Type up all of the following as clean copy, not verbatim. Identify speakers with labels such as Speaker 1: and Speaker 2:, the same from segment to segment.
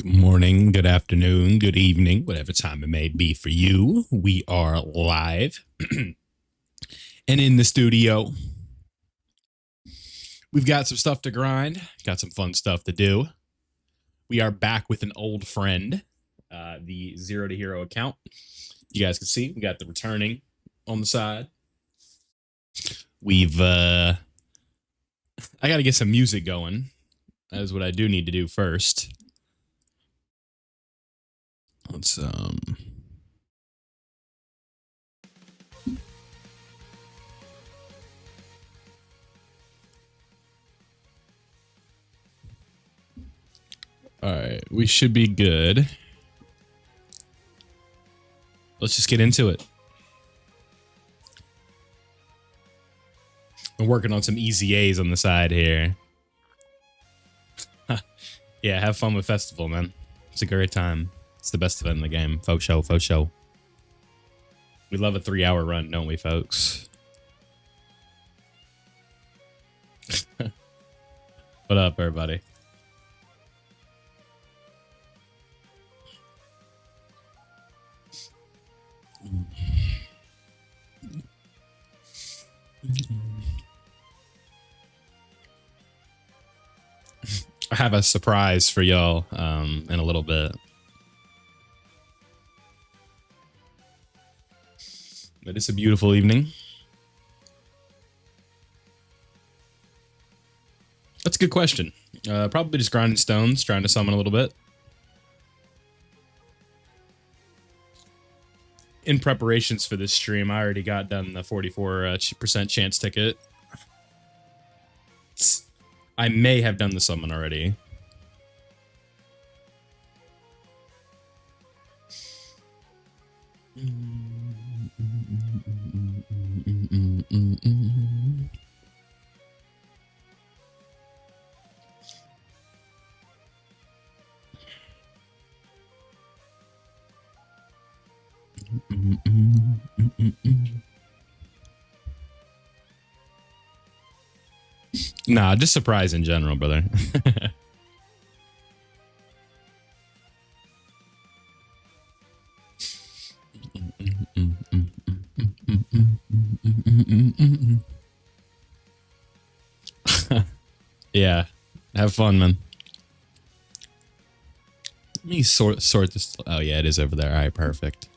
Speaker 1: Morning, good afternoon, good evening, whatever time it may be for you. We are live and in the studio. We've got some stuff to grind, got some fun stuff to do. We are back with an old friend, the Zero to Hero account. You guys can see we got the returning on the side. I got to get some music going. That is what I do need to do first. Let's all right, we should be good. Let's just get into it. I'm working on some easy A's on the side here. Yeah, have fun with Festival, man. It's a great time. It's the best event in the game. Faux show, faux show. We love a 3-hour run, don't we, folks? What up, everybody? I have a surprise for y'all in a little bit. But it's a beautiful evening. That's a good question. Probably just grinding stones, trying to summon a little bit. In preparations for this stream, I already got done the 44% chance ticket. I may have done the summon already. Nah, just surprise in general, brother. Yeah, have fun, man. Let me sort this. Oh yeah, it is over there. All right, perfect.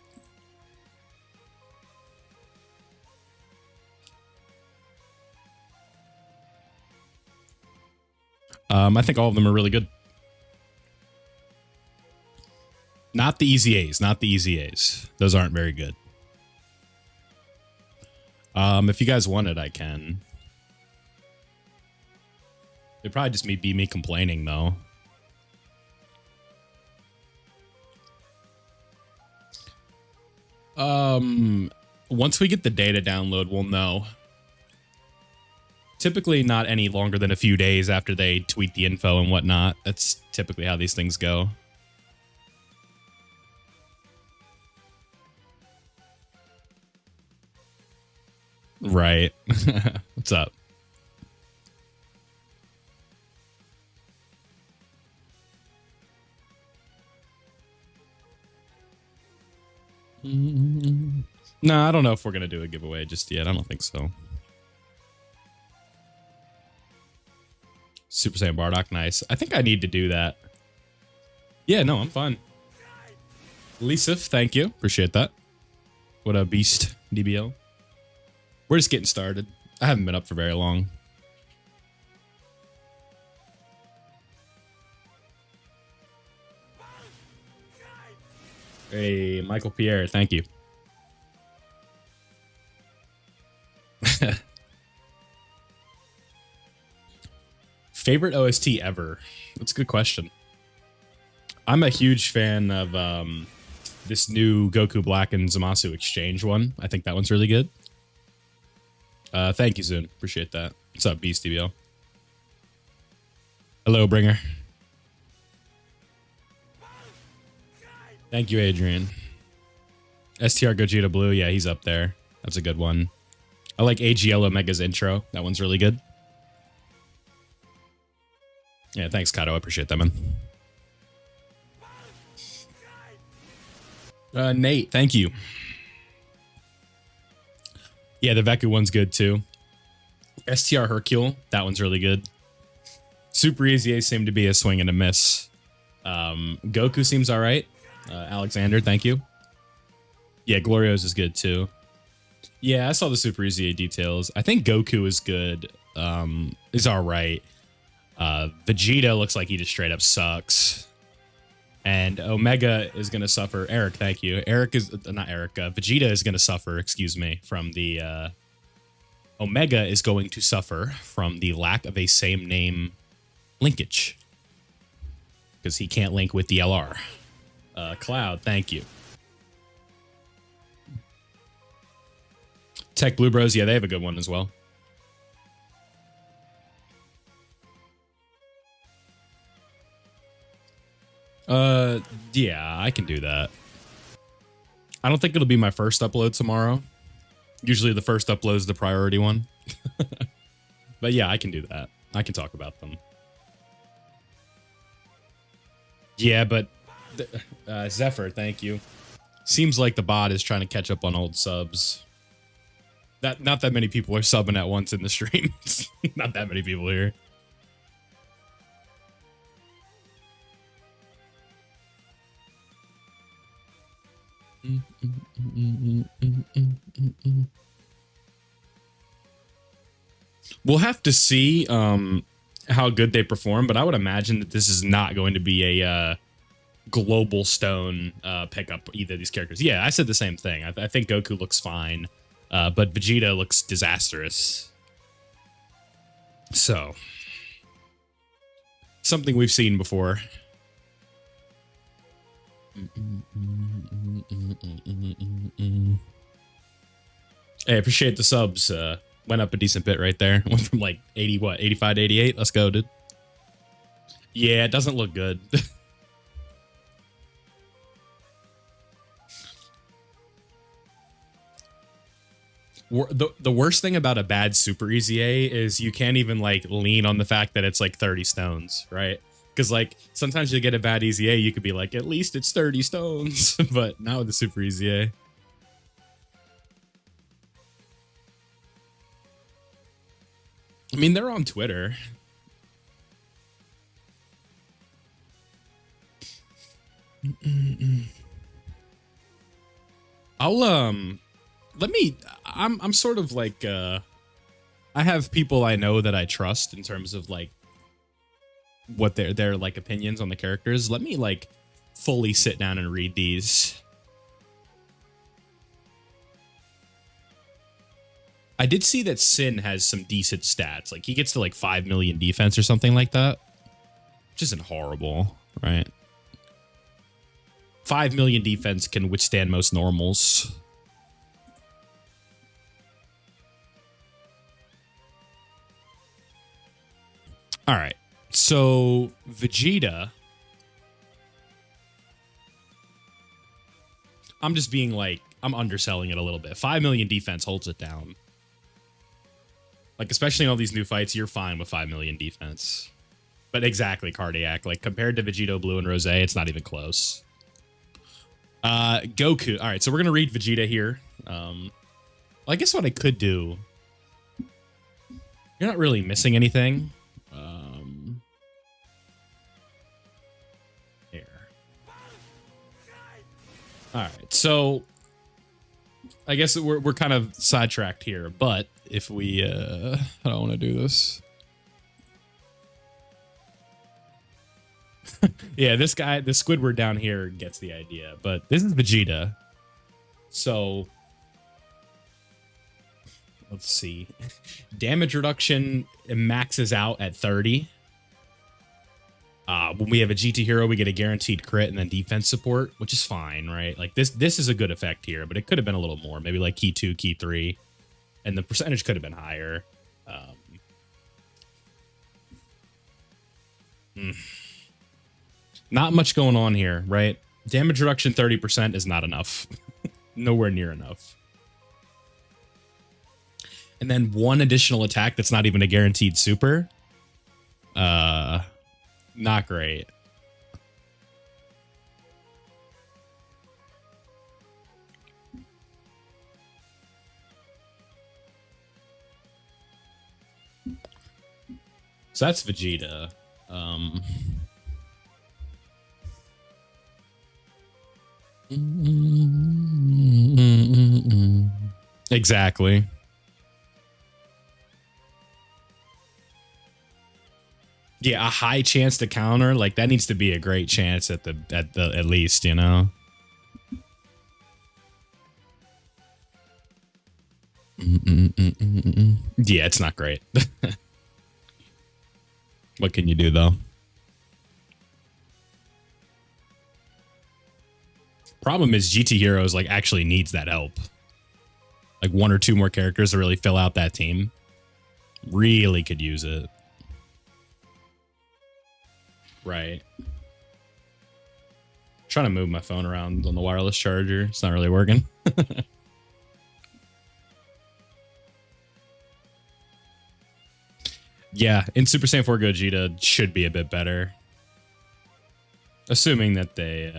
Speaker 1: I think all of them are really good. Not the easy A's, not the easy A's. Those aren't very good. If you guys want it, I can. It'd probably just be me complaining, though. Once we get the data download, we'll know. Typically not any longer than a few days after they tweet the info and whatnot. That's typically how these things go. Right. What's up? No, I don't know if we're going to do a giveaway just yet. I don't think so. Super Saiyan Bardock, nice. I think I need to do that. Yeah, no, I'm fine. Lisa, thank you. Appreciate that. What a beast, DBL. We're just getting started. I haven't been up for very long. Hey, Michael Pierre, thank you. Favorite OST ever? That's a good question. I'm a huge fan of this new Goku Black and Zamasu exchange one. I think that one's really good. Thank you, Zune. Appreciate that. What's up, Beast DBL? Hello, Bringer. Thank you, Adrian. STR Gogeta Blue. Yeah, he's up there. That's a good one. I like AGL Omega's intro. That one's really good. Yeah, thanks, Kato. I appreciate that, man. Nate, thank you. Yeah, the Veku one's good too. STR Hercule, that one's really good. Super Easy A seemed to be a swing and a miss. Goku seems all right. Alexander, thank you. Yeah, Glorios is good too. Yeah, I saw the Super Easy A details. I think Goku is good. Is all right. Vegeta looks like he just straight up sucks. And Omega is going to suffer. Eric, thank you. Eric is not Eric. Vegeta is going to suffer, excuse me, from the Omega is going to suffer from the lack of a same name linkage because he can't link with the LR. Cloud, thank you. Tech Blue Bros, yeah, they have a good one as well. Yeah, I can do that. I don't think it'll be my first upload tomorrow. Usually the first upload is the priority one. But yeah, I can do that. I can talk about them. Yeah, but Zephyr, thank you. Seems like the bot is trying to catch up on old subs. Not that many people are subbing at once in the stream. Not that many people here. We'll have to see how good they perform, but I would imagine that this is not going to be a global stone pickup either of these characters. Yeah, I said the same thing. I think Goku looks fine, but Vegeta looks disastrous. So, something we've seen before. Hey, I appreciate the subs. Went up a decent bit right there. Went from like 80, what, 85 to 88? Let's go, dude. Yeah, it doesn't look good. The worst thing about a bad Super Easy A is you can't even like lean on the fact that it's like 30 stones, right? Because like sometimes you get a bad Easy A, you could be like, at least it's 30 stones, but not with the Super Easy A. I mean, they're on Twitter. I'm sort of like I have people I know that I trust in terms of like what their like opinions on the characters. Let me like fully sit down and read these. I did see that Sin has some decent stats. Like he gets to like 5 million defense or something like that. Which isn't horrible, right? 5 million defense can withstand most normals. All right. So Vegeta. I'm just being like, I'm underselling it a little bit. 5 million defense holds it down. Like, especially in all these new fights, you're fine with 5 million defense. But exactly, Cardiac. Like, compared to Vegito Blue and Rose, it's not even close. Goku. All right, so we're going to read Vegeta here. Well, I guess what I could do... You're not really missing anything. Here. All right, so... I guess we're kind of sidetracked here, but if we... I don't want to do this. Yeah, this guy, the Squidward down here gets the idea, but this is Vegeta. So... Let's see. Damage reduction maxes out at 30. When we have a GT hero, we get a guaranteed crit and then defense support, which is fine, right? Like this is a good effect here, but it could have been a little more. Maybe like key 2, key 3. And the percentage could have been higher. Not much going on here, right? Damage reduction 30% is not enough. Nowhere near enough. And then one additional attack that's not even a guaranteed super. Not great. So that's Vegeta. Exactly. Yeah, a high chance to counter, like that needs to be a great chance at least, you know. Yeah, it's not great. What can you do though? Problem is GT Heroes like actually needs that help. Like one or two more characters to really fill out that team. Really could use it. Right. Trying to move my phone around on the wireless charger. It's not really working. Yeah, in Super Saiyan 4 Gogeta should be a bit better. Assuming that they...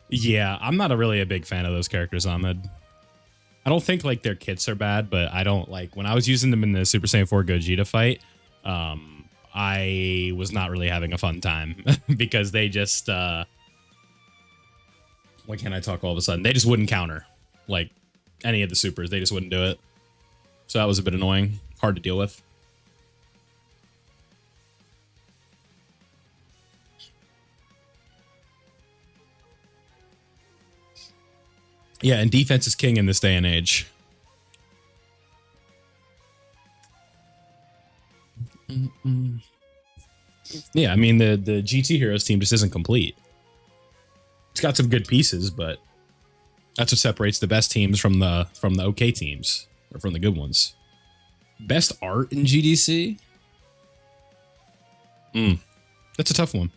Speaker 1: Yeah, I'm not really a big fan of those characters, Ahmed. I don't think, like, their kits are bad, but I don't, like... When I was using them in the Super Saiyan 4 Gogeta fight, I was not really having a fun time. Because they just... Why can't I talk all of a sudden? They just wouldn't counter. Like, any of the supers. They just wouldn't do it. So that was a bit annoying. Hard to deal with. Yeah, and defense is king in this day and age. Yeah, I mean, the GT Heroes team just isn't complete. It's got some good pieces, but that's what separates the best teams from the okay teams, or from the good ones. Best art in GDC? That's a tough one.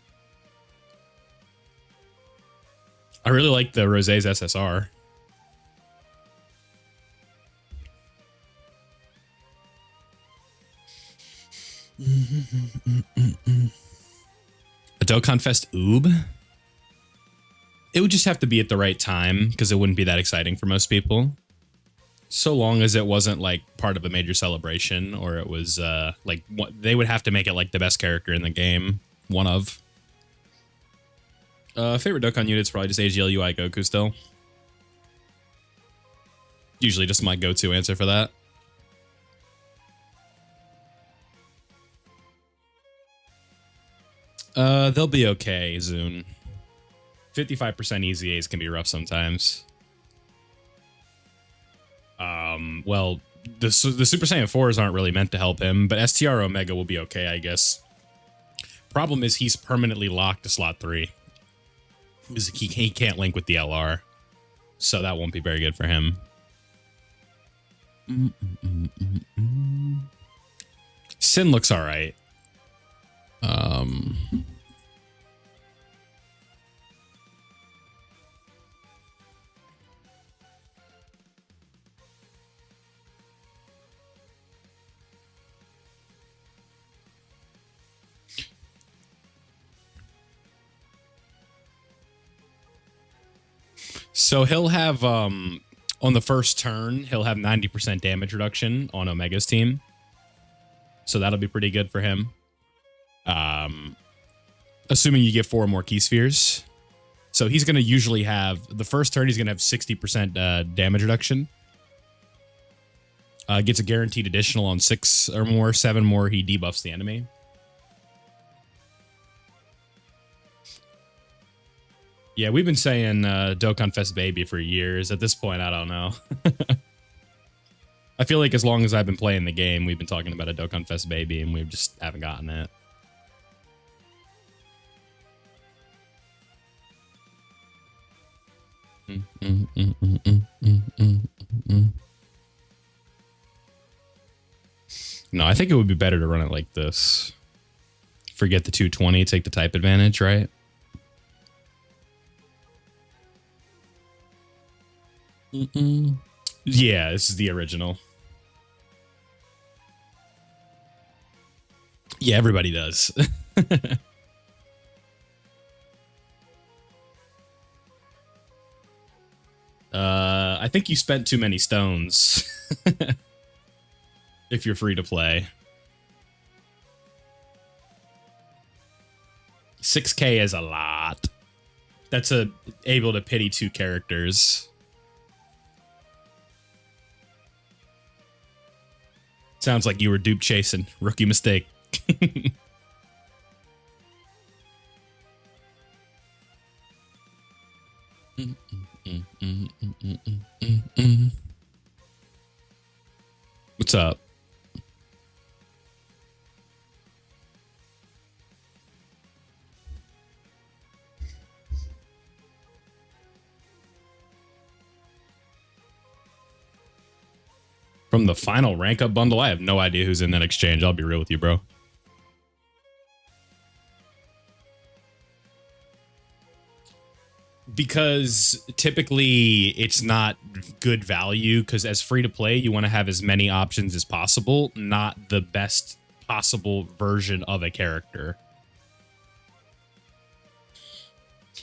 Speaker 1: I really like the Rosé's SSR. A Dokkan Fest Oob? It would just have to be at the right time, because it wouldn't be that exciting for most people. So long as it wasn't, like, part of a major celebration, or it was, like, they would have to make it, like, the best character in the game. One of. Favorite Dokkan unit's probably just AGL UI Goku still. Usually just my go-to answer for that. They'll be okay, Zune. 55% easy A's can be rough sometimes. Well, the Super Saiyan 4s aren't really meant to help him, but STR Omega will be okay, I guess. Problem is he's permanently locked to slot 3. He can't link with the LR, so that won't be very good for him. Sin looks all right. So he'll have, on the first turn, he'll have 90% damage reduction on Omega's team. So that'll be pretty good for him. Assuming you get 4 more key spheres. So he's going to usually have, the first turn, he's going to have 60% damage reduction. Gets a guaranteed additional on 6 or more, 7 more, he debuffs the enemy. Yeah, we've been saying Dokkan Fest Baby for years. At this point, I don't know. I feel like as long as I've been playing the game, we've been talking about a Dokkan Fest Baby, and we just haven't gotten it. No, I think it would be better to run it like this. Forget the 220, take the type advantage, right? Yeah, this is the original. Yeah, everybody does. I think you spent too many stones. If you're free to play. 6K is a lot. That's able to pity 2 characters. Sounds like you were dupe chasing. Rookie mistake. What's up? From the final rank up bundle, I have no idea who's in that exchange. I'll be real with you, bro. Because typically it's not good value, because as free to play, you want to have as many options as possible, not the best possible version of a character.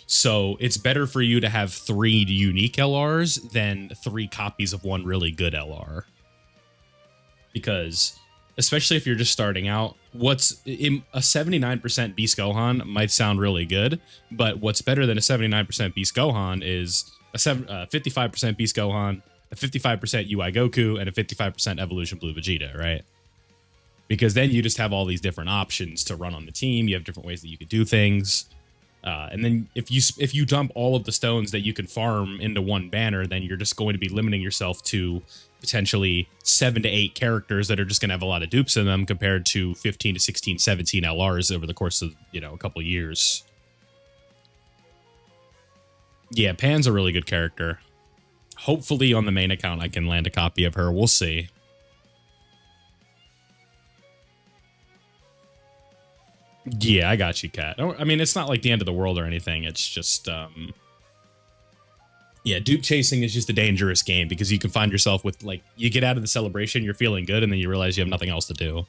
Speaker 1: So it's better for you to have 3 unique LRs than 3 copies of one really good LR. Because especially if you're just starting out, what's a 79% Beast Gohan might sound really good, but what's better than a 79% Beast Gohan is a 55% Beast Gohan, a 55% UI Goku, and a 55% Evolution Blue Vegeta, right? Because then you just have all these different options to run on the team. You have different ways that you could do things. And then if you dump all of the stones that you can farm into one banner, then you're just going to be limiting yourself to potentially 7 to 8 characters that are just going to have a lot of dupes in them compared to 15 to 16, 17 LRs over the course of, you know, a couple of years. Yeah, Pan's a really good character. Hopefully on the main account I can land a copy of her. We'll see. Yeah, I got you, Kat. I mean, it's not like the end of the world or anything. It's just, yeah, dupe chasing is just a dangerous game because you can find yourself with, like, you get out of the celebration, you're feeling good, and then you realize you have nothing else to do.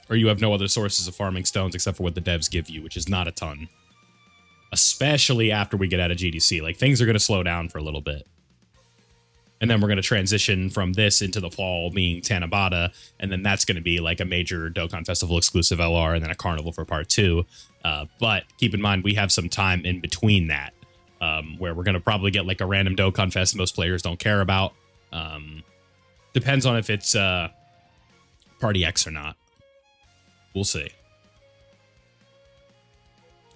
Speaker 1: Or you have no other sources of farming stones except for what the devs give you, which is not a ton. Especially after we get out of GDC. Like, things are going to slow down for a little bit. And then we're going to transition from this into the fall being Tanabata, and then that's going to be like a major Dokkan Festival exclusive LR and then a Carnival for part 2. But keep in mind, we have some time in between that, where we're going to probably get like a random Dokkan Fest most players don't care about. Depends on if it's Party X or not. We'll see.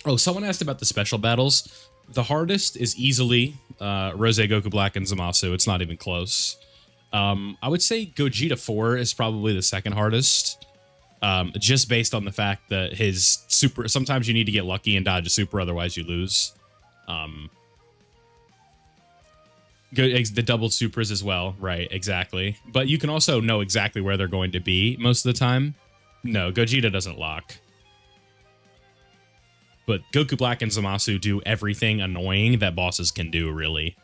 Speaker 1: Oh, someone asked about the special battles. The hardest is easily Rose, Goku Black, and Zamasu. It's not even close. I would say Gogeta 4 is probably the second hardest. Just based on the fact that his super... Sometimes you need to get lucky and dodge a super, otherwise you lose. The double supers as well. Right, exactly. But you can also know exactly where they're going to be most of the time. No, Gogeta doesn't lock. But Goku Black and Zamasu do everything annoying that bosses can do, really.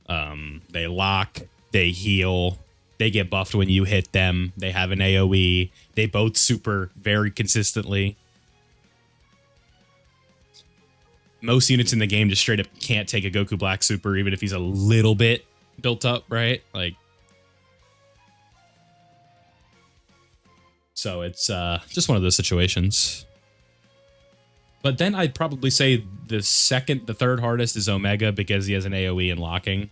Speaker 1: They lock, they heal, they get buffed when you hit them, they have an AoE, they both super very consistently. Most units in the game just straight up can't take a Goku Black super, even if he's a little bit built up, right? Like, so it's just one of those situations. But then I'd probably say the third hardest is Omega because he has an AoE and locking.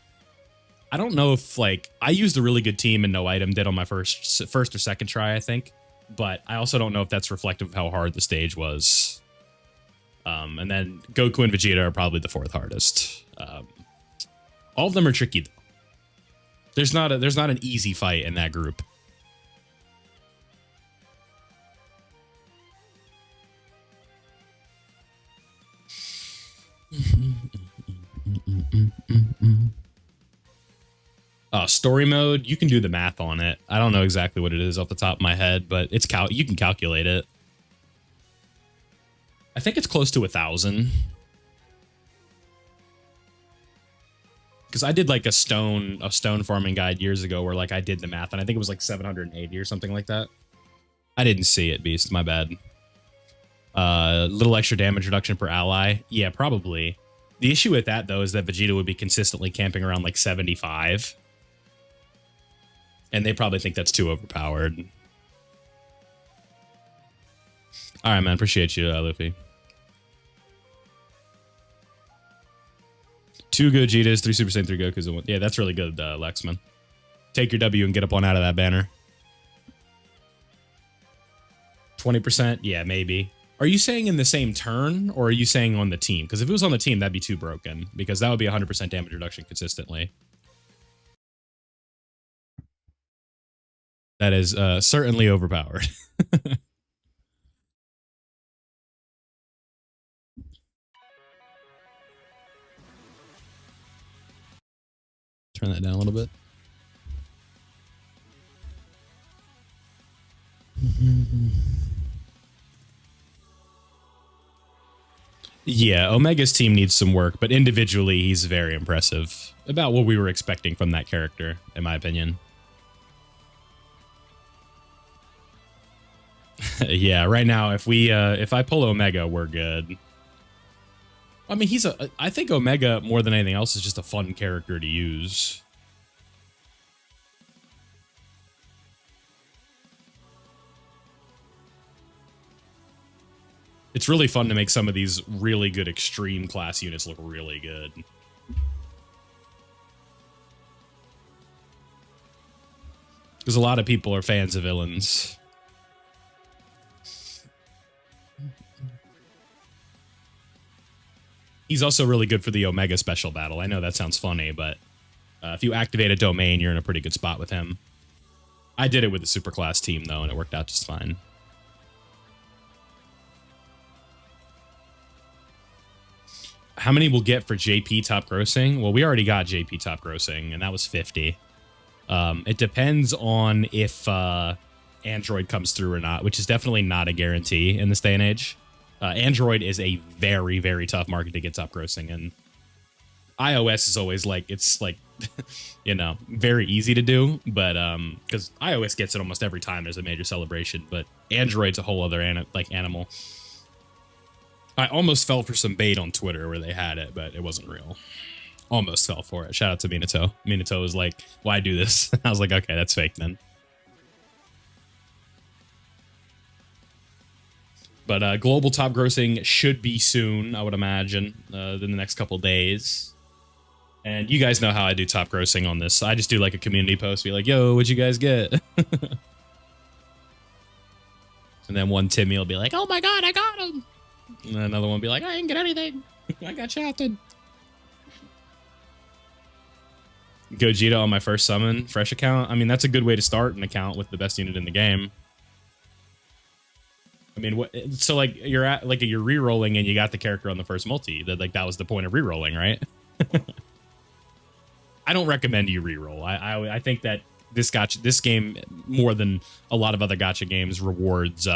Speaker 1: I don't know if, like, I used a really good team and no item did on my first or second try, I think. But I also don't know if that's reflective of how hard the stage was. And then Goku and Vegeta are probably the fourth hardest. All of them are tricky, though. There's not an easy fight in that group. Story mode, you can do the math on it. I don't know exactly what it is off the top of my head, but it's you can calculate it. I think it's close to 1,000. Because I did like a stone farming guide years ago where like I did the math and I think it was like 780 or something like that. I didn't see it, Beast, my bad. Little extra damage reduction per ally. Yeah, probably. The issue with that, though, is that Vegeta would be consistently camping around like 75. And they probably think that's too overpowered. All right, man. Appreciate you, Luffy. 2 Gojitas, 3 Super Saiyan, 3 Gokus, and 1. Yeah, that's really good, Lex, man. Take your W and get up on out of that banner. 20%? Yeah, maybe. Are you saying in the same turn, or are you saying on the team? Because if it was on the team, that'd be too broken, because that would be 100% damage reduction consistently. That is certainly overpowered. Turn that down a little bit. Yeah, Omega's team needs some work, but individually, he's very impressive. About what we were expecting from that character, in my opinion. Yeah, right now, if I pull Omega, we're good. I mean, I think Omega, more than anything else, is just a fun character to use. It's really fun to make some of these really good extreme class units look really good. Because a lot of people are fans of villains. He's also really good for the Omega special battle. I know that sounds funny, but if you activate a domain, you're in a pretty good spot with him. I did it with the superclass team, though, and it worked out just fine. How many we'll get for JP top grossing? Well, we already got JP top grossing, and that was 50. It depends on if Android comes through or not, which is definitely not a guarantee in this day and age. Android is a very, very tough market to get top grossing, and iOS is always like, it's like, you know, very easy to do, but because iOS gets it almost every time there's a major celebration, but Android's a whole other animal. I almost fell for some bait on Twitter where they had it, but it wasn't real. Almost fell for it. Shout out to Minato. Minato was like, why do this? I was like, okay, that's fake then. But global top grossing should be soon, I would imagine, in the next couple days. And you guys know how I do top grossing on this. I just do like a community post, be like, yo, what'd you guys get? And then one Timmy will be like, oh my god, I got him. And then another one will be like, I didn't get anything. I got shafted. Gogeta on my first summon, fresh account. I mean, that's a good way to start an account with the best unit in the game. I mean, what? So like you're re-rolling and you got the character on the first multi. That was the point of re-rolling, right? I don't recommend you re-roll. I think that this game more than a lot of other gacha games rewards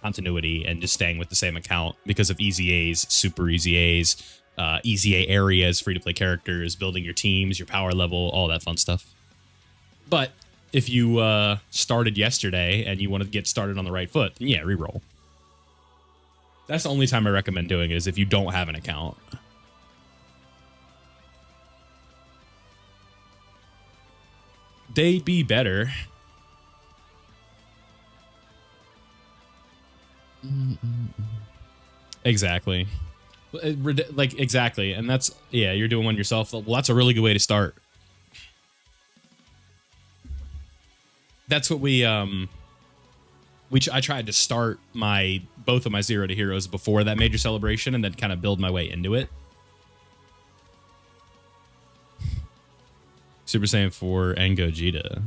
Speaker 1: continuity and just staying with the same account because of easy A's, super easy A's, easy A areas, free to play characters, building your teams, your power level, all that fun stuff. But if you started yesterday and you want to get started on the right foot, yeah, reroll. That's the only time I recommend doing it, is if you don't have an account. They be better. Exactly. Like, exactly. And that's, yeah, you're doing one yourself. Well, that's a really good way to start. That's what I tried to start both of my 0 to heroes before that major celebration and then kind of build my way into it. Super Saiyan 4 and Gogeta.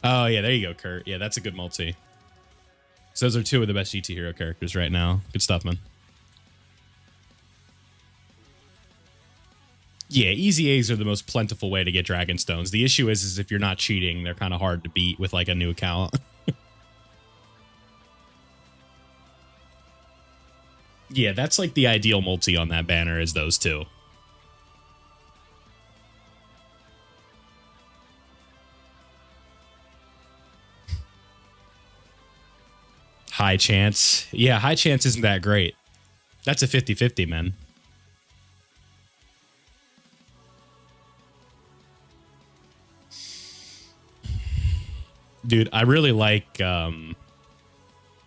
Speaker 1: Oh, yeah, there you go, Kurt. Yeah, that's a good multi. So those are two of the best GT hero characters right now. Good stuff, man. Yeah, easy A's are the most plentiful way to get Dragon Stones. The issue is if you're not cheating, they're kind of hard to beat with like a new account. Yeah, that's like the ideal multi on that banner is those two. High chance. Yeah, high chance isn't that great. That's a 50-50, man. Dude, I really like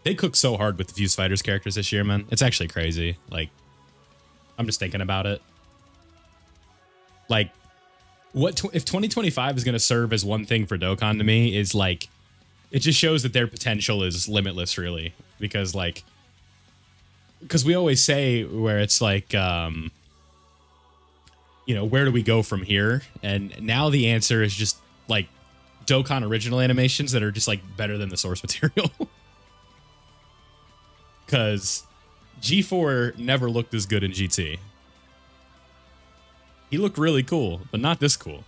Speaker 1: They cook so hard with the Fuse Fighters characters this year, man. It's actually crazy. Like, I'm just thinking about it. Like, if 2025 is going to serve as one thing for Dokkan to me is like, it just shows that their potential is limitless, really. Because like, because we always say where it's like, you know, where do we go from here? And now the answer is just like Dokkan original animations that are just like better than the source material. Because G4 never looked as good in GT. He looked really cool, but not this cool.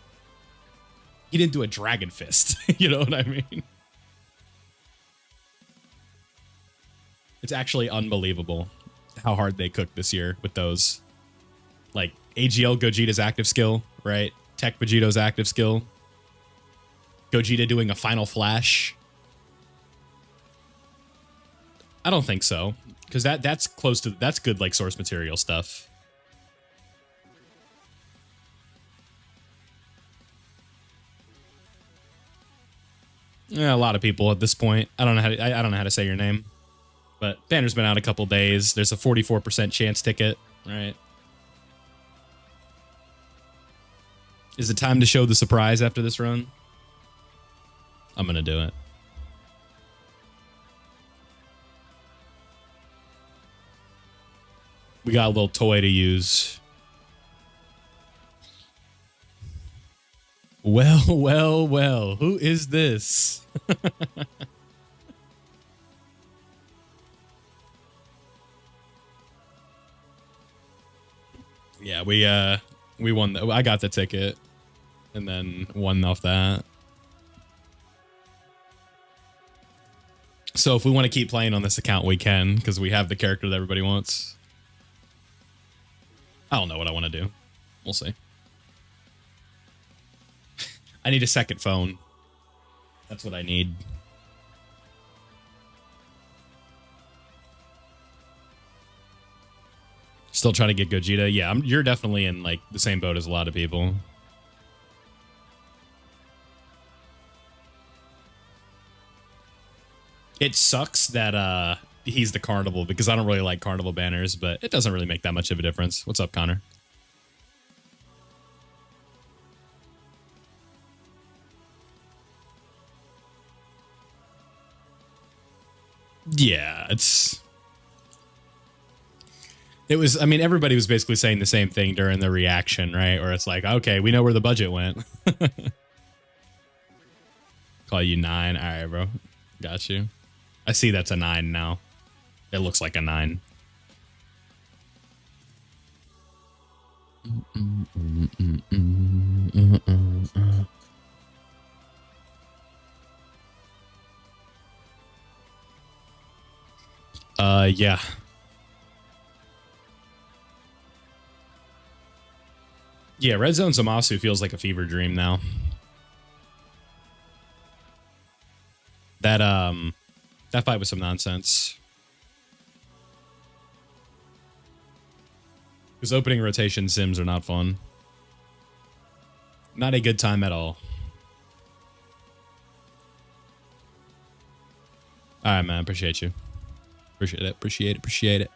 Speaker 1: He didn't do a Dragon Fist. You know what I mean? It's actually unbelievable how hard they cooked this year with those. Like, AGL Gogeta's active skill, right? Tech Vegito's active skill. Gogeta doing a final flash. I don't think so, because that's close to, that's good like source material stuff. Yeah, a lot of people at this point. I don't know how to, I don't know how to say your name, but banner's been out a couple days. There's a 44% chance ticket, right? Is it time to show the surprise after this run? I'm gonna do it. We got a little toy to use. Well, well, well. Who is this? Yeah, we won. I got the ticket and then won off that. So if we want to keep playing on this account, we can, because we have the character that everybody wants. I don't know what I want to do. We'll see. I need a second phone. That's what I need. Still trying to get Gogeta. Yeah, you're definitely in like the same boat as a lot of people. It sucks that he's the Carnival, because I don't really like Carnival banners, but it doesn't really make that much of a difference. What's up, Connor? Yeah, it was, I mean, everybody was basically saying the same thing during the reaction, right? Where it's like, okay, we know where the budget went. Call you 9. All right, bro. Got you. I see that's a 9 now. It looks like a 9. Yeah. Yeah, Red Zone Zamasu feels like a fever dream now. That fight was some nonsense. Because opening rotation sims are not fun. Not a good time at all. Alright, man. Appreciate you. Appreciate it. Appreciate it. Appreciate it.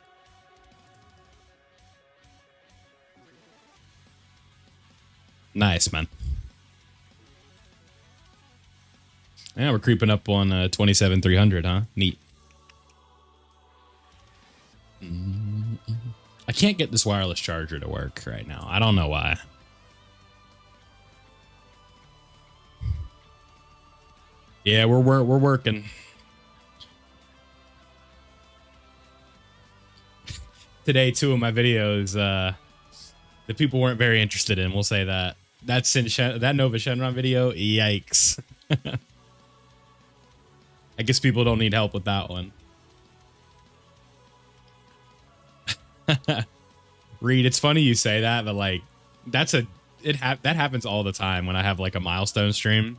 Speaker 1: Nice, man. Yeah, we're creeping up on 27,300, huh? Neat. I can't get this wireless charger to work right now. I don't know why. Yeah, we're working. Today, 2 of my videos, the people weren't very interested in. We'll say that. That Nova Shenron video, yikes. I guess people don't need help with that one. Reed, it's funny you say that, but like, that happens all the time when I have like a milestone stream.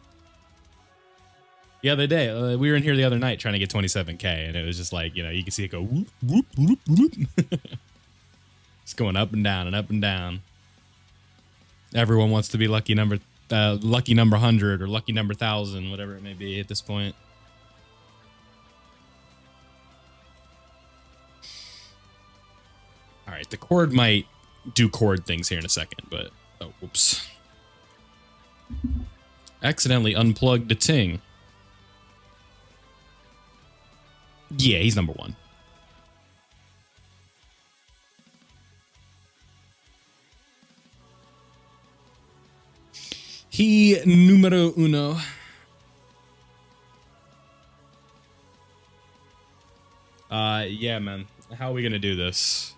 Speaker 1: The other day, we were in here the other night trying to get 27K, and it was just like, you know, you can see it go whoop, whoop, whoop, whoop. It's going up and down and up and down. Everyone wants to be lucky number 100 or lucky number 1,000, whatever it may be at this point. The cord might do cord things here in a second, but oh, whoops. Accidentally unplugged the ting. Yeah, he's number 1. He numero uno. Yeah, man. How are we gonna do this?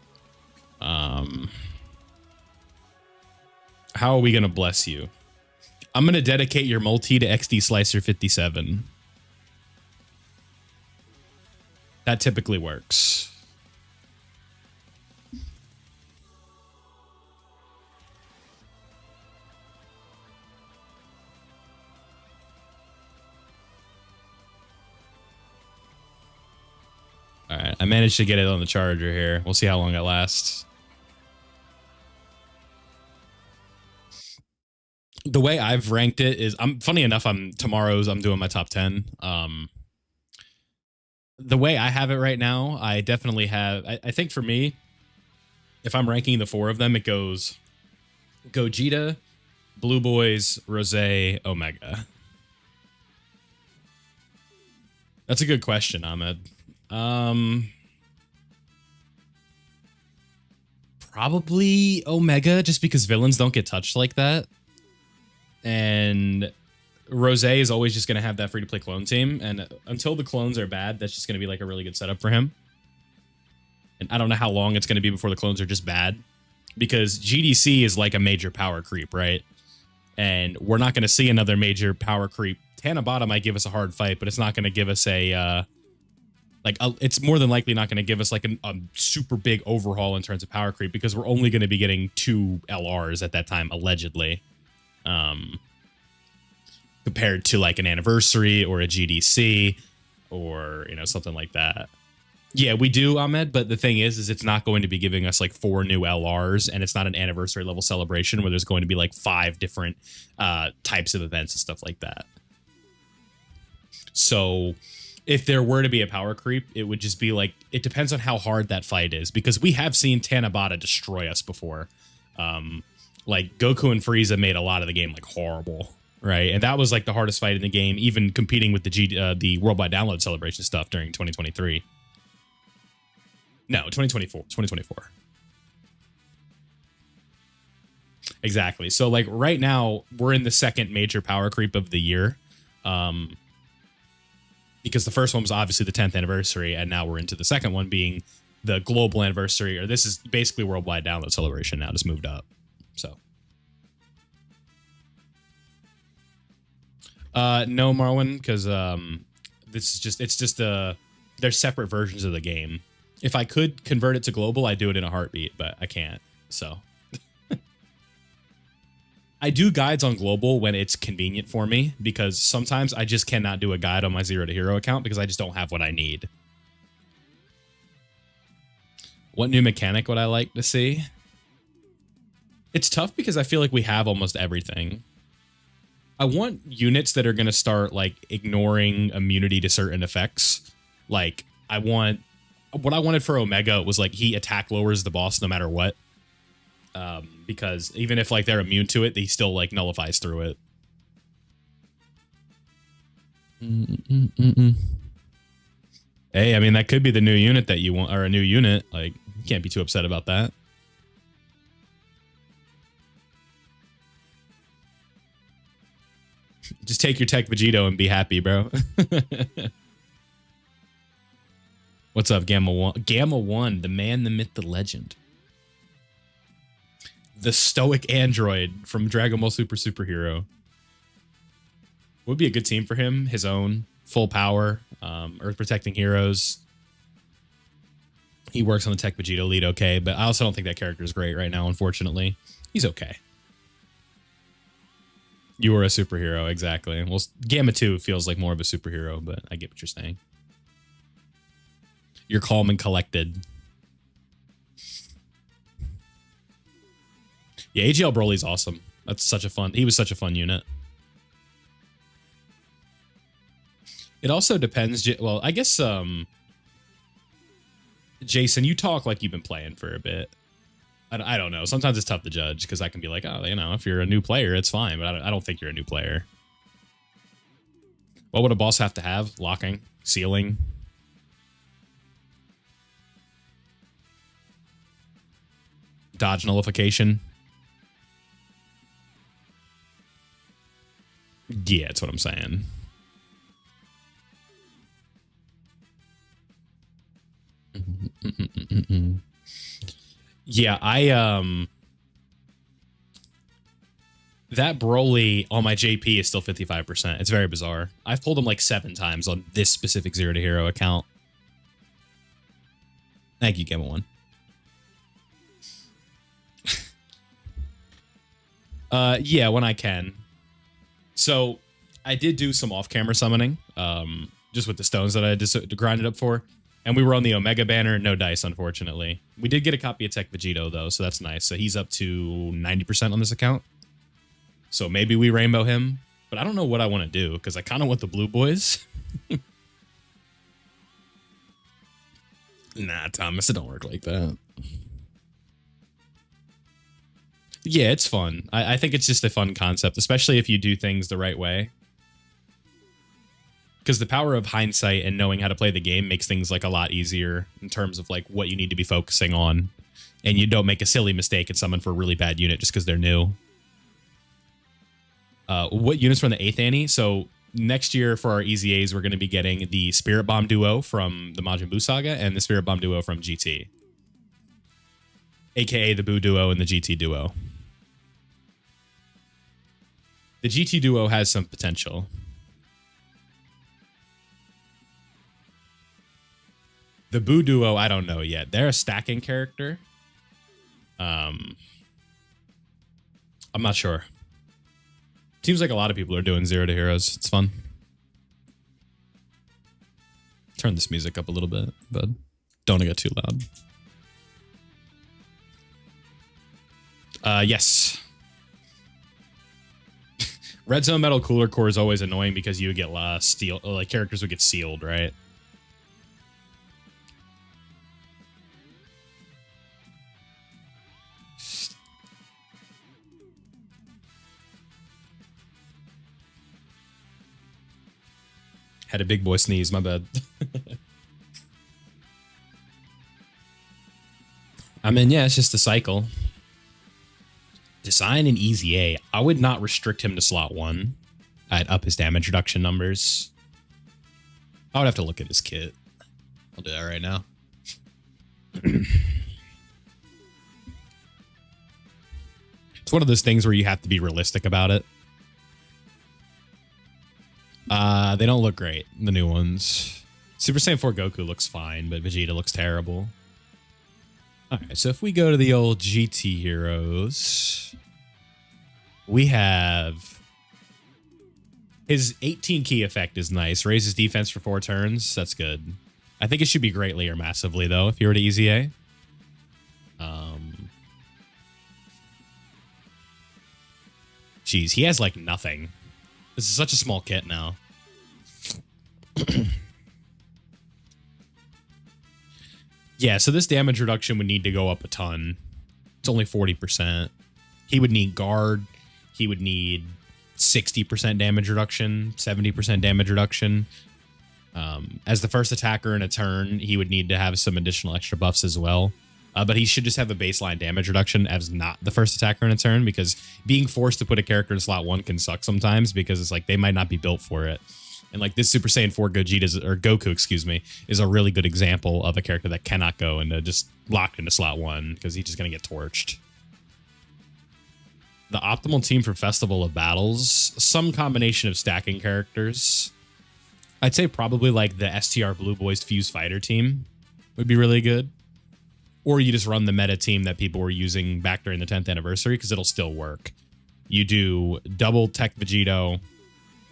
Speaker 1: How are we gonna bless you? I'm gonna dedicate your multi to XD Slicer 57. That typically works. All right, I managed to get it on the charger here. We'll see how long it lasts. The way I've ranked it is, funny enough, I'm doing my top 10. The way I have it right now, I definitely have, I think for me, if I'm ranking the 4 of them, it goes Gogeta, Blue Boys, Rosé, Omega. That's a good question, Ahmed. Probably Omega, just because villains don't get touched like that. And Rosé is always just going to have that free-to-play clone team, and until the clones are bad, that's just going to be like a really good setup for him. And I don't know how long it's going to be before the clones are just bad, because GDC is like a major power creep, right? And we're not going to see another major power creep. Tanabata might give us a hard fight, but it's not going to give us it's more than likely not going to give us like a super big overhaul in terms of power creep, because we're only going to be getting 2 LRs at that time, allegedly. Compared to like an anniversary or a GDC or, you know, something like that. Yeah, we do, Ahmed, but the thing is it's not going to be giving us like 4 new LRs, and it's not an anniversary level celebration where there's going to be like 5 different types of events and stuff like that. So if there were to be a power creep, it would just be like, it depends on how hard that fight is, because we have seen Tanabata destroy us before. Like Goku and Frieza made a lot of the game like horrible, right? And that was like the hardest fight in the game, even competing with the worldwide download celebration stuff during 2023. No, 2024. 2024. Exactly. So like right now we're in the second major power creep of the year. Because the first one was obviously the 10th anniversary, and now we're into the second one being the global anniversary, or this is basically worldwide download celebration now, just moved up. So no, Marwin, because this is just they're separate versions of the game. If I could convert it to global, I'd do it in a heartbeat, but I can't. So I do guides on global when it's convenient for me, because sometimes I just cannot do a guide on my Zero to Hero account because I just don't have what I need. What new mechanic would I like to see? It's tough because I feel like we have almost everything. I want units that are going to start like ignoring immunity to certain effects. Like what I wanted for Omega was like he attack lowers the boss no matter what. Because even if like they're immune to it, he still like nullifies through it. Hey, I mean, that could be the new unit that you want, or a new unit. Like, you can't be too upset about that. Just take your Tech Vegito and be happy, bro. What's up, Gamma 1? Gamma 1, the man, the myth, the legend. The stoic android from Dragon Ball Super Superhero. Would be a good team for him. His own full power, Earth protecting heroes. He works on the Tech Vegeta lead okay, but I also don't think that character is great right now, unfortunately. He's okay. You were a superhero, exactly. Well, Gamma 2 feels like more of a superhero, but I get what you're saying. You're calm and collected. Yeah, AGL Broly's awesome. That's such a fun. He was such a fun unit. It also depends. Well, I guess Jason, you talk like you've been playing for a bit. I don't know. Sometimes it's tough to judge because I can be like, oh, you know, if you're a new player, it's fine. But I don't think you're a new player. What would a boss have to have? Locking, sealing. Dodge nullification. Yeah, that's what I'm saying. Yeah, that Broly on my JP is still 55%. It's very bizarre. I've pulled him like 7 times on this specific Zero to Hero account. Thank you, Game 1. Yeah, when I can. So I did do some off-camera summoning, just with the stones that I just grinded up for. And we were on the Omega banner, no dice, unfortunately. We did get a copy of Tech Vegito, though, so that's nice. So he's up to 90% on this account. So maybe we rainbow him, but I don't know what I want to do, because I kind of want the blue boys. Nah, Thomas, it don't work like that. Yeah, it's fun. I think it's just a fun concept, especially if you do things the right way. Because the power of hindsight and knowing how to play the game makes things like a lot easier in terms of like what you need to be focusing on. And you don't make a silly mistake and summon for a really bad unit just because they're new. What units from the 8th Annie? So next year for our EZAs, we're going to be getting the Spirit Bomb duo from the Majin Buu Saga and the Spirit Bomb duo from GT. AKA the Buu duo and the GT duo. The GT duo has some potential. The Buu duo, I don't know yet. They're a stacking character. I'm not sure. Seems like a lot of people are doing Zero to Heroes. It's fun. Turn this music up a little bit, but don't get too loud. Yes. Red Zone Metal Cooler Core is always annoying because you would get like characters would get sealed, right? Had a big boy sneeze, my bad. I mean, yeah, it's just a cycle. Design an EZA. I would not restrict him to slot 1. I'd up his damage reduction numbers. I would have to look at his kit. I'll do that right now. It's one of those things where you have to be realistic about it. They don't look great, the new ones. Super Saiyan 4 Goku looks fine, but Vegeta looks terrible. Alright, so if we go to the old GT heroes, we have his 18 key effect is nice. Raises defense for 4 turns. That's good. I think it should be greatly or massively, though, if you were to EZA. Geez, he has, like, nothing. This is such a small kit now. Yeah, so this damage reduction would need to go up a ton. It's only 40%. He would need guard. He would need 60% damage reduction, 70% damage reduction. As the first attacker in a turn, he would need to have some additional extra buffs as well. But he should just have a baseline damage reduction as not the first attacker in a turn, because being forced to put a character in slot 1 can suck sometimes because it's like they might not be built for it. And like this Super Saiyan 4 Goku, excuse me, is a really good example of a character that cannot go into just locked into slot 1 because he's just going to get torched. The optimal team for Festival of Battles, some combination of stacking characters. I'd say probably like the STR Blue Boys Fuse Fighter team would be really good. Or you just run the meta team that people were using back during the 10th anniversary because it'll still work. You do double Tech Vegito,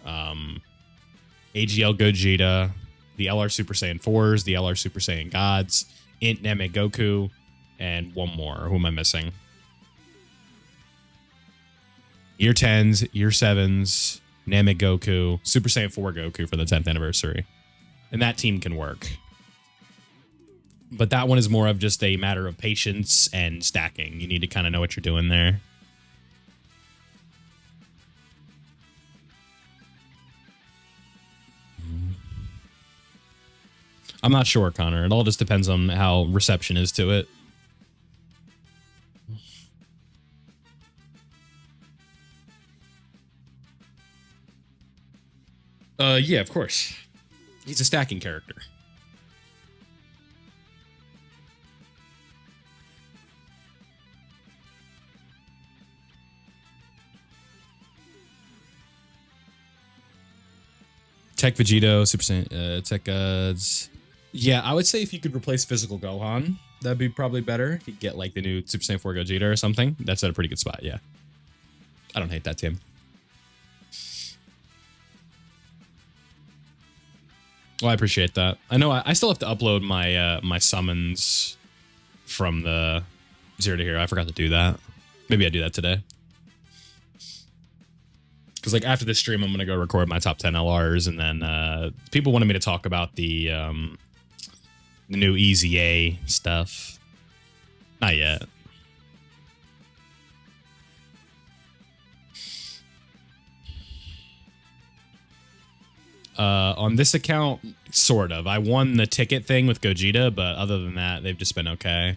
Speaker 1: AGL Gogeta, the LR Super Saiyan 4s, the LR Super Saiyan Gods, Int Namek Goku, and one more. Who am I missing? Year 10s, Year 7s, Namek Goku, Super Saiyan 4 Goku for the 10th anniversary. And that team can work. But that one is more of just a matter of patience and stacking. You need to kind of know what you're doing there. I'm not sure, Connor. It all just depends on how reception is to it. Yeah, of course. He's a stacking character. Tech Vegito, Super Saiyan, Tech Gods. Yeah, I would say if you could replace physical Gohan, that'd be probably better. If you get like the new Super Saiyan 4 Gogeta or something, that's at a pretty good spot, yeah. I don't hate that team. Well, I appreciate that. I know I still have to upload my my summons from the Zero to Hero. I forgot to do that. Maybe I do that today. Because like after this stream, I'm gonna go record my top 10 LRs, and then people wanted me to talk about the new Easy A stuff. Not yet. On this account, sort of. I won the ticket thing with Gogeta, but other than that, they've just been okay.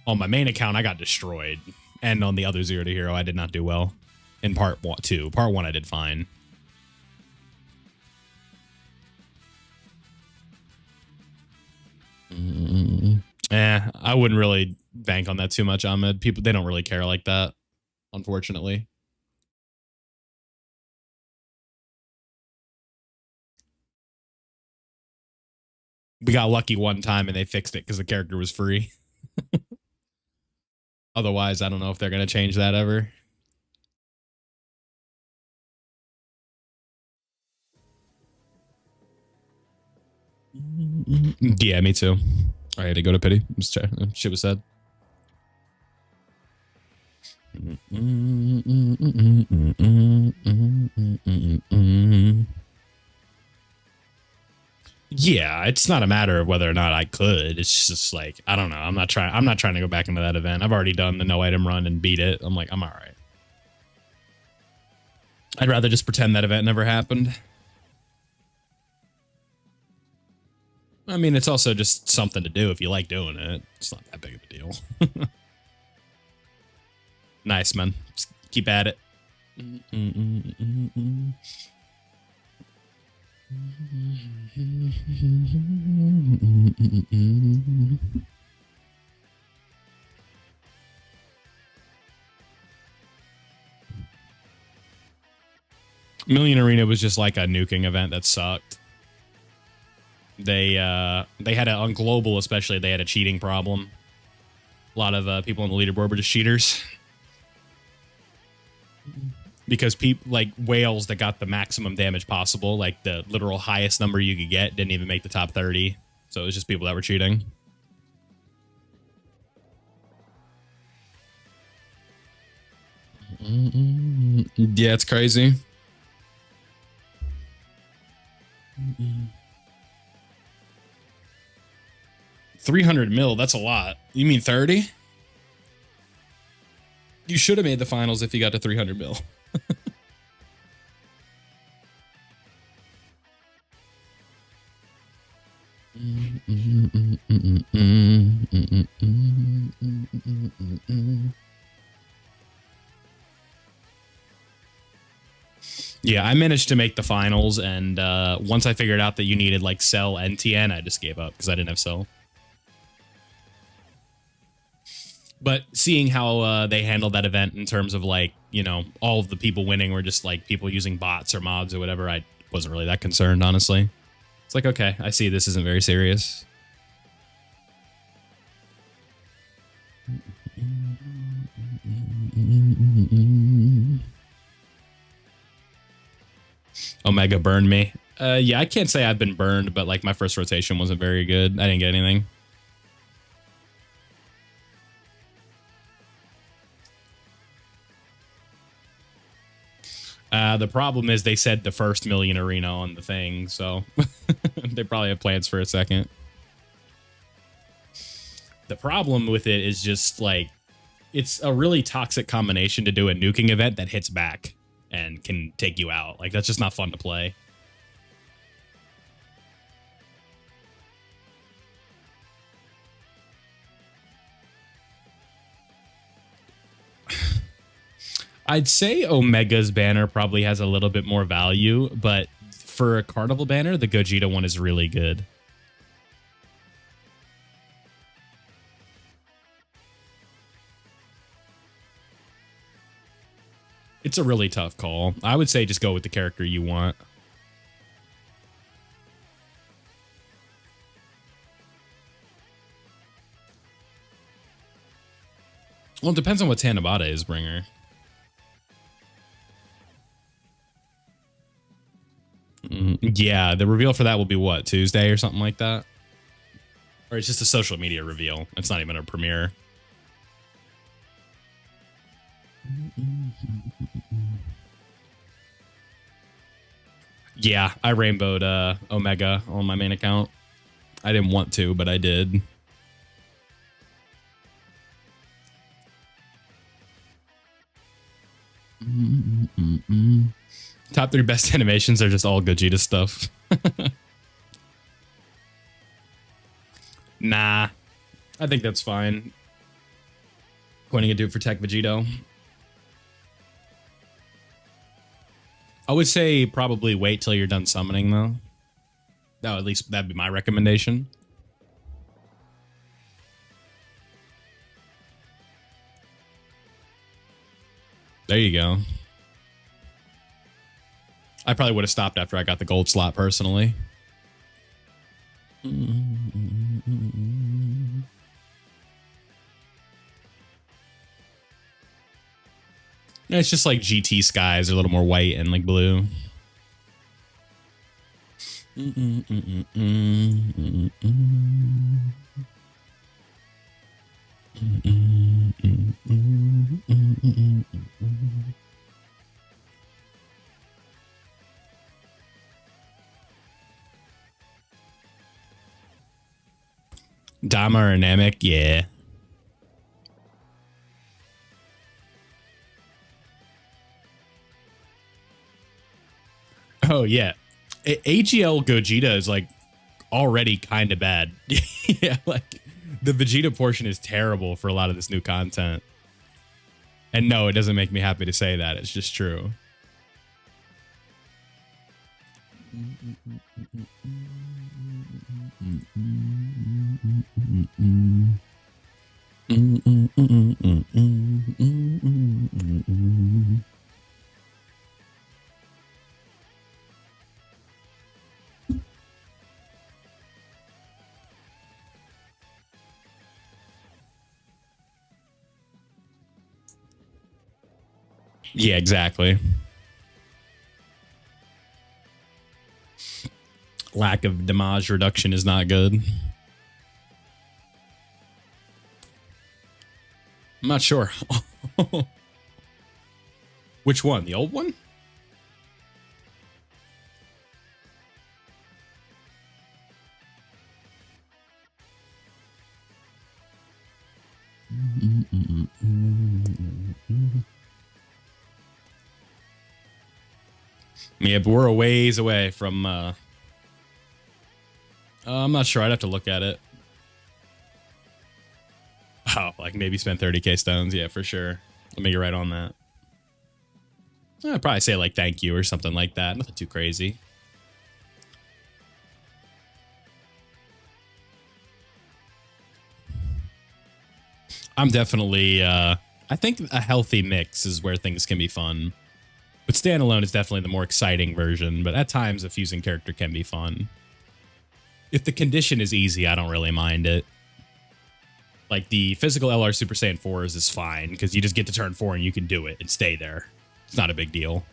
Speaker 1: On my main account, I got destroyed. And on the other Zero to Hero, I did not do well. In part 2. Part 1, I did fine. I wouldn't really bank on that too much, Ahmed. People, they don't really care like that, unfortunately. We got lucky one time and they fixed it because the character was free. Otherwise, I don't know if they're going to change that ever. Yeah, me too. I had to go to pity. Shit was said. Yeah, it's not a matter of whether or not I could. It's just like, I don't know. I'm not trying to go back into that event. I've already done the no item run and beat it. I'm like, I'm all right. I'd rather just pretend that event never happened. I mean, it's also just something to do if you like doing it. It's not that big of a deal. Nice, man. Just keep at it. Million Arena was just like a nuking event that sucked. They had on global especially, they had a cheating problem. A lot of people on the leaderboard were just cheaters. Because people like whales that got the maximum damage possible, like the literal highest number you could get, didn't even make the top 30. So it was just people that were cheating. Yeah, it's crazy. 300 mil, that's a lot. You mean 30? You should have made the finals if you got to 300 mil. Yeah, I managed to make the finals, and once I figured out that you needed like Cell and TN, I just gave up because I didn't have Cell. But seeing how they handled that event in terms of like, you know, all of the people winning were just like people using bots or mods or whatever, I wasn't really that concerned, honestly. It's like, okay, I see this isn't very serious. Omega burned me. Yeah, I can't say I've been burned, but like my first rotation wasn't very good. I didn't get anything. The problem is they said the first Million Arena on the thing, so they probably have plans for a second. The problem with it is just like it's a really toxic combination to do a nuking event that hits back and can take you out. Like that's just not fun to play. I'd say Omega's banner probably has a little bit more value, but for a Carnival banner, the Gogeta one is really good. It's a really tough call. I would say just go with the character you want. Well, it depends on what Tanabata is, Bringer. Yeah, the reveal for that will be what, Tuesday or something like that? Or it's just a social media reveal. It's not even a premiere. Yeah, I rainbowed Omega on my main account. I didn't want to, but I did. Top 3 best animations are just all Gogeta stuff. Nah, I think that's fine. Pointing a dude for Tech Vegito. I would say probably wait till you're done summoning, though. No, at least that'd be my recommendation. There you go. I probably would have stopped after I got the gold slot personally. It's just like GT skies are a little more white and like blue. Dama or Namek, yeah. Oh yeah, AGL Gogeta is like already kind of bad. Yeah, like the Vegeta portion is terrible for a lot of this new content. And no, it doesn't make me happy to say that. It's just true. Yeah, exactly. Lack of damage reduction is not good. I'm not sure. Which one? The old one? Yeah, but we're a ways away from I'm not sure. I'd have to look at it. Oh, like maybe spend 30k stones. Yeah, for sure. Let me get right on that. I'd probably say like thank you or something like that. Nothing too crazy. I'm definitely I think a healthy mix is where things can be fun. But standalone is definitely the more exciting version, but at times a fusing character can be fun. If the condition is easy, I don't really mind it. Like the physical LR Super Saiyan 4s is fine because you just get to turn 4 and you can do it and stay there. It's not a big deal.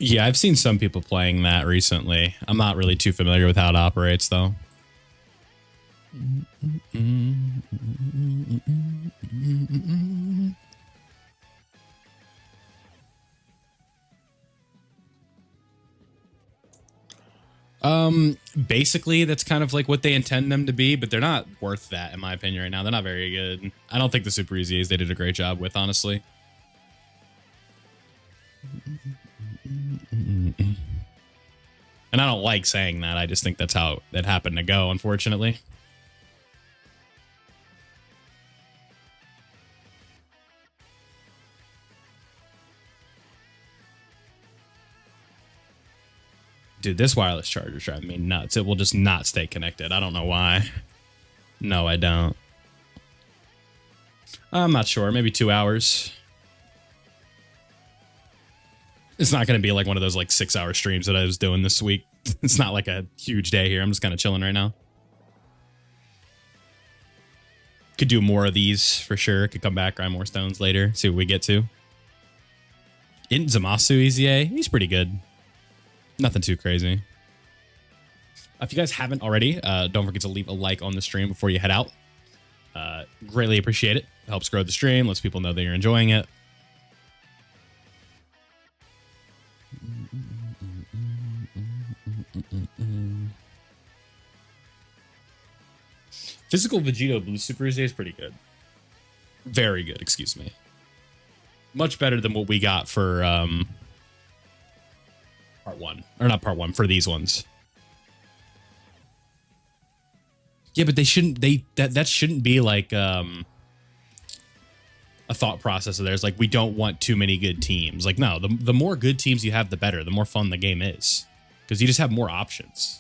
Speaker 1: Yeah, I've seen some people playing that recently. I'm not really too familiar with how it operates, though. Basically, that's kind of like what they intend them to be, but they're not worth that, in my opinion, right now. They're not very good. I don't think the Super Easy they did a great job with, honestly. And I don't like saying that. I just think that's how it happened to go, unfortunately. Dude, this wireless charger is driving me nuts. It will just not stay connected. I don't know why. No, I don't. I'm not sure. Maybe 2 hours. It's not going to be like one of those like 6-hour streams that I was doing this week. It's not like a huge day here. I'm just kind of chilling right now. Could do more of these for sure. Could come back, grind more stones later. See what we get to. Isn't Zamasu EZA? He's pretty good. Nothing too crazy. If you guys haven't already, don't forget to leave a like on the stream before you head out. Greatly appreciate it. Helps grow the stream. Lets people know that you're enjoying it. Physical Vegito Blue Super Easy is pretty good. Very good, excuse me. Much better than what we got for part 1. Or not part 1, for these ones. Yeah, but they shouldn't that shouldn't be like a thought process of theirs. Like, we don't want too many good teams. Like, no, the more good teams you have, the better. The more fun the game is. Because you just have more options.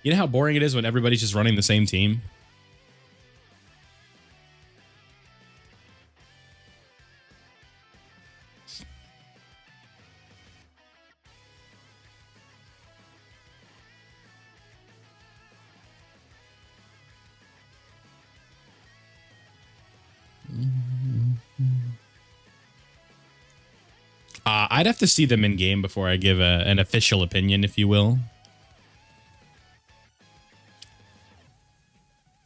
Speaker 1: You know how boring it is when everybody's just running the same team? I'd have to see them in game before I give an official opinion, if you will.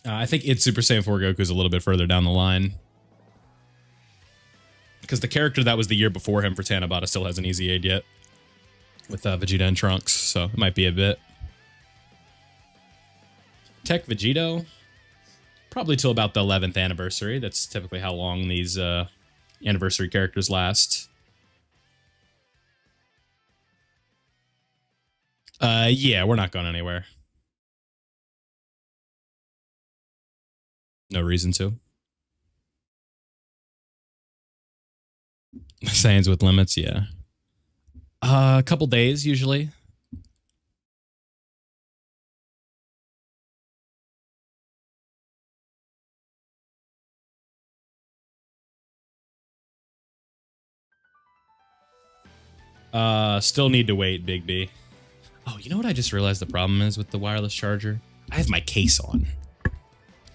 Speaker 1: I think it's Super Saiyan 4 Goku is a little bit further down the line. Because the character that was the year before him for Tanabata still hasn't EZA'd yet. With Vegeta and Trunks, so it might be a bit. Tech Vegito, probably till about the 11th anniversary. That's typically how long these anniversary characters last. Yeah, we're not going anywhere. No reason to. Saiyans with limits, yeah. A couple days, usually. Still need to wait, Big B. Oh, you know what I just realized the problem is with the wireless charger? I have my case on.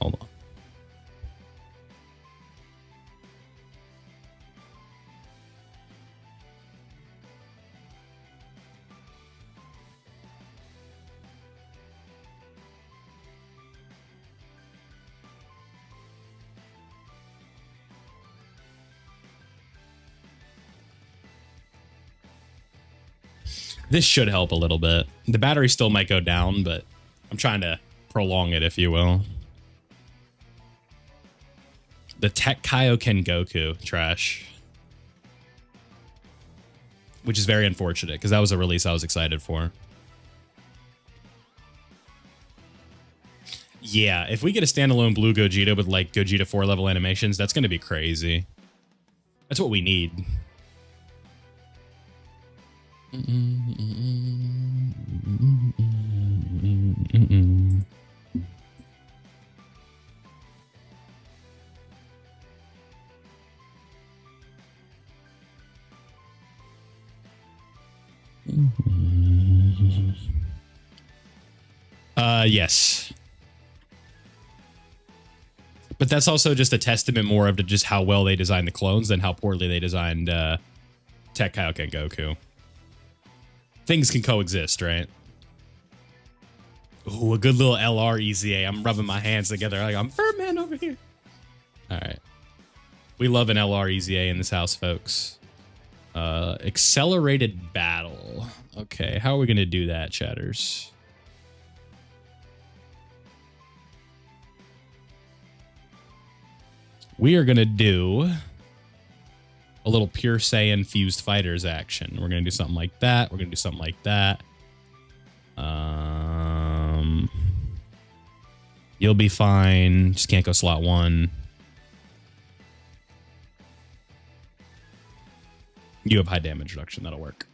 Speaker 1: Hold on. This should help a little bit. The battery still might go down, but I'm trying to prolong it, if you will. The Tech Kaioken Goku trash. Which is very unfortunate, because that was a release I was excited for. Yeah, if we get a standalone blue Gogeta with like Gogeta 4 level animations, that's going to be crazy. That's what we need. Yes. But that's also just a testament more of to just how well they designed the clones than how poorly they designed Tech Kaioken Goku. Things can coexist, right? Ooh, a good little LR EZA. I'm rubbing my hands together like I'm Birdman over here. All right. We love an LR EZA in this house, folks. Accelerated battle. Okay, how are we going to do that, chatters? We are going to do a little Pure Saiyan fused fighters action. We're going to do something like that. We're going to do something like that. You'll be fine. Just can't go slot 1. You have high damage reduction. That'll work.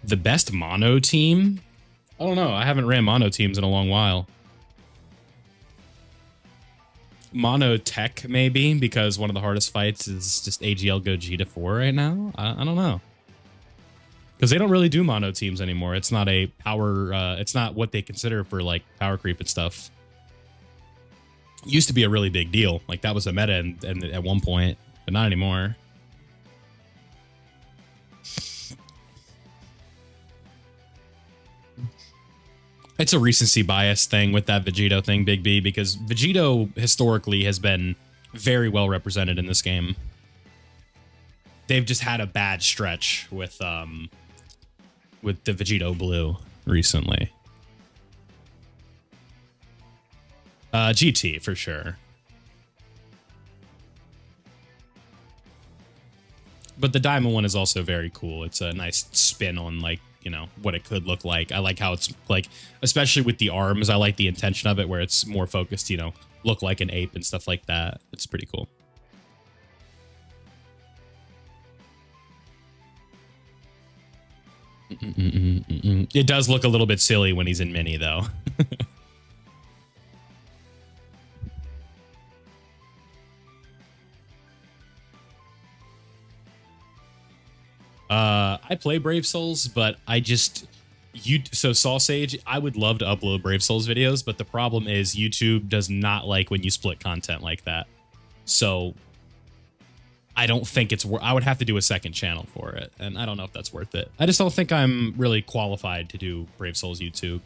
Speaker 1: The best mono team? I don't know. I haven't ran mono teams in a long while. Mono tech, maybe, because one of the hardest fights is just AGL Gogeta 4 right now. I don't know. Because they don't really do mono teams anymore. It's not a power, it's not what they consider for like power creep and stuff. Used to be a really big deal. Like that was a meta and at one point, but not anymore. It's a recency bias thing with that Vegito thing, Big B, because Vegito historically has been very well represented in this game. They've just had a bad stretch with the Vegito Blue recently. GT for sure. But the Diamond one is also very cool. It's a nice spin on like, you know, what it could look like. I like how it's like, especially with the arms, I like the intention of it where it's more focused, you know, look like an ape and stuff like that. It's pretty cool. It does look a little bit silly when he's in mini though. I play Brave Souls, but I just so Sausage, I would love to upload Brave Souls videos, but the problem is YouTube does not like when you split content like that. So I don't think it's worth. I would have to do a second channel for it, and I don't know if that's worth it. I just don't think I'm really qualified to do Brave Souls YouTube.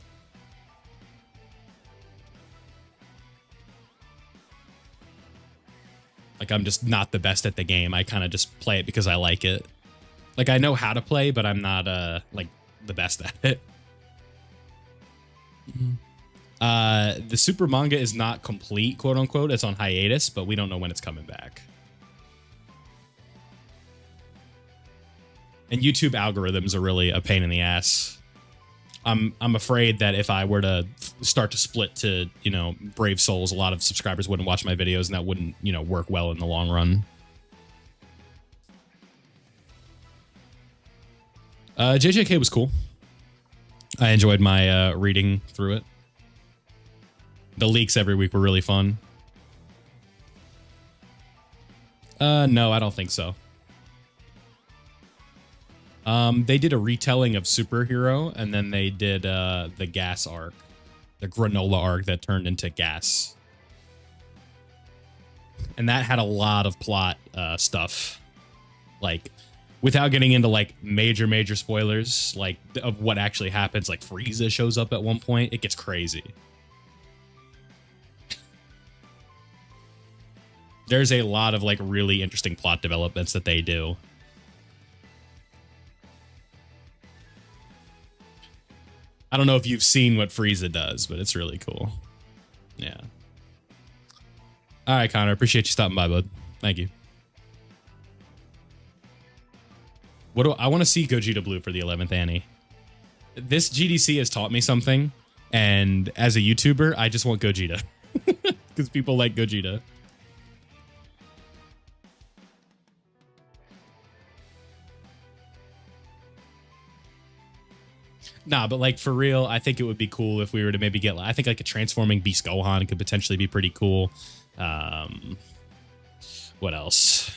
Speaker 1: Like I'm just not the best at the game. I kind of just play it because I like it. Like, I know how to play, but I'm not, like, the best at it. The Super manga is not complete, quote-unquote. It's on hiatus, but we don't know when it's coming back. And YouTube algorithms are really a pain in the ass. I'm afraid that if I were to start to split to, you know, Brave Souls, a lot of subscribers wouldn't watch my videos, and that wouldn't, you know, work well in the long run. JJK was cool. I enjoyed my reading through it. The leaks every week were really fun. No, I don't think so. They did a retelling of Superhero, and then they did the Gas arc, the Granola arc that turned into Gas. And that had a lot of plot stuff. Like, without getting into like major spoilers, like of what actually happens, like Frieza shows up at one point. It gets crazy. There's a lot of like really interesting plot developments that they do. I don't know if you've seen what Frieza does, but it's really cool. Yeah. All right, Connor. Appreciate you stopping by, bud. Thank you. I want to see Gogeta Blue for the 11th Annie. This GDC has taught me something, and as a YouTuber, I just want Gogeta. Because people like Gogeta. Nah, but like for real, I think it would be cool if we were to maybe get, I think like a transforming Beast Gohan could potentially be pretty cool. What else?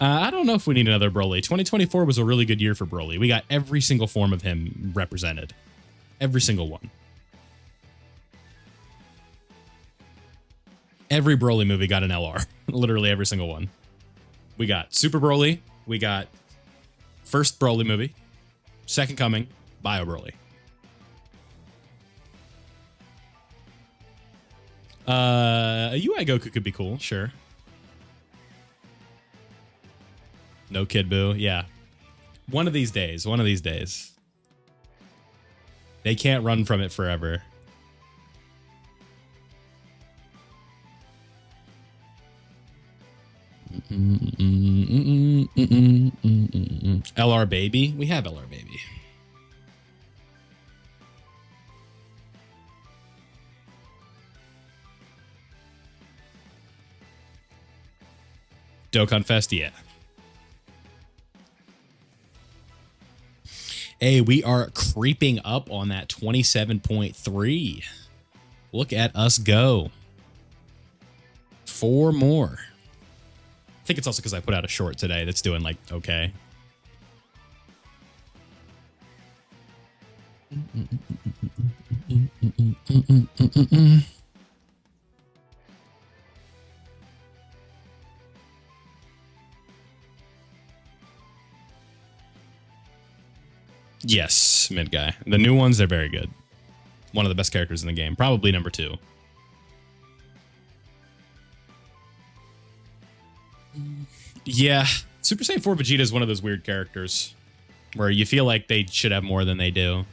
Speaker 1: I don't know if we need another Broly. 2024 was a really good year for Broly. We got every single form of him represented. Every single one. Every Broly movie got an LR. Literally every single one. We got Super Broly. We got first Broly movie. Second Coming. Bio Broly. A UI Goku could be cool, sure. No Kid Buu, yeah. One of these days. They can't run from it forever. LR Baby? We have LR Baby. Dokkan Fest, yeah. Hey, we are creeping up on that 27.3. Look at us go. 4 more. I think it's also because I put out a short today that's doing like okay. Yes, mid guy. The new ones, they're very good. One of the best characters in the game. Probably number 2. Yeah, Super Saiyan 4 Vegeta is one of those weird characters where you feel like they should have more than they do.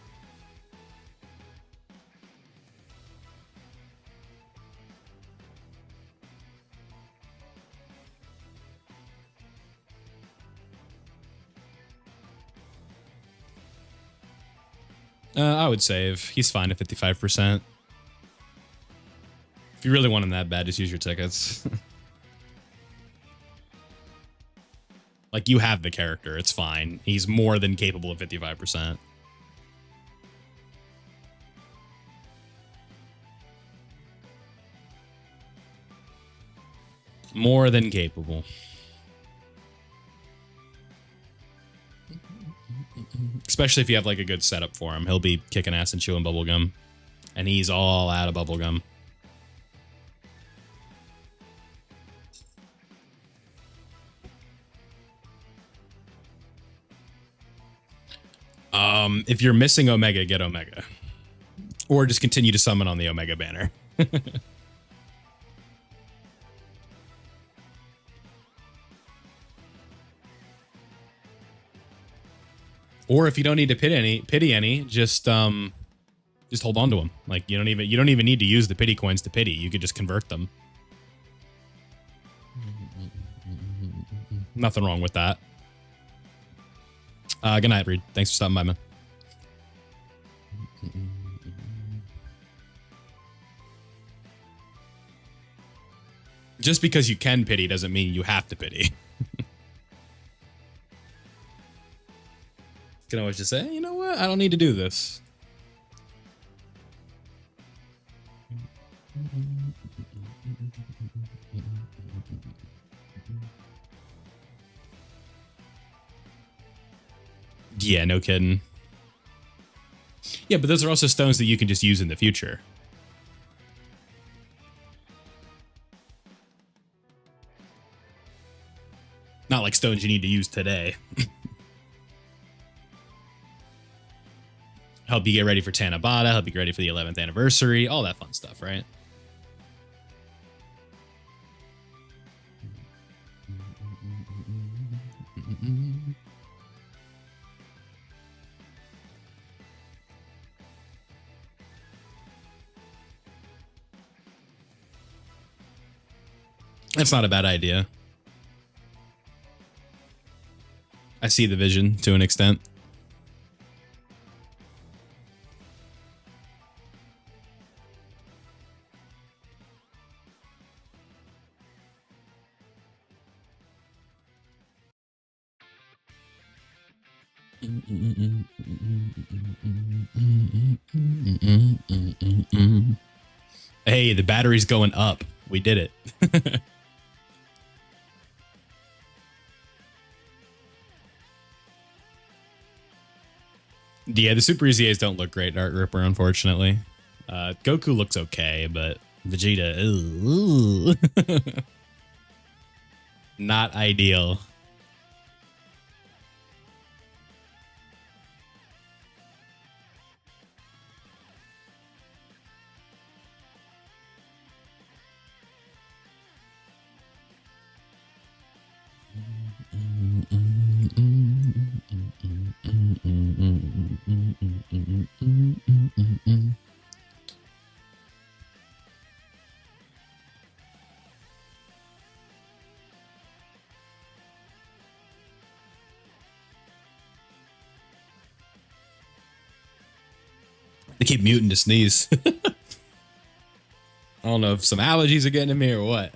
Speaker 1: I would save. He's fine at 55%. If you really want him that bad, just use your tickets. Like, you have the character. It's fine. He's more than capable of 55%. More than capable. Especially if you have like a good setup for him. He'll be kicking ass and chewing bubblegum. And he's all out of bubblegum. If you're missing Omega, get Omega. Or just continue to summon on the Omega banner. Or if you don't need to pity any, just hold on to them. Like you don't even need to use the pity coins to pity. You could just convert them. Nothing wrong with that. Good night, Reed. Thanks for stopping by, man. Just because you can pity doesn't mean you have to pity. You can always just say, you know what? I don't need to do this. Yeah, no kidding. Yeah, but those are also stones that you can just use in the future. Not like stones you need to use today. Help you get ready for Tanabata, help you get ready for the 11th anniversary, all that fun stuff, right? That's not a bad idea. I see the vision to an extent. Hey, the battery's going up. We did it. Yeah, the Super EZAs don't look great, Art Ripper, unfortunately. Goku looks okay, but Vegeta. Ooh. Not ideal. They keep muting to sneeze. I don't know if some allergies are getting in me or what.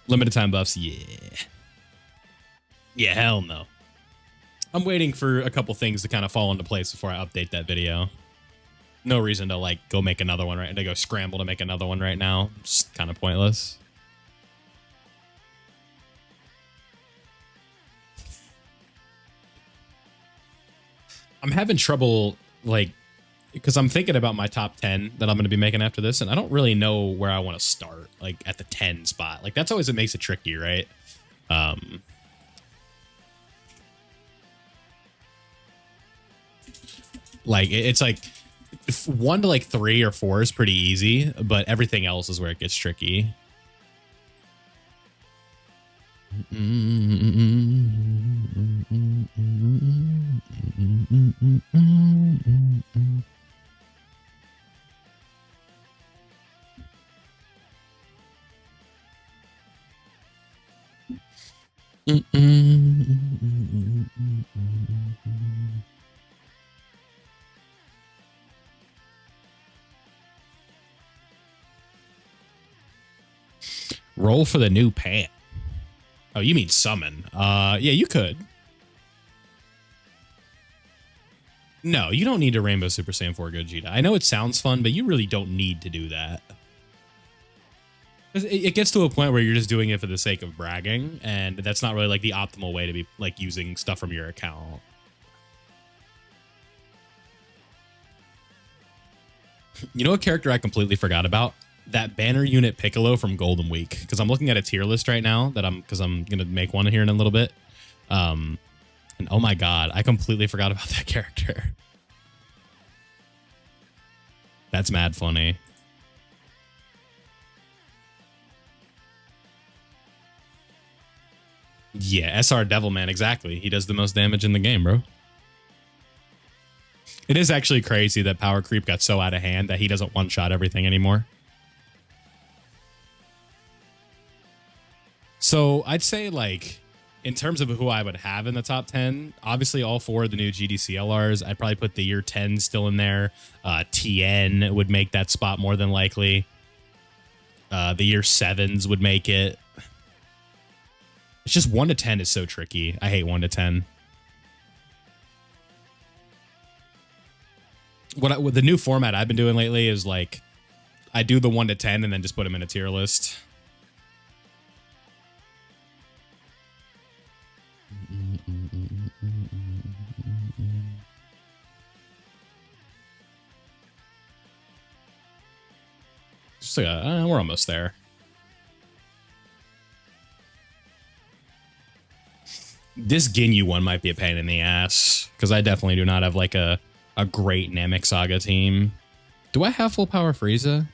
Speaker 1: Limited time buffs, yeah. Yeah, hell no. I'm waiting for a couple things to kind of fall into place before I update that video. No reason to like go make another one to go scramble to make another one right now. Just kind of pointless. I'm having trouble like because I'm thinking about my top 10 that I'm going to be making after this, and I don't really know where I want to start, like at the 10 spot. Like that's always what makes it tricky, right? Like it's like 1 to like 3 or 4 is pretty easy, but everything else is where it gets tricky. Roll for the new pant. Oh, you mean summon? Yeah, you could. No, you don't need to Rainbow Super Saiyan 4 Gogeta. I know it sounds fun, but you really don't need to do that. It gets to a point where you're just doing it for the sake of bragging, and that's not really like the optimal way to be like using stuff from your account. You know what character I completely forgot about? That banner unit Piccolo from Golden Week, because I'm looking at a tier list right now that I'm gonna make one here in a little bit. And oh my god, I completely forgot about that character. That's mad funny. Yeah, SR Devilman, exactly. He does the most damage in the game, bro. It is actually crazy that power creep got so out of hand that he doesn't one-shot everything anymore. So I'd say, like, in terms of who I would have in the top 10, obviously all 4 of the new GDC LRs. I'd probably put the year 10 still in there. TN would make that spot more than likely. The year 7s would make it. It's just 1 to 10 is so tricky. I hate 1 to 10. What the new format I've been doing lately is like I do the 1 to 10 and then just put them in a tier list. Just like we're almost there. This Ginyu one might be a pain in the ass because I definitely do not have like a great Namek Saga team. Do I have full power Frieza?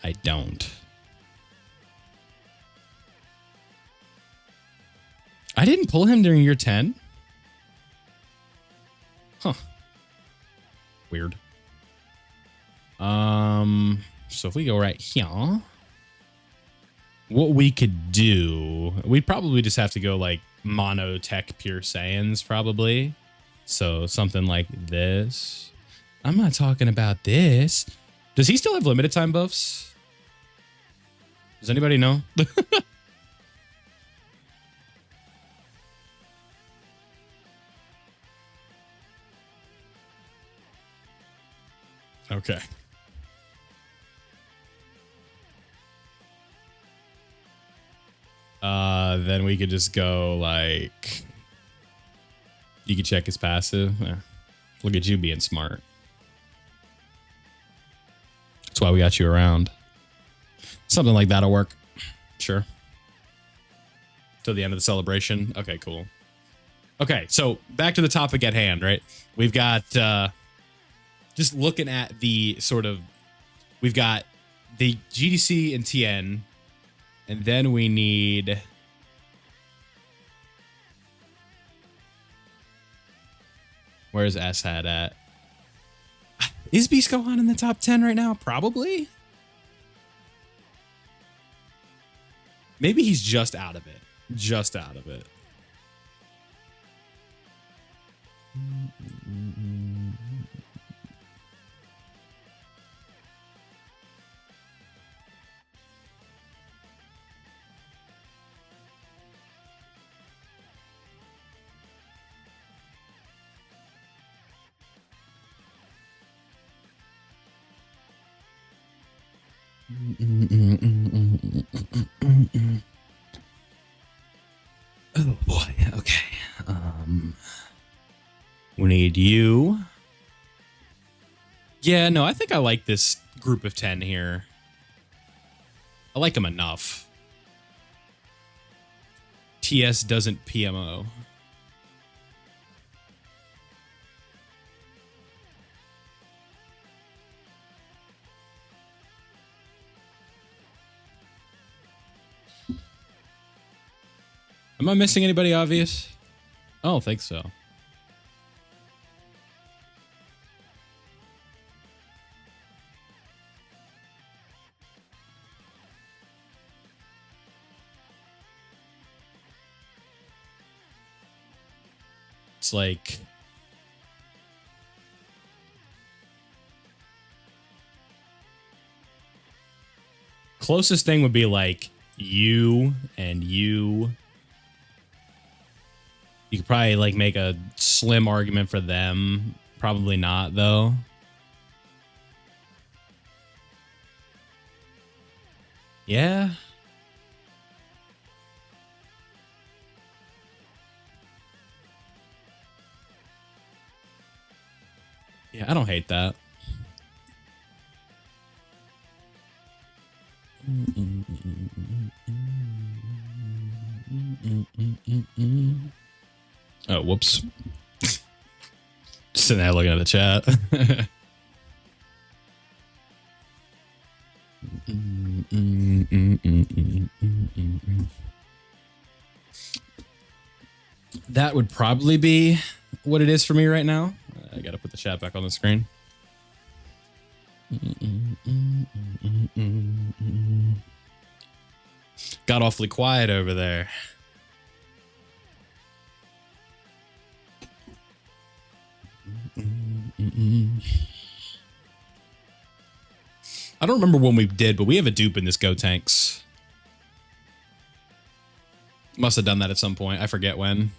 Speaker 1: I don't. I didn't pull him during year 10? Huh. Weird. So if we go right here, what we could do, we'd probably just have to go like mono tech pure Saiyans probably. So something like this. I'm not talking about this. Does he still have limited time buffs? Does anybody know? Okay. Then we could just go like You can check his passive. Look at you being smart. That's why we got you around. Something like that'll work. Sure. Till the end of the celebration. Okay, cool. Okay, so back to the topic at hand, right? We've got, just looking at the sort of, we've got the GDC and TN, and then we need, where's SHAD at? Is Beast Gohan in the top 10 right now? Probably. Maybe he's just out of it. Just out of it. Oh boy. Okay. We need you. Yeah, no, I think I like this group of 10 here. I like them enough. TS doesn't PMO. Am I missing anybody obvious? I don't think so. It's like closest thing would be like you and you. You could probably like make a slim argument for them. Probably not though. Yeah. Yeah, I don't hate that. Oh, whoops. Just sitting there looking at the chat. That would probably be what it is for me right now. I gotta put the chat back on the screen. Got awfully quiet over there. I don't remember when we did, but we have a dupe in this Go Tanks. Must have done that at some point. I forget when.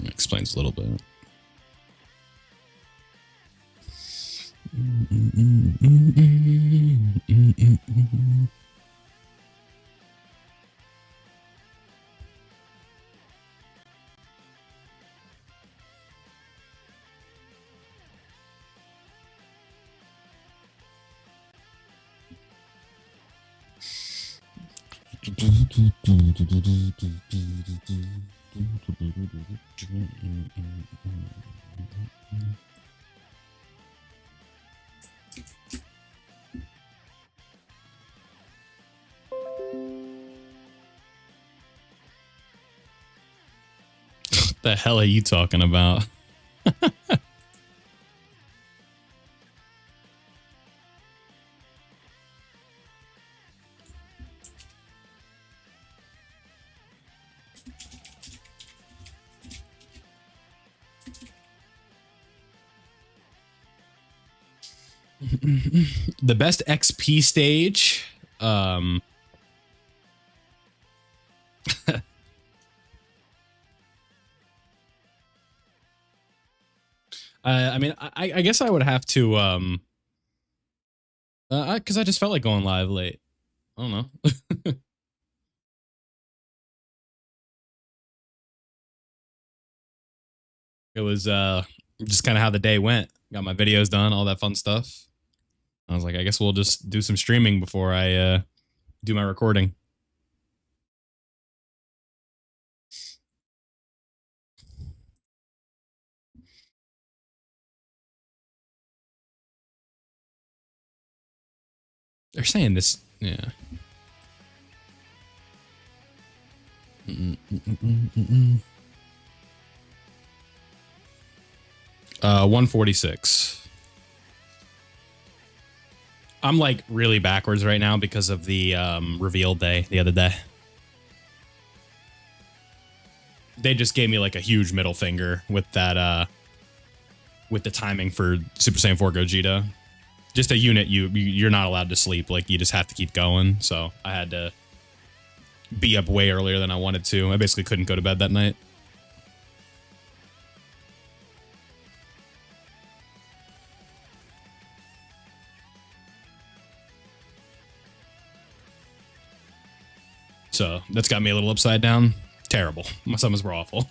Speaker 1: Explains a little bit. What the hell are you talking about? The best XP stage. I mean, I guess I would have to, because I just felt like going live late. I don't know. It was just kind of how the day went. Got my videos done, all that fun stuff. I was like, I guess we'll just do some streaming before I do my recording. They're saying this, yeah. 146. I'm like really backwards right now because of the reveal day the other day. They just gave me like a huge middle finger with that with the timing for Super Saiyan 4 Gogeta. Just a unit you're not allowed to sleep, like you just have to keep going. So I had to be up way earlier than I wanted to. I basically couldn't go to bed that night. So that's got me a little upside down. Terrible. My summons were awful.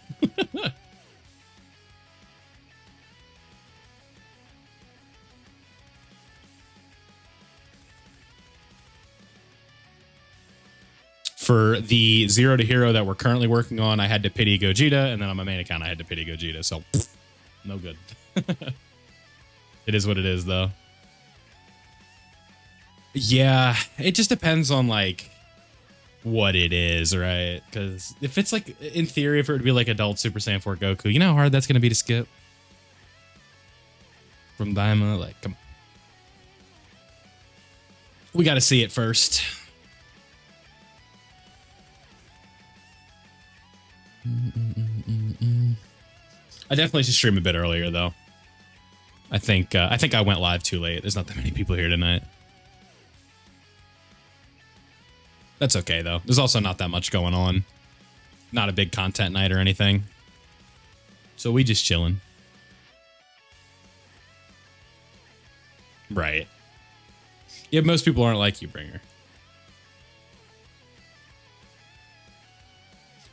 Speaker 1: For the 0 to hero that we're currently working on, I had to pity Gogeta, and then on my main account, I had to pity Gogeta. So, no good. It is what it is, though. Yeah, it just depends on, like, what it is, right? Because if it's, like, in theory, if it would be, like, adult Super Saiyan 4 Goku, you know how hard that's going to be to skip? From Daima, like, come on. We got to see it first. I definitely should stream a bit earlier, though. I think I went live too late. There's not that many people here tonight. That's okay, though. There's also not that much going on. Not a big content night or anything. So we just chilling. Right. Yeah, most people aren't like you, Bringer.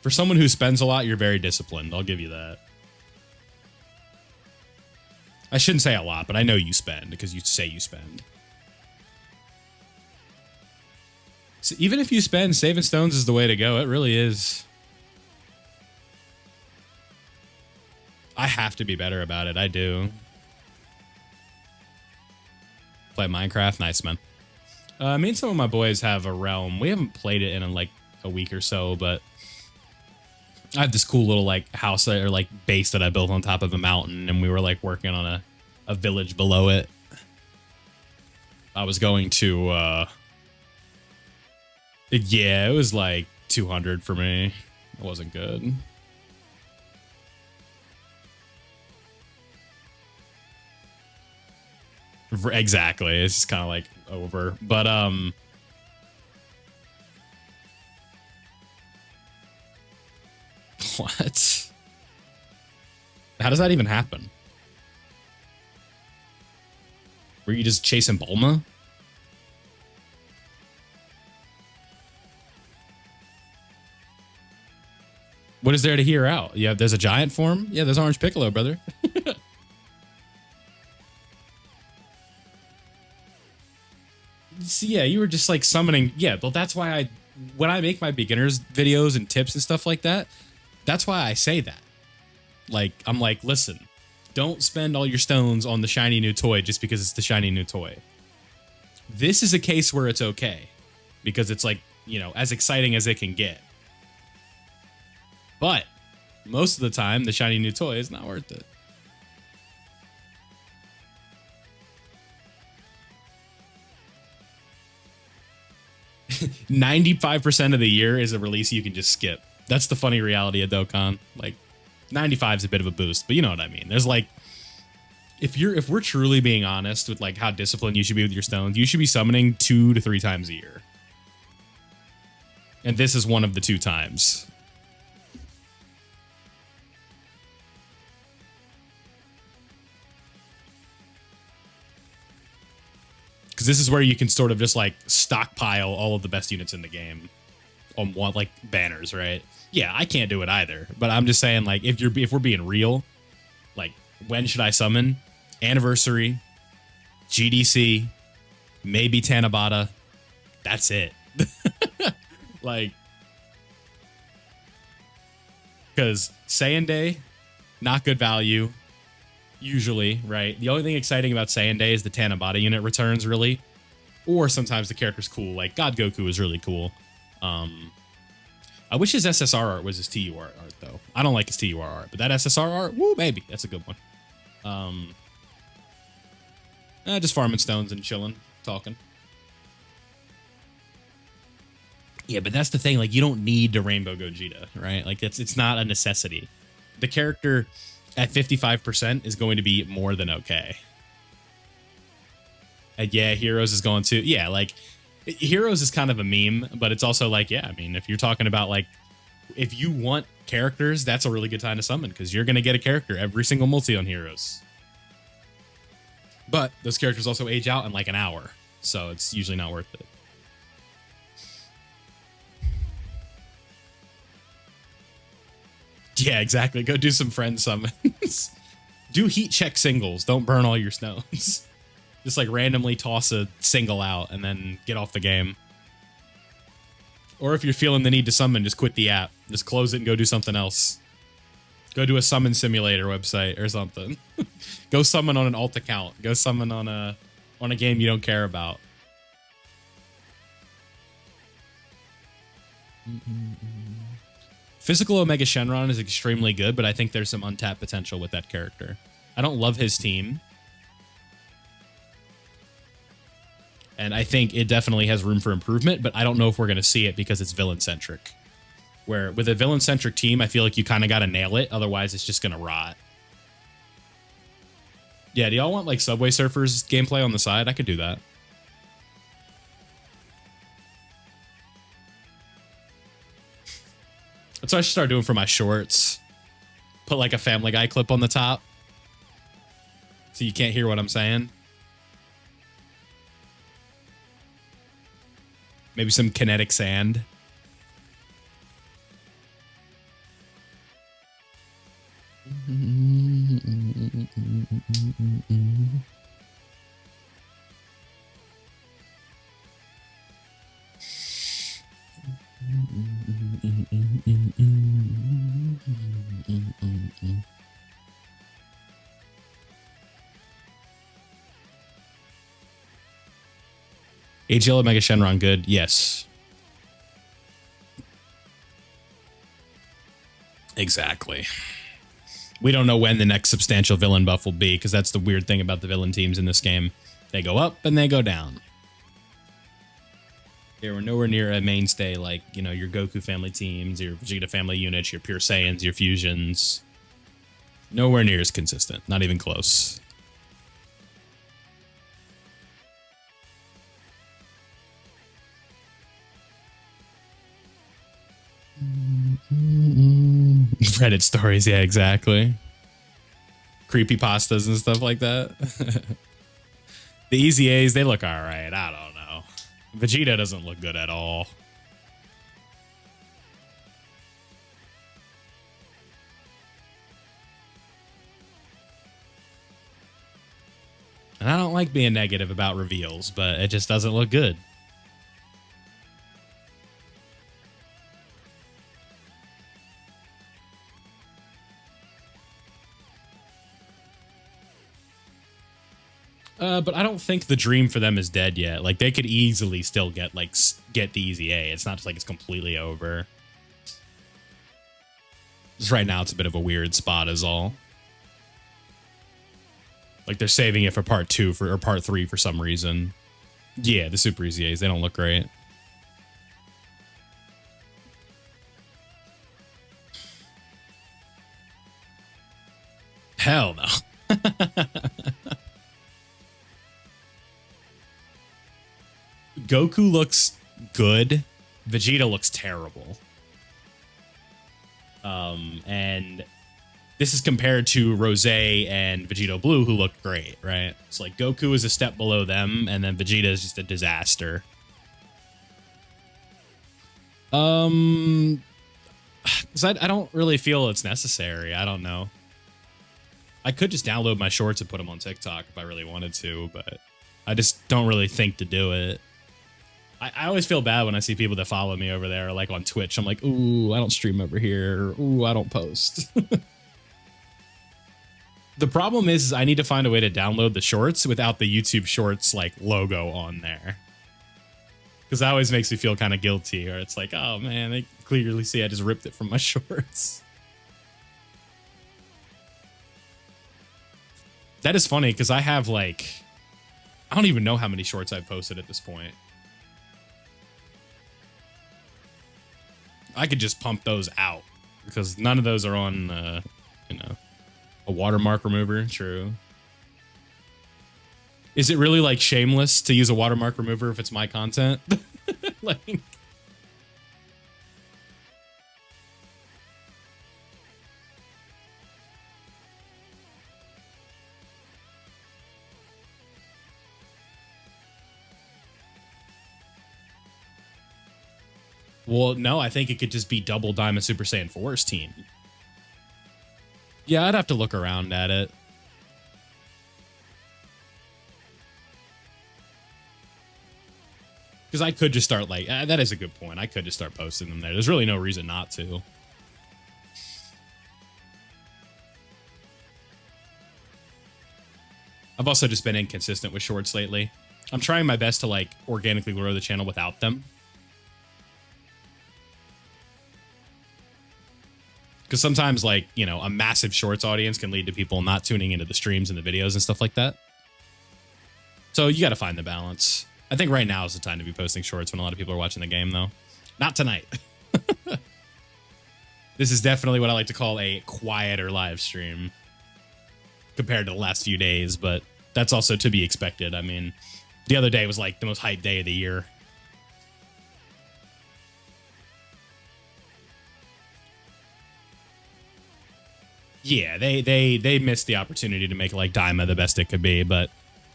Speaker 1: For someone who spends a lot, you're very disciplined. I'll give you that. I shouldn't say a lot, but I know you spend because you say you spend. So even if you spend, saving stones is the way to go. It really is. I have to be better about it. I do. Play Minecraft? Nice, man. Me and some of my boys have a realm. We haven't played it in like a week or so, but I have this cool little like house or like base that I built on top of a mountain, and we were like working on a village below it. I was going to yeah, it was like 200 for me. It wasn't good. Exactly. It's just kind of like over. But what? How does that even happen? Were you just chasing Bulma? What is there to hear out? Yeah, there's a giant form. Yeah, there's Orange Piccolo, brother. So, yeah, you were just like summoning. Yeah, well, that's why when I make my beginners videos and tips and stuff like that, that's why I say that. Like, I'm like, listen, don't spend all your stones on the shiny new toy just because it's the shiny new toy. This is a case where it's okay because it's like, you know, as exciting as it can get. But most of the time, the shiny new toy is not worth it. 95% of the year is a release you can just skip. That's the funny reality of Dokkan. Like 95 is a bit of a boost, but you know what I mean. There's like, if we're truly being honest with like how disciplined you should be with your stones, you should be summoning 2 to 3 times a year. And this is one of the 2 times. because this is where you can sort of just like stockpile all of the best units in the game on one, like banners, right? Yeah, I can't do it either, but I'm just saying, like, if we're being real, like, when should I summon? Anniversary, GDC, maybe Tanabata. That's it. Like, because Saiyan Day, not good value, usually, right? The only thing exciting about Saiyan Day is the Tanabata unit returns, really. Or sometimes the character's cool. Like, God Goku is really cool. I wish his SSR art was his TUR art, though. I don't like his TUR art, but that SSR art, woo, baby, that's a good one. Just farming stones and chilling, talking. Yeah, but that's the thing. Like, you don't need to Rainbow Gogeta, right? Like, it's not a necessity. The character at 55% is going to be more than okay. And yeah, Heroes is going to... Yeah, like, Heroes is kind of a meme, but it's also like, yeah, I mean, if you're talking about, like, if you want characters, that's a really good time to summon, because you're going to get a character every single multi on Heroes. But those characters also age out in, like, an hour, so it's usually not worth it. Yeah, exactly. Go do some friend summons. Do heat check singles. Don't burn all your stones. Just like randomly toss a single out and then get off the game. Or if you're feeling the need to summon, just quit the app. Just close it and go do something else. Go to a summon simulator website or something. Go summon on an alt account. Go summon on a game you don't care about. Physical Omega Shenron is extremely good, but I think there's some untapped potential with that character. I don't love his team. And I think it definitely has room for improvement, but I don't know if we're going to see it because it's villain-centric. Where with a villain-centric team, I feel like you kind of got to nail it, otherwise it's just going to rot. Yeah, do y'all want like Subway Surfers gameplay on the side? I could do that. That's what I should start doing for my shorts. Put like a Family Guy clip on the top, so you can't hear what I'm saying. Maybe some kinetic sand. AGL Omega Shenron good? Yes. Exactly. We don't know when the next substantial villain buff will be, because that's the weird thing about the villain teams in this game. They go up and they go down. Yeah, we're nowhere near a mainstay like, you know, your Goku family teams, your Vegeta family units, your Pure Saiyans, your Fusions. Nowhere near as consistent. Not even close. Reddit stories, yeah, exactly. Creepypastas and stuff like that. The Easy A's, they look alright. I don't know. Vegeta doesn't look good at all. And I don't like being negative about reveals, but it just doesn't look good. But I don't think the dream for them is dead yet. Like, they could easily still get the Easy A. It's not just like it's completely over. Just right now, it's a bit of a weird spot is all. Like, they're saving it for part 2 or part 3 for some reason. Yeah, the Super Easy A's, they don't look great. Hell no. Goku looks good. Vegeta looks terrible. And This is compared to Rose and Vegito Blue, who look great, right? It's like Goku is a step below them, and then Vegeta is just a disaster. Because I don't really feel it's necessary. I don't know. I could just download my shorts and put them on TikTok if I really wanted to, but I just don't really think to do it. I always feel bad when I see people that follow me over there, like on Twitch. I'm like, ooh, I don't stream over here. Ooh, I don't post. The problem is I need to find a way to download the shorts without the YouTube Shorts like logo on there. Because that always makes me feel kind of guilty, or it's like, oh man, they clearly see I just ripped it from my shorts. That is funny because I have like, I don't even know how many shorts I've posted at this point. I could just pump those out because none of those are on, you know, a watermark remover. True. Is it really like shameless to use a watermark remover if it's my content? Like, well, no, I think it could just be double Diamond Super Saiyan 4's team. Yeah, I'd have to look around at it. Because I could just start like, that is a good point. I could just start posting them there. There's really no reason not to. I've also just been inconsistent with shorts lately. I'm trying my best to like organically grow the channel without them. Because sometimes like, you know, a massive shorts audience can lead to people not tuning into the streams and the videos and stuff like that. So you got to find the balance. I think right now is the time to be posting shorts when a lot of people are watching the game, though. Not tonight. This is definitely what I like to call a quieter live stream compared to the last few days, but that's also to be expected. I mean, the other day was like the most hyped day of the year. Yeah, they missed the opportunity to make like Daima the best it could be, but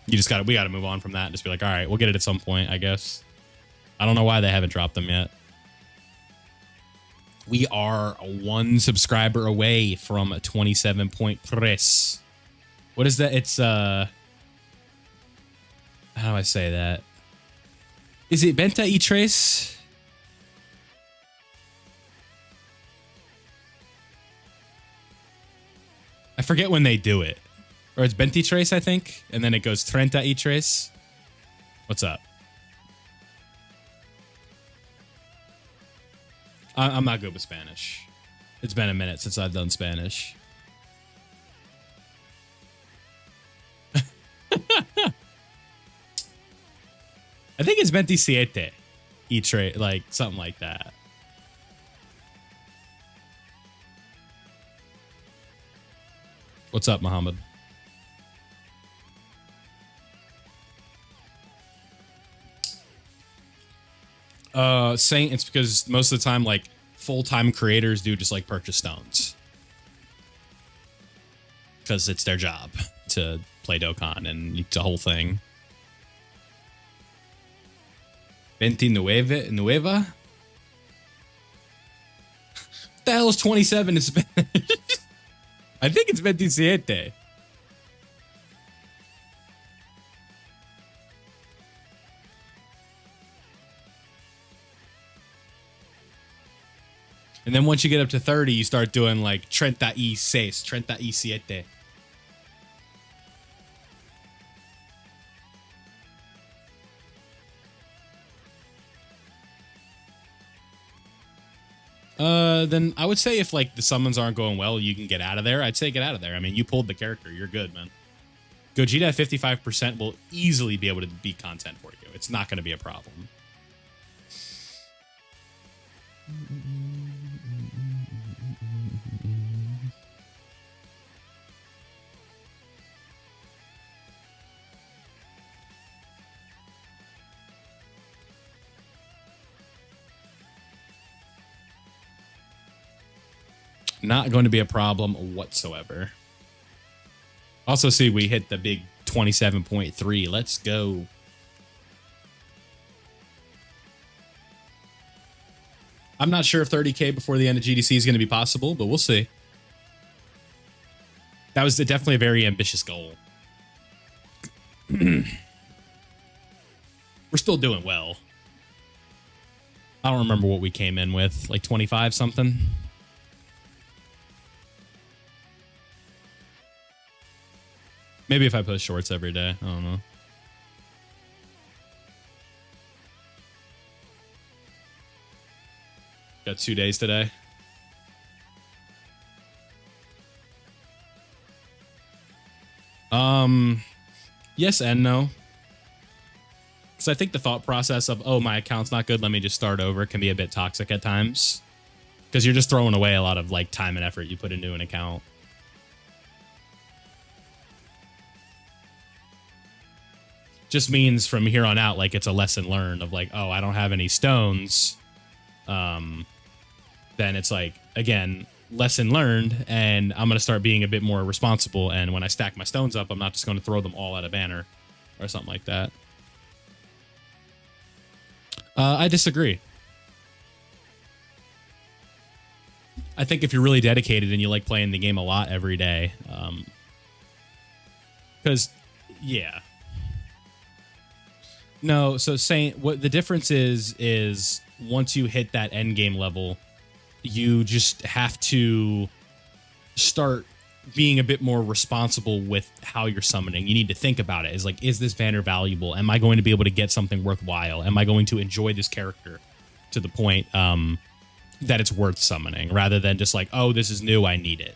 Speaker 1: we gotta move on from that and just be like, all right, we'll get it at some point, I guess. I don't know why they haven't dropped them yet. We are 1 subscriber away from 27.3. What is that? It's how do I say that? Is it Benta y Tres? I forget when they do it. Or it's 23, I think. And then it goes 33. What's up? I'm not good with Spanish. It's been a minute since I've done Spanish. I think it's 27. Like something like that. What's up, Muhammad? Saying it's because most of the time, like, full-time creators do just like purchase stones because it's their job to play Dokkan and it's a whole thing. 29 nueva? What the hell is 27 in Spanish? I think it's 27. And then once you get up to 30, you start doing like 36, 37. Then I would say if like the summons aren't going well, you can get out of there. I'd say get out of there. I mean, you pulled the character. You're good, man. Gogeta at 55% will easily be able to be content for you. It's not going to be a problem. Not going to be a problem whatsoever. Also, see, we hit the big 27.3. Let's go. I'm not sure if 30K before the end of GDC is going to be possible, but we'll see. That was definitely a very ambitious goal. We're still doing well. I don't remember what we came in with, like 25 something. Maybe if I post shorts every day, I don't know. Got 2 days today. Yes and no. Because I think the thought process of, oh, my account's not good, let me just start over, can be a bit toxic at times. Because you're just throwing away a lot of like time and effort you put into an account. Just means from here on out, like, it's a lesson learned of like, oh, I don't have any stones. Then it's like, again, lesson learned, and I'm going to start being a bit more responsible. And when I stack my stones up, I'm not just going to throw them all at a banner or something like that. I disagree. I think if you're really dedicated and you like playing the game a lot every day, because, yeah. No, so saying what the difference is once you hit that end game level, you just have to start being a bit more responsible with how you're summoning. You need to think about it. Is like, is this banner valuable? Am I going to be able to get something worthwhile? Am I going to enjoy this character to the point that it's worth summoning, rather than just like, oh, this is new, I need it.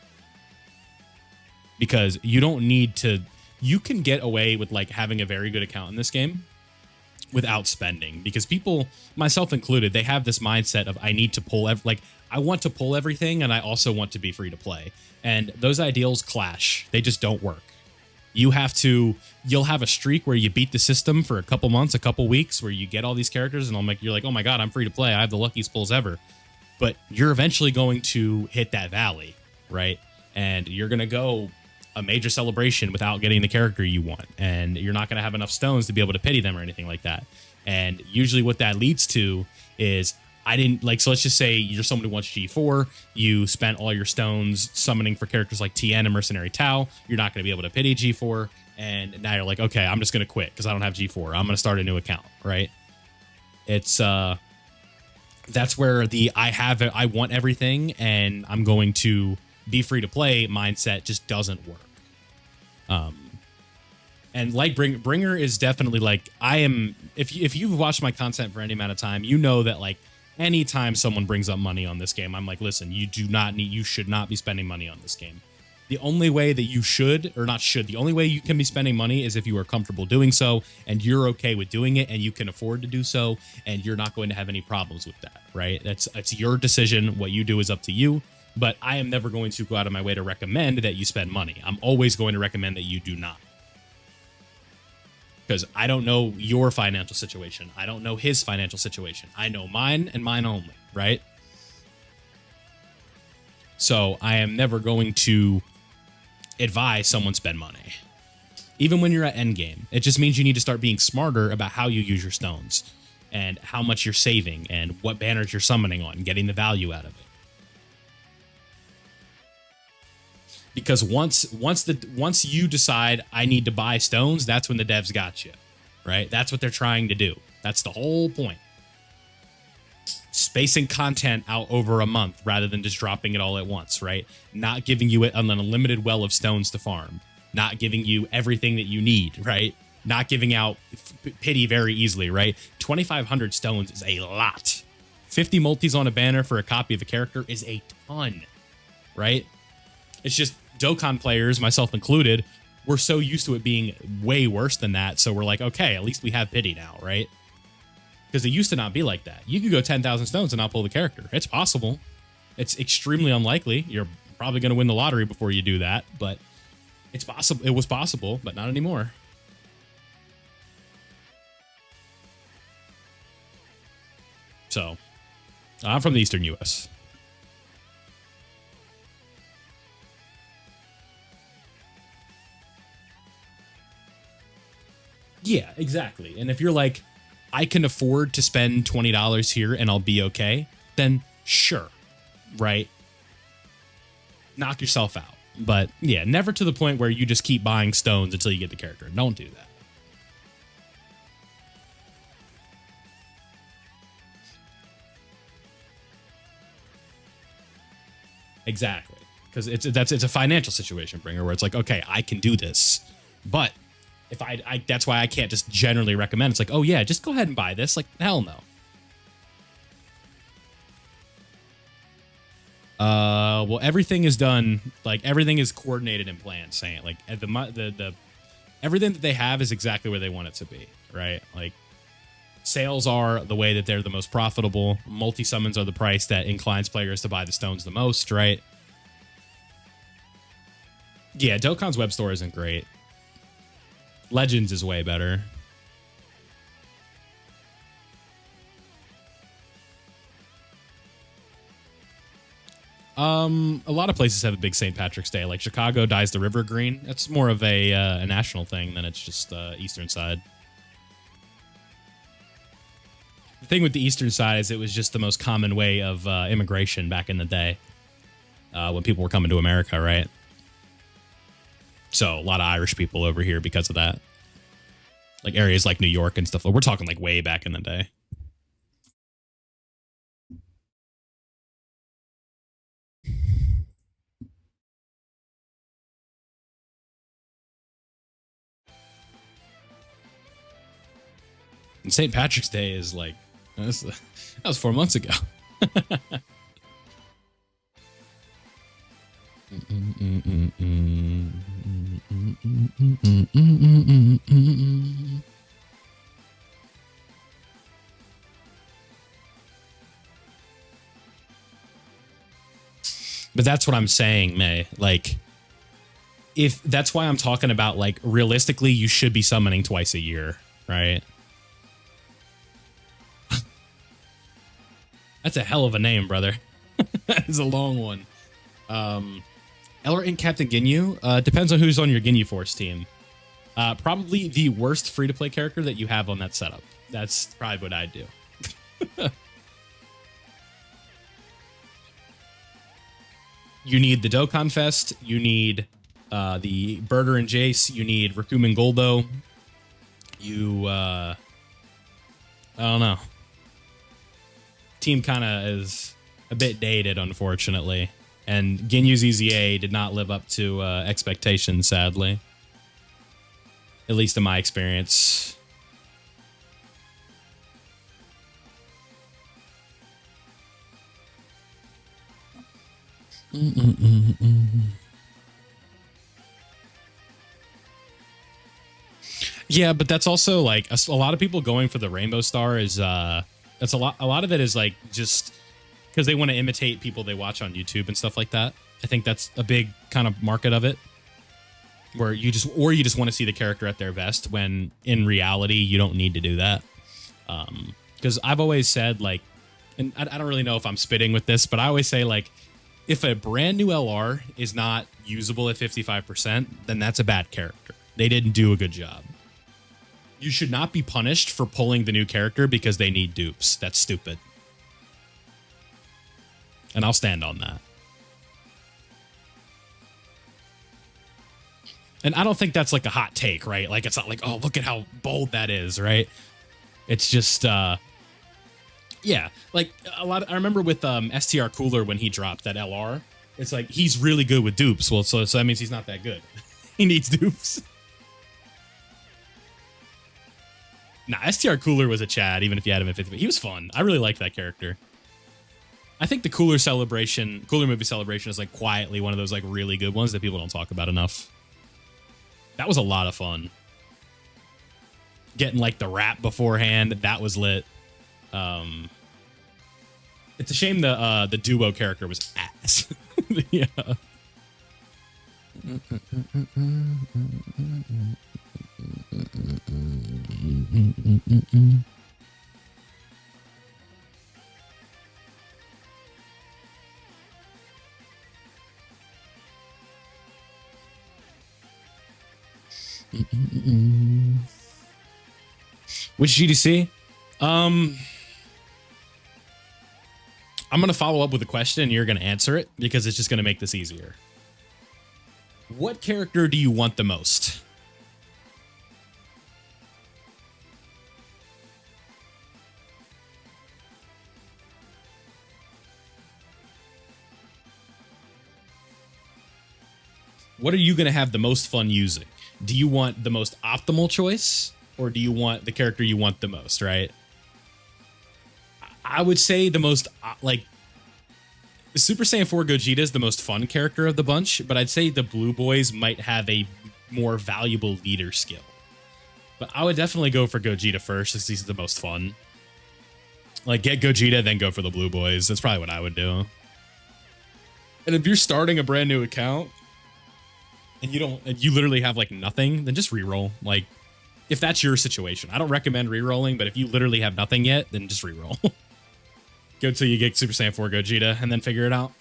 Speaker 1: Because you don't need to. You can get away with like having a very good account in this game without spending, because people, myself included, they have this mindset of I need to pull like I want to pull everything, and I also want to be free to play, and those ideals clash. They just don't work. You'll have a streak where you beat the system for a couple months, a couple weeks, where you get all these characters, and you're like, oh my god, I'm free to play, I have the luckiest pulls ever. But you're eventually going to hit that valley, right? And you're going to go a major celebration without getting the character you want, and you're not going to have enough stones to be able to pity them or anything like that. And usually what that leads to is, so let's just say you're someone who wants G4, you spent all your stones summoning for characters like TN and Mercenary Tau, you're not going to be able to pity G4, and now you're like, okay, I'm just going to quit because I don't have G4, I'm going to start a new account, right? It's, that's where the I want everything and I'm going to be free to play mindset just doesn't work. And like Bringer is definitely like, I am, if you've watched my content for any amount of time, you know that like anytime someone brings up money on this game, I'm like, listen, you should not be spending money on this game. The only way that you the only way you can be spending money is if you are comfortable doing so and you're okay with doing it and you can afford to do so and you're not going to have any problems with that, right? It's your decision. What you do is up to you, but I am never going to go out of my way to recommend that you spend money. I'm always going to recommend that you do not. Because I don't know your financial situation. I don't know his financial situation. I know mine and mine only, right? So I am never going to advise someone spend money. Even when you're at endgame, it just means you need to start being smarter about how you use your stones and how much you're saving and what banners you're summoning on, getting the value out of it. Because once you decide I need to buy stones, that's when the devs got you, right? That's what they're trying to do. That's the whole point. Spacing content out over a month rather than just dropping it all at once, right? Not giving you an unlimited well of stones to farm. Not giving you everything that you need, right? Not giving out pity very easily, right? 2,500 stones is a lot. 50 multis on a banner for a copy of a character is a ton, right? It's just Dokkan players, myself included, we're so used to it being way worse than that. So we're like, okay, at least we have pity now, right? Because it used to not be like that. You could go 10,000 stones and not pull the character. It's possible. It's extremely unlikely. You're probably going to win the lottery before you do that, but it's possible. It was possible, but not anymore. So, I'm from the Eastern U.S. Yeah, exactly. And if you're like, I can afford to spend $20 here and I'll be okay, then sure, right? Knock yourself out. But yeah, never to the point where you just keep buying stones until you get the character. Don't do that. Exactly. Because it's a financial situation, Bringer, where it's like, okay, I can do this. But if I that's why I can't just generally recommend. It's like, oh yeah, just go ahead and buy this. Like, hell no. Well, everything is done, like everything is coordinated and planned. Saying like the everything that they have is exactly where they want it to be, right? Like sales are the way that they're the most profitable. Multi summons are the price that inclines players to buy the stones the most, right? Yeah, Dokkan's web store isn't great. Legends is way better. A lot of places have a big St. Patrick's Day. Like Chicago dyes the river green. That's more of a national thing than it's just Eastern side. The thing with the Eastern side is it was just the most common way of immigration back in the day when people were coming to America, right? So a lot of Irish people over here because of that. Like areas like New York and stuff. We're talking like way back in the day. And St. Patrick's Day is like, that was 4 months ago. But that's what I'm saying, May. Like, if that's why I'm talking about, like, realistically, you should be summoning twice a year, right? That's a hell of a name, brother. That is a long one. Eller and Captain Ginyu depends on who's on your Ginyu Force team. Probably the worst free-to-play character that you have on that setup. That's probably what I'd do. You need the Dokkan Fest. You need the Birder and Jace. You need Rakumen Goldo. You, I don't know. Team kind of is a bit dated, unfortunately. And Ginyu's EZA did not live up to expectations, sadly. At least in my experience. Yeah, but that's also like a lot of people going for the Rainbow Star is that's a lot of it is like just because they want to imitate people they watch on YouTube and stuff like that. I think that's a big kind of market of it, where you just want to see the character at their best when in reality you don't need to do that. Because I've always said, like, and I don't really know if I'm spitting with this, but I always say, like, if a brand new LR is not usable at 55%, then that's a bad character. They didn't do a good job. You should not be punished for pulling the new character because they need dupes. That's stupid. And I'll stand on that. And I don't think that's like a hot take, right? Like, it's not like, oh, look at how bold that is, right? It's just, yeah, like I remember with STR Cooler when he dropped that LR, it's like, he's really good with dupes. Well, so that means he's not that good. He needs dupes. Nah, STR Cooler was a Chad, even if you had him at 50. He was fun. I really liked that character. I think the Cooler movie celebration is like quietly one of those like really good ones that people don't talk about enough. That was a lot of fun. Getting like the rap beforehand, that was lit. It's a shame the duo character was ass. Yeah. Which GDC? I'm going to follow up with a question and you're going to answer it because it's just going to make this easier. What character do you want the most? What are you going to have the most fun using? Do you want the most optimal choice or do you want the character you want the most, right? I would say the most, like, Super Saiyan 4 Gogeta is the most fun character of the bunch, but I'd say the Blue Boys might have a more valuable leader skill. But I would definitely go for Gogeta first, since he's the most fun. Like, get Gogeta, then go for the Blue Boys. That's probably what I would do. And if you're starting a brand new account, and you literally have, like, nothing, then just reroll. Like, if that's your situation. I don't recommend rerolling, but if you literally have nothing yet, then just reroll. Go till you get Super Saiyan 4 Gogeta, and then figure it out.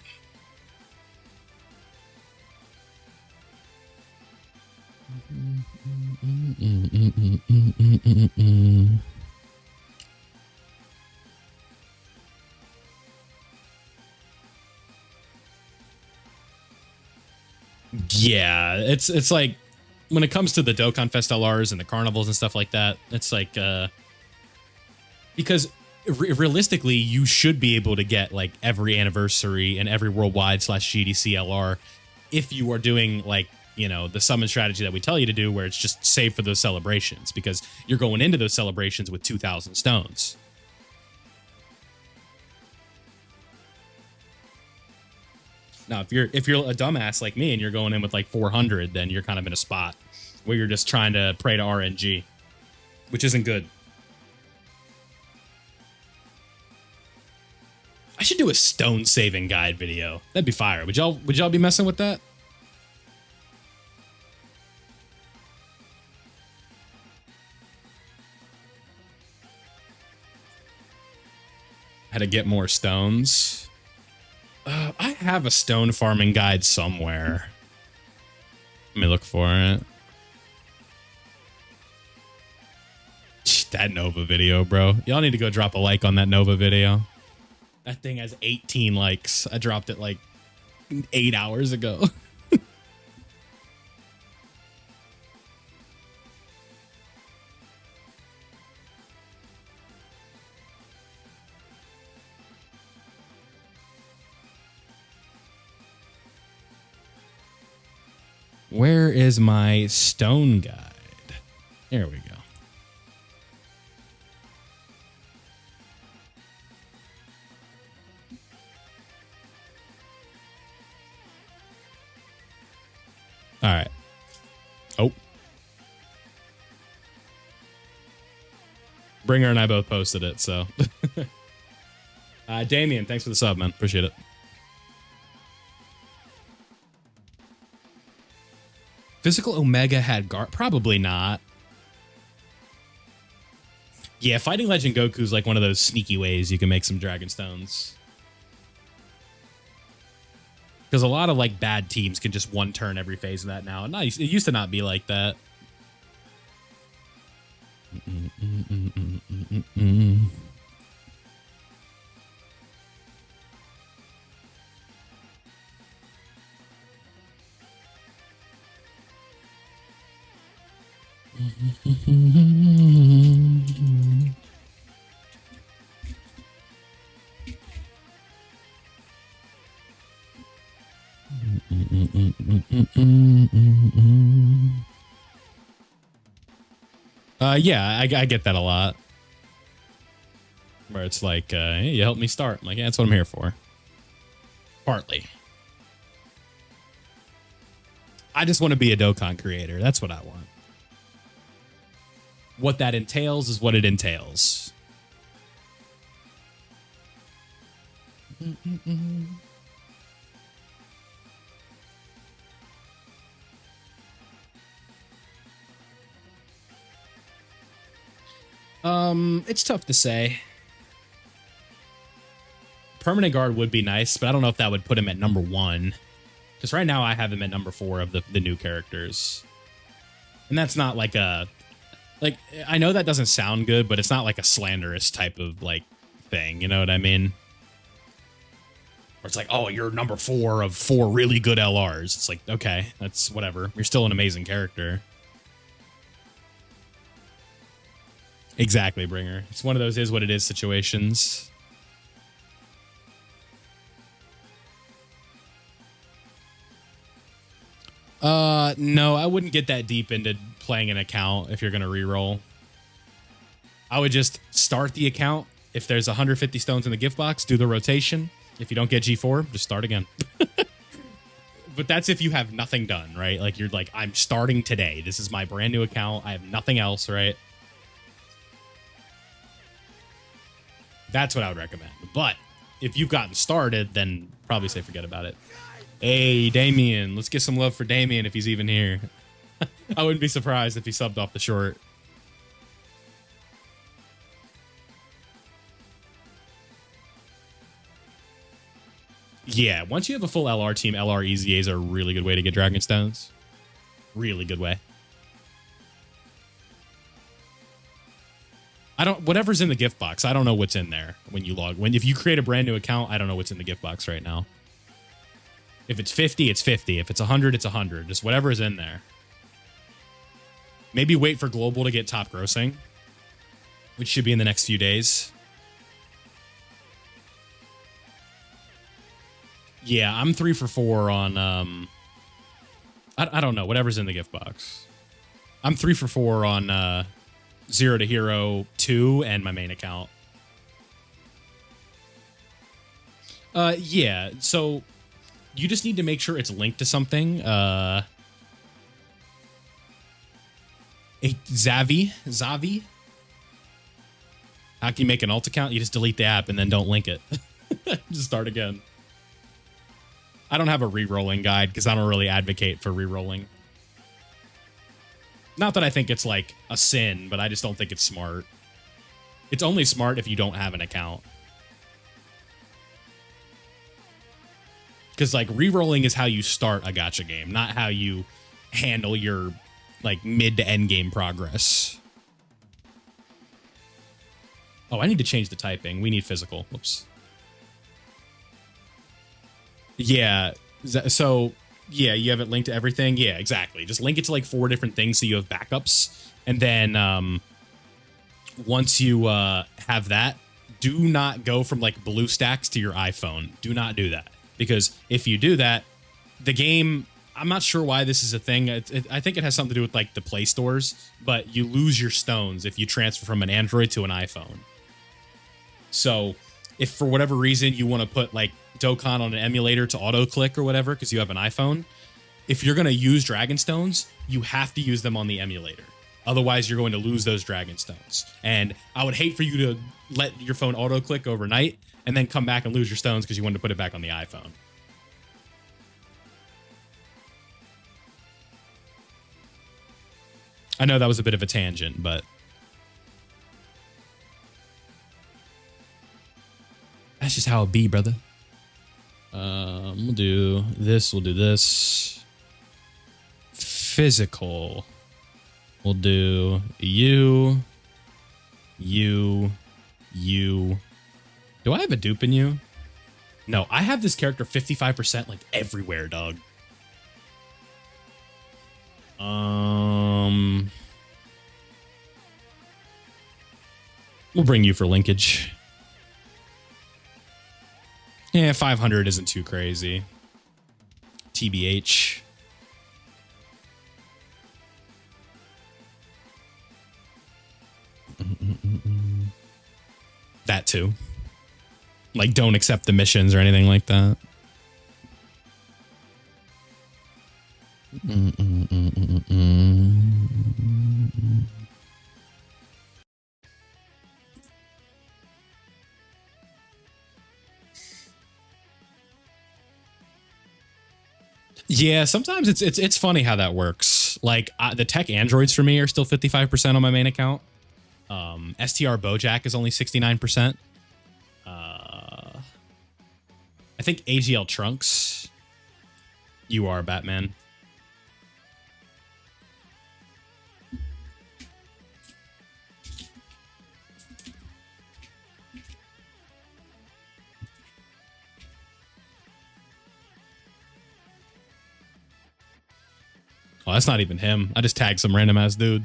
Speaker 1: Yeah, it's like when it comes to the Dokkan Fest LRs and the carnivals and stuff like that, it's like because realistically you should be able to get like every anniversary and every worldwide / GDC LR if you are doing like, you know, the summon strategy that we tell you to do, where it's just save for those celebrations, because you're going into those celebrations with 2,000 stones. Now, if you're a dumbass like me and you're going in with like 400, then you're kind of in a spot where you're just trying to pray to RNG, which isn't good. I should do a stone saving guide video. That'd be fire. Would y'all be messing with that? How to get more stones. I have a stone farming guide somewhere. Let me look for it. That Nova video, bro. Y'all need to go drop a like on that Nova video. That thing has 18 likes. I dropped it like 8 hours ago. Where is my stone guide? There we go. All right. Oh. Bringer and I both posted it, so. Damien, thanks for the sub, man. Appreciate it. Physical Omega had guard? Probably not. Yeah, fighting Legend Goku's like one of those sneaky ways you can make some Dragon Stones. Because a lot of like bad teams can just one turn every phase of that now. It used to not be like that. Yeah, I get that a lot. Where it's like, hey, you helped me start. I'm like, yeah, that's what I'm here for. Partly. I just want to be a Dokkan creator. That's what I want. What that entails is what it entails. It's tough to say. Permanent guard would be nice, but I don't know if that would put him at number 1. Because right now I have him at number 4 of the new characters. And that's not like a Like, I know that doesn't sound good, but it's not like a slanderous type of like thing. You know what I mean? Or it's like, oh, you're number 4 of 4 really good LRs. It's like, okay, that's whatever. You're still an amazing character. Exactly, Bringer. It's one of those is what it is situations. No, I wouldn't get that deep into playing an account if you're going to reroll. I would just start the account. If there's 150 stones in the gift box, do the rotation. If you don't get G4, just start again. But that's if you have nothing done, right? Like, you're like, I'm starting today. This is my brand new account. I have nothing else, right? That's what I would recommend. But if you've gotten started, then probably say forget about it. Hey, Damien. Let's get some love for Damien if he's even here. I wouldn't be surprised if he subbed off the short. Yeah, once you have a full LR team, LR EZAs are a really good way to get Dragon Stones. Really good way. Whatever's in the gift box, I don't know what's in there when you log. If you create a brand new account, I don't know what's in the gift box right now. If it's 50, it's 50. If it's 100, it's 100. Just whatever is in there. Maybe wait for Global to get top grossing, which should be in the next few days. Yeah, I'm 3 for 4 on, I don't know, whatever's in the gift box. I'm 3 for 4 on, 0 to Hero 2 and my main account. Yeah, so you just need to make sure it's linked to something. Zavi? How can you make an alt account? You just delete the app and then don't link it. Just start again. I don't have a re-rolling guide because I don't really advocate for re-rolling. Not that I think it's like a sin, but I just don't think it's smart. It's only smart if you don't have an account. Because like re-rolling is how you start a gacha game, not how you handle your like mid to end game progress. Oh, I need to change the typing. We need physical. Whoops. Yeah. So yeah, you have it linked to everything. Yeah, exactly. Just link it to like 4 different things so you have backups. And then once you have that, do not go from like BlueStacks to your iPhone. Do not do that. Because if you do that, the game, I'm not sure why this is a thing. I think it has something to do with like the Play stores, but you lose your stones if you transfer from an Android to an iPhone. So if for whatever reason you want to put like Dokkan on an emulator to auto click or whatever because you have an iPhone, if you're going to use Dragon Stones, you have to use them on the emulator. Otherwise, you're going to lose those Dragon Stones. And I would hate for you to let your phone auto click overnight and then come back and lose your stones because you wanted to put it back on the iPhone. I know that was a bit of a tangent, but that's just how it be, brother. We'll do this. We'll do this. Physical. We'll do you. Do I have a dupe in you? No, I have this character 55% like everywhere, dog. We'll bring you for linkage. Yeah, 500 isn't too crazy. TBH. That too. Like, don't accept the missions or anything like that. Yeah, sometimes it's funny how that works. Like the tech androids for me are still 55% on my main account. STR Bojack is only 69%. I think AGL Trunks. You are Batman. Oh, that's not even him. I just tagged some random ass dude.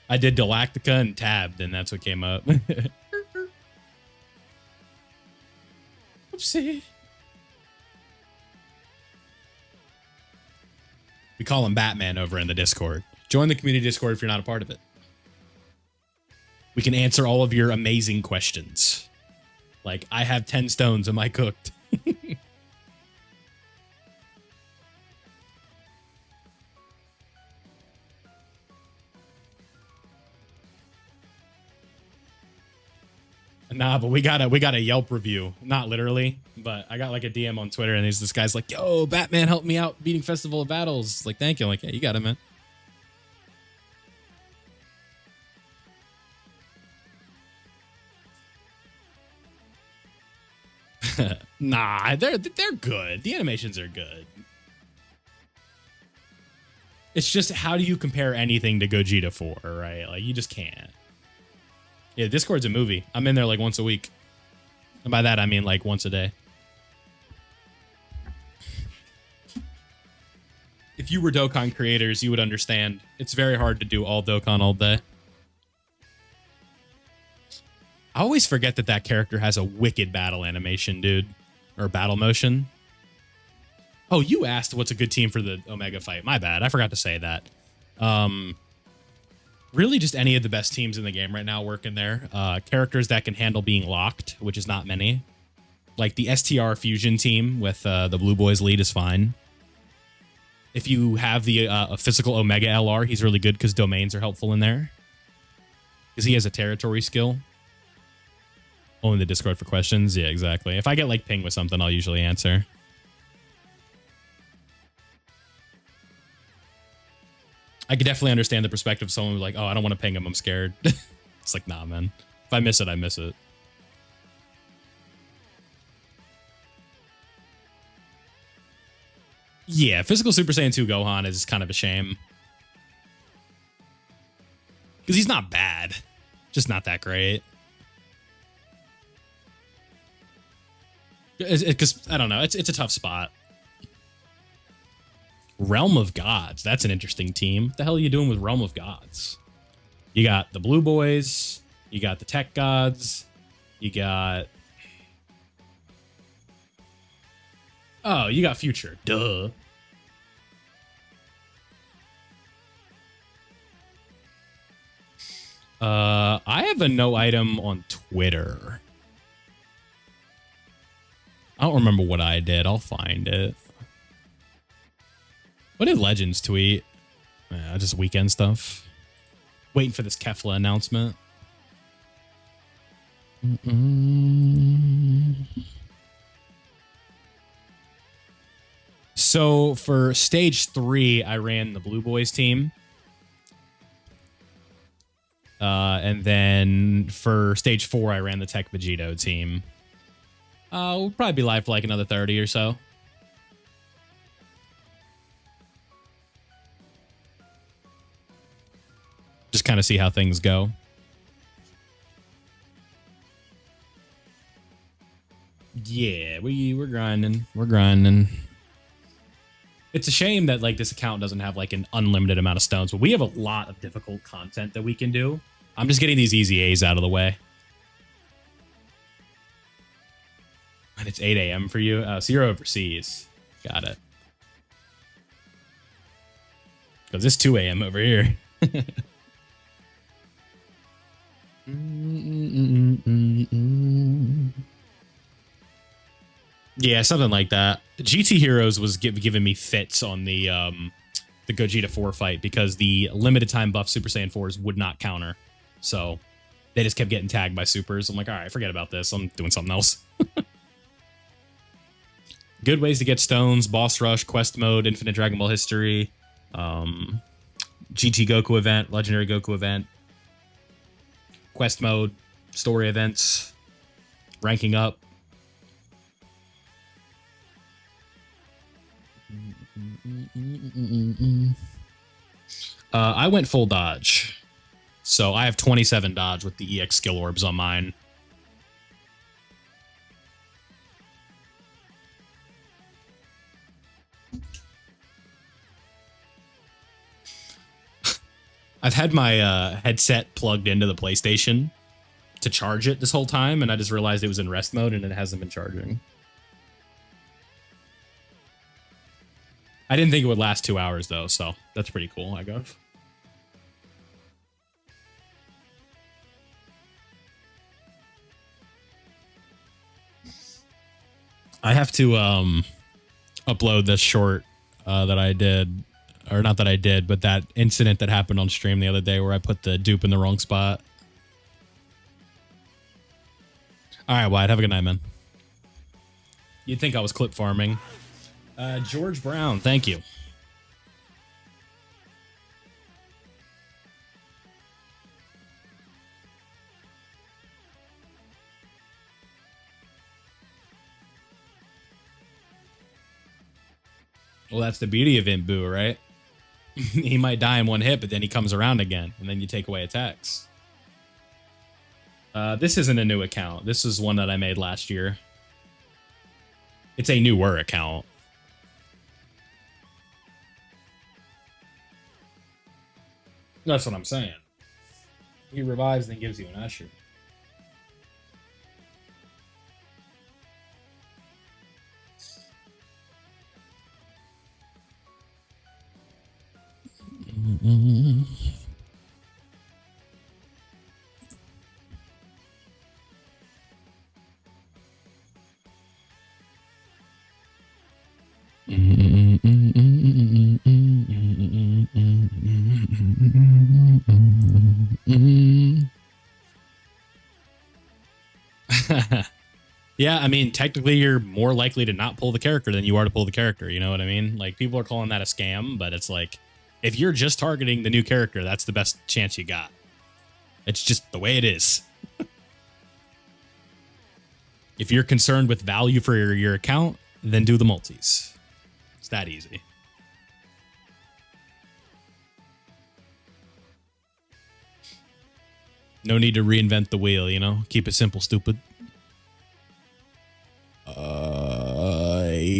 Speaker 1: I did Galactica and tabbed, and that's what came up. Oopsie. We call him Batman over in the Discord. Join the community Discord if you're not a part of it. We can answer all of your amazing questions. Like, I have 10 stones. Am I cooked? Nah, but we got a Yelp review. Not literally, but I got like a DM on Twitter, and this guy's like, "Yo, Batman helped me out beating Festival of Battles." Like, thank you. I'm like, yeah, you got it, man. Nah, they're good. The animations are good. It's just, how do you compare anything to Gogeta 4, right? Like, you just can't. Yeah, Discord's a movie. I'm in there like once a week. And by that, I mean like once a day. If you were Dokkan creators, you would understand. It's very hard to do all Dokkan all day. I always forget that that character has a wicked battle animation, dude. Or battle motion. Oh, you asked what's a good team for the Omega fight. My bad. I forgot to say that. Really just any of the best teams in the game right now working there. Characters that can handle being locked, which is not many. Like the STR Fusion team with the Blue Boys lead is fine. If you have the a physical Omega LR, he's really good because domains are helpful in there. Because he has a territory skill. Only the Discord for questions. Yeah, exactly. If I get like ping with something, I'll usually answer. I could definitely understand the perspective of someone who's like, oh, I don't want to ping him, I'm scared. It's like, nah, man. If I miss it, I miss it. Yeah, physical Super Saiyan 2 Gohan is kind of a shame. Because he's not bad. Just not that great. Because, I don't know, it's a tough spot. Realm of Gods. That's an interesting team. What the hell are you doing with Realm of Gods? You got the Blue Boys. You got the Tech Gods. You got... Oh, you got Future. Duh. I have a no item on Twitter. I don't remember what I did. I'll find it. What did Legends tweet? Just weekend stuff. Waiting for this Kefla announcement. So for stage 3, I ran the Blue Boys team. And then for stage 4, I ran the Tech Vegito team. We'll probably be live for like another 30 or so. Just kind of see how things go. Yeah, we're grinding. We're grinding. It's a shame that like this account doesn't have like an unlimited amount of stones, but we have a lot of difficult content that we can do. I'm just getting these easy A's out of the way. And it's 8 a.m. for you. So you're overseas. Got it. Because it's 2 a.m. over here. Yeah, something like that. GT Heroes was giving me fits on the Gogeta 4 fight because the limited time buff Super Saiyan 4s would not counter. So they just kept getting tagged by supers. I'm like, all right, forget about this. I'm doing something else. Good ways to get stones: boss rush, quest mode, infinite Dragon Ball history, GT Goku event, legendary Goku event, quest mode, story events, ranking up. I went full dodge. So I have 27 dodge with the EX skill orbs on mine. I've had my headset plugged into the PlayStation to charge it this whole time, and I just realized it was in rest mode and it hasn't been charging. I didn't think it would last 2 hours though, so that's pretty cool, I guess. I have to upload this short that I did, or not that I did, but that incident that happened on stream the other day where I put the dupe in the wrong spot. All right, Wyatt, have a good night, man. You'd think I was clip farming. George Brown, thank you. Well, that's the beauty of Imbu, right? He might die in one hit, but then he comes around again, and then you take away attacks. This isn't a new account. This is one that I made last year. It's a newer account. That's what I'm saying. He revives, then gives you an usher. Yeah, I mean, technically you're more likely to not pull the character than you are to pull the character, you know what I mean? Like, people are calling that a scam, but it's like, if you're just targeting the new character, that's the best chance you got. It's just the way it is. If you're concerned with value for your account, then do the multis. It's that easy. No need to reinvent the wheel, you know? Keep it simple, stupid.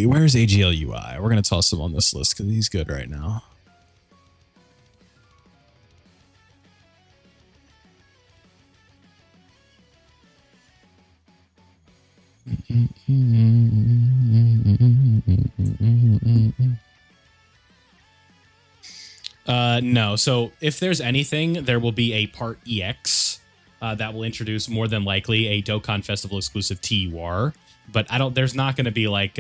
Speaker 1: Where's AGL UI? We're going to toss him on this list because he's good right now. No. So if there's anything, there will be a part EX that will introduce more than likely a Dokkan Festival exclusive TUR. But there's not going to be like,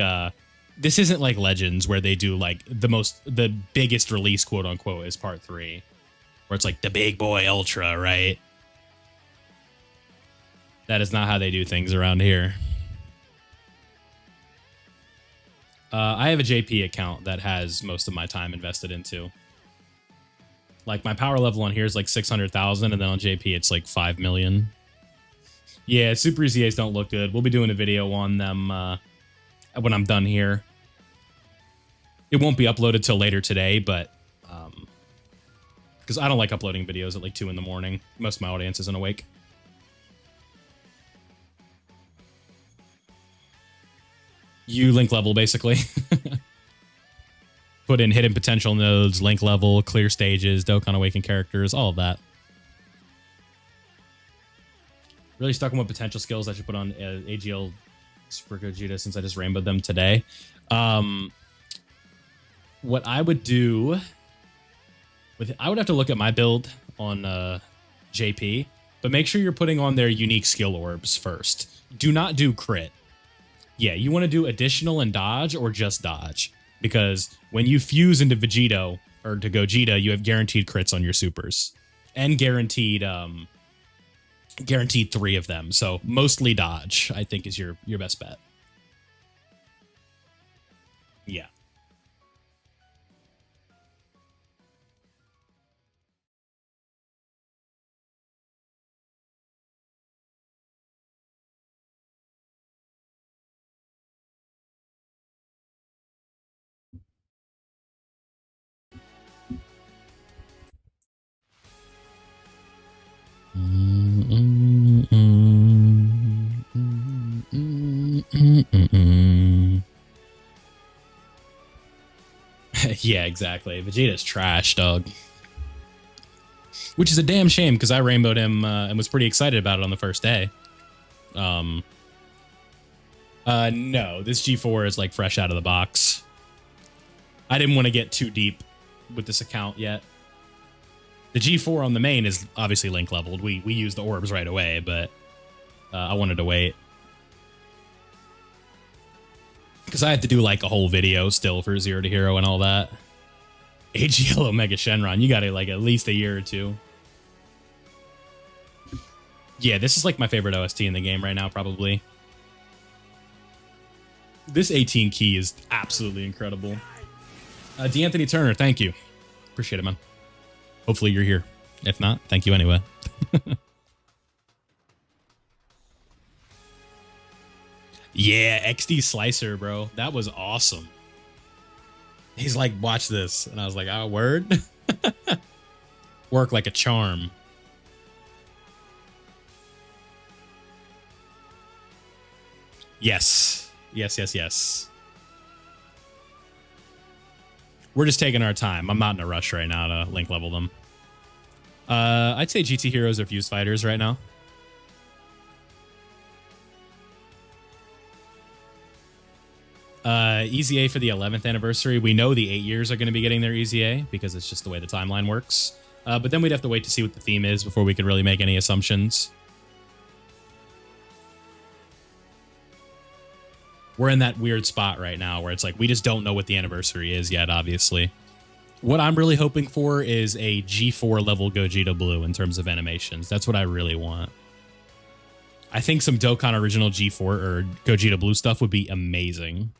Speaker 1: this isn't like Legends where they do like the biggest release, quote unquote, is part 3, where it's like the big boy ultra, right? That is not how they do things around here. I have a JP account that has most of my time invested into. Like my power level on here is like 600,000, and then on JP it's like 5 million. Yeah, Super Easy A's don't look good. We'll be doing a video on them when I'm done here. It won't be uploaded till later today, but because I don't like uploading videos at like 2 in the morning. Most of my audience isn't awake. You link level, basically. Put in hidden potential nodes, link level, clear stages, Dokkan Awaken characters, all of that. Really stuck on what potential skills I should put on AGL Super Gogeta since I just rainbowed them today. What I would do I would have to look at my build on JP, but make sure you're putting on their unique skill orbs first. Do not do crit. Yeah, you want to do additional and dodge or just dodge, because when you fuse into Vegito or to Gogeta, you have guaranteed crits on your supers and guaranteed 3 of them. So mostly dodge, I think, is your best bet. Yeah. Yeah, exactly. Vegeta's trash, dog. which is a damn shame because I rainbowed him and was pretty excited about it on the first day. No, this G4 is like fresh out of the box. I didn't want to get too deep with this account yet. The G4 on the main is obviously link leveled. We used the orbs right away, but I wanted to wait. Because I had to do like a whole video still for 0 to Hero and all that. Age Yellow Mega Shenron, you got it like at least a year or two. Yeah, this is like my favorite OST in the game right now, probably. This 18 key is absolutely incredible. D'Anthony Turner, thank you. Appreciate it, man. Hopefully you're here. If not, thank you anyway. Yeah, XD Slicer, bro. That was awesome. He's like, watch this. And I was like, oh, word? Work like a charm. Yes. Yes, yes, yes. We're just taking our time. I'm not in a rush right now to link level them. I'd say GT Heroes are Fuse Fighters right now. Easy A for the 11th anniversary. We know the 8 years are going to be getting their Easy A because it's just the way the timeline works. But then we'd have to wait to see what the theme is before we could really make any assumptions. We're in that weird spot right now where it's like we just don't know what the anniversary is yet, obviously. What I'm really hoping for is a G4 level Gogeta Blue in terms of animations. That's what I really want. I think some Dokkan original G4 or Gogeta Blue stuff would be amazing.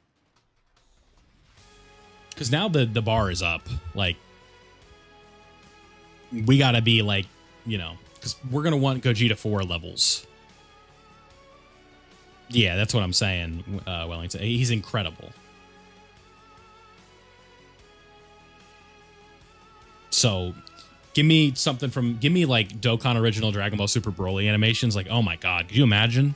Speaker 1: Because now the bar is up. Like, we gotta be like, you know, because we're gonna want Gogeta 4 levels. Yeah, that's what I'm saying, Wellington. He's incredible. So, give me something from... Give me, like, Dokkan original Dragon Ball Super Broly animations. Like, oh my god, could you imagine?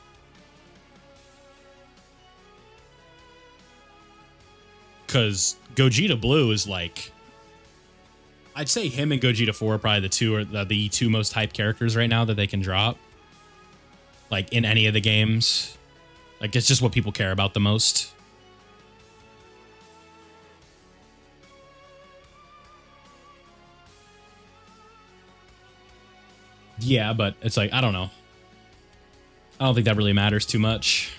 Speaker 1: Because Gogeta Blue is, like... I'd say him and Gogeta 4 are probably the two most hyped characters right now that they can drop. Like, in any of the games. Like, it's just what people care about the most. Yeah, but it's like, I don't know. I don't think that really matters too much.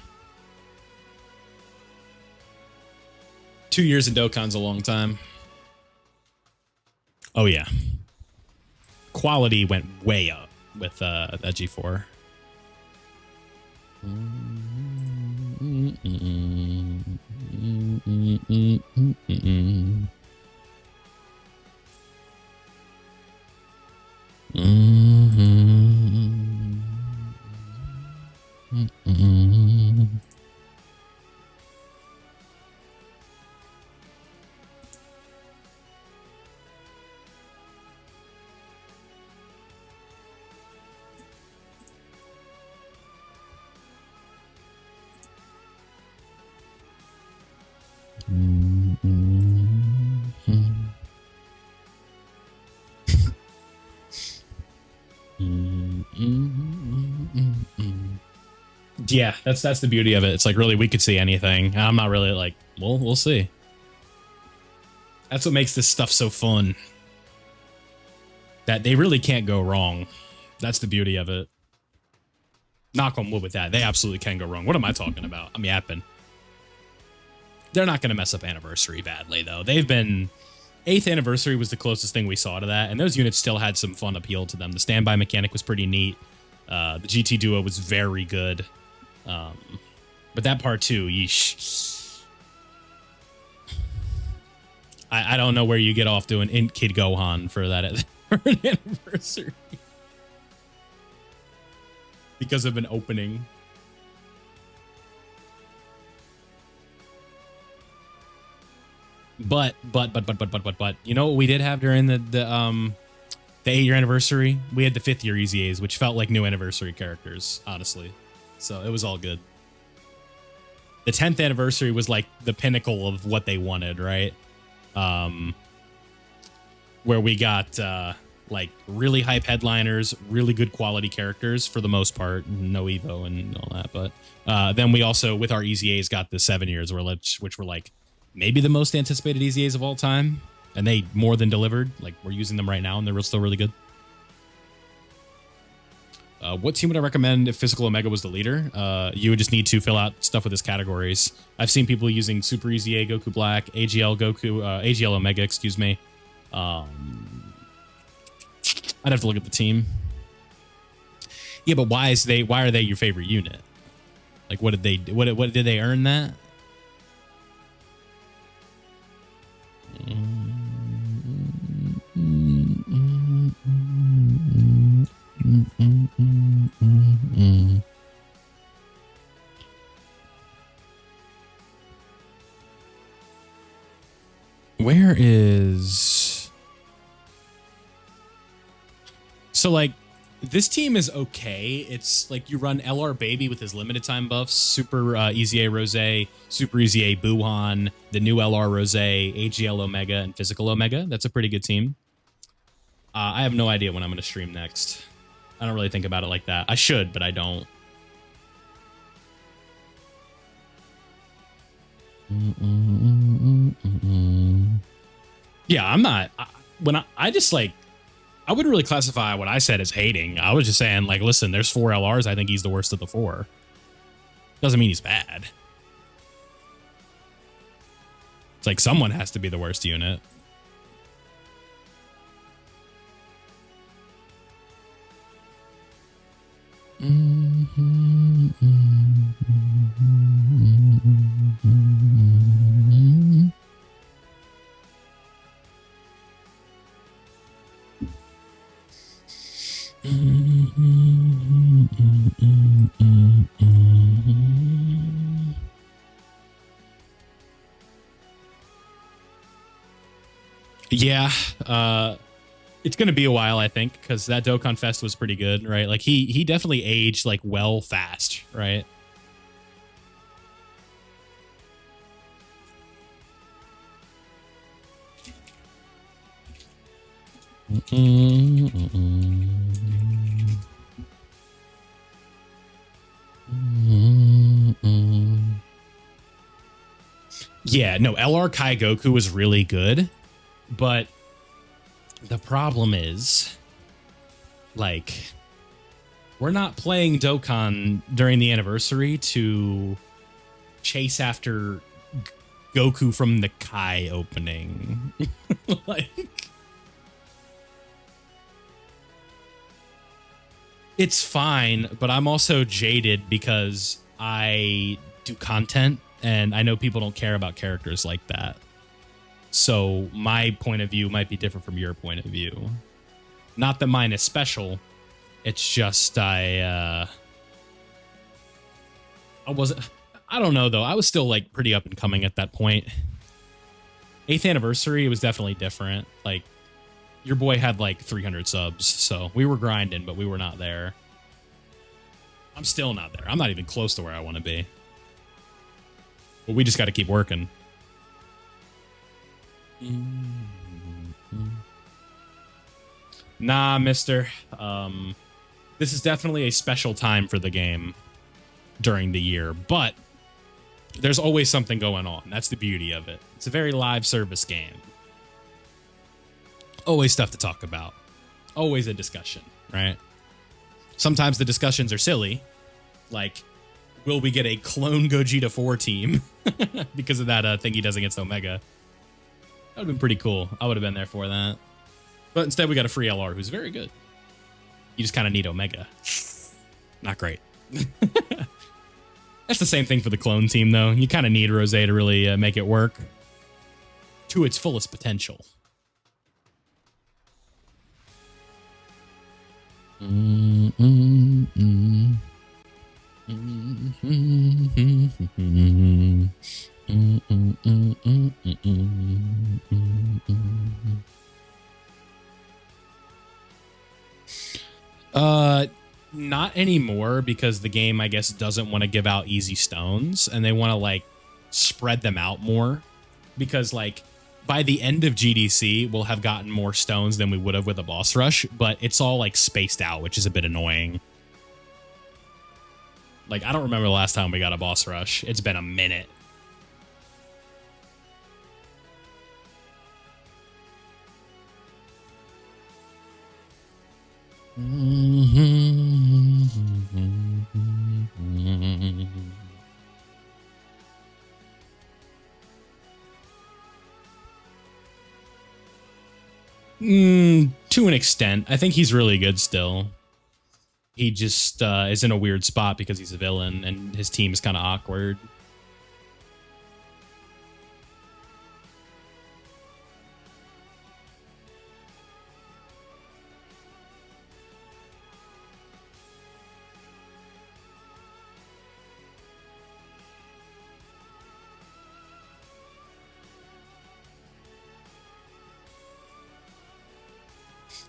Speaker 1: 2 years in Dokkan's a long time. Oh, yeah. Quality went way up with that G4. Yeah, that's the beauty of it. It's like, really, we could see anything. I'm not really like, well, we'll see. That's what makes this stuff so fun. That they really can't go wrong. That's the beauty of it. Knock on wood with that. They absolutely can go wrong. What am I talking about? I'm yapping. They're not going to mess up Anniversary badly, though. They've been... 8th Anniversary was the closest thing we saw to that, and those units still had some fun appeal to them. The standby mechanic was pretty neat. The GT Duo was very good. But that part too, yeesh. I don't know where you get off doing Int Kid Gohan for that for an anniversary. Because of an opening. But, you know what we did have during the 8-year anniversary? We had the 5th year Easy A's, which felt like new anniversary characters, honestly. So it was all good. The 10th anniversary was like the pinnacle of what they wanted, right? Where we got like really hype headliners, really good quality characters for the most part, no Evo and all that. But then we also, with our EZAs, got the 7 years, which were like maybe the most anticipated EZAs of all time. And they more than delivered. Like, we're using them right now, and they're still really good. What team would I recommend if Physical Omega was the leader? You would just need to fill out stuff with his categories. I've seen people using Super EZA, Goku Black, AGL Goku, AGL Omega, excuse me. I'd have to look at the team. Yeah, but why are they your favorite unit? Like, what did they do? What did they earn that? Where is... So, like, this team is okay. It's like you run LR Baby with his limited time buffs, Super EZA Rose, Super EZA Buhan, the new LR Rose, AGL Omega, and Physical Omega. That's a pretty good team. I have no idea when I'm going to stream next. I don't really think about it like that. I should, but I don't. Yeah, I'm not. I just like, I wouldn't really classify what I said as hating. I was just saying, like, listen, there's 4 LRs. I think he's the worst of the 4. Doesn't mean he's bad. It's like someone has to be the worst unit. Yeah, it's gonna be a while, I think, because that Dokkan Fest was pretty good, right? Like he definitely aged like well fast, right? Yeah, no, LR Kai Goku was really good, but the problem is, like, we're not playing Dokkan during the anniversary to chase after Goku from the Kai opening. Like, it's fine, but I'm also jaded because I do content and I know people don't care about characters like that. So my point of view might be different from your point of view. Not that mine is special. It's just I wasn't... I don't know, though. I was still, like, pretty up and coming at that point. 8th anniversary, it was definitely different. Like, your boy had, like, 300 subs, so we were grinding, but we were not there. I'm still not there. I'm not even close to where I want to be. But we just got to keep working. Nah, mister. This is definitely a special time for the game during the year, but there's always something going on. That's the beauty of it. It's a very live service game. Always stuff to talk about. Always a discussion, right? Sometimes the discussions are silly, like, will we get a clone Gogeta 4 team because of that thing he does against Omega? That would have been pretty cool. I would have been there for that. But instead, we got a free LR who's very good. You just kind of need Omega. Not great. That's the same thing for the clone team, though. You kind of need Rose to really make it work to its fullest potential. Not anymore, because the game, I guess, doesn't want to give out easy stones, and they want to, like, spread them out more, because, like, by the end of GDC, we'll have gotten more stones than we would have with a boss rush, but it's all like spaced out, which is a bit annoying. Like, I don't remember the last time we got a boss rush. It's been a minute. To an extent. I think he's really good still. He just is in a weird spot because he's a villain and his team is kind of awkward.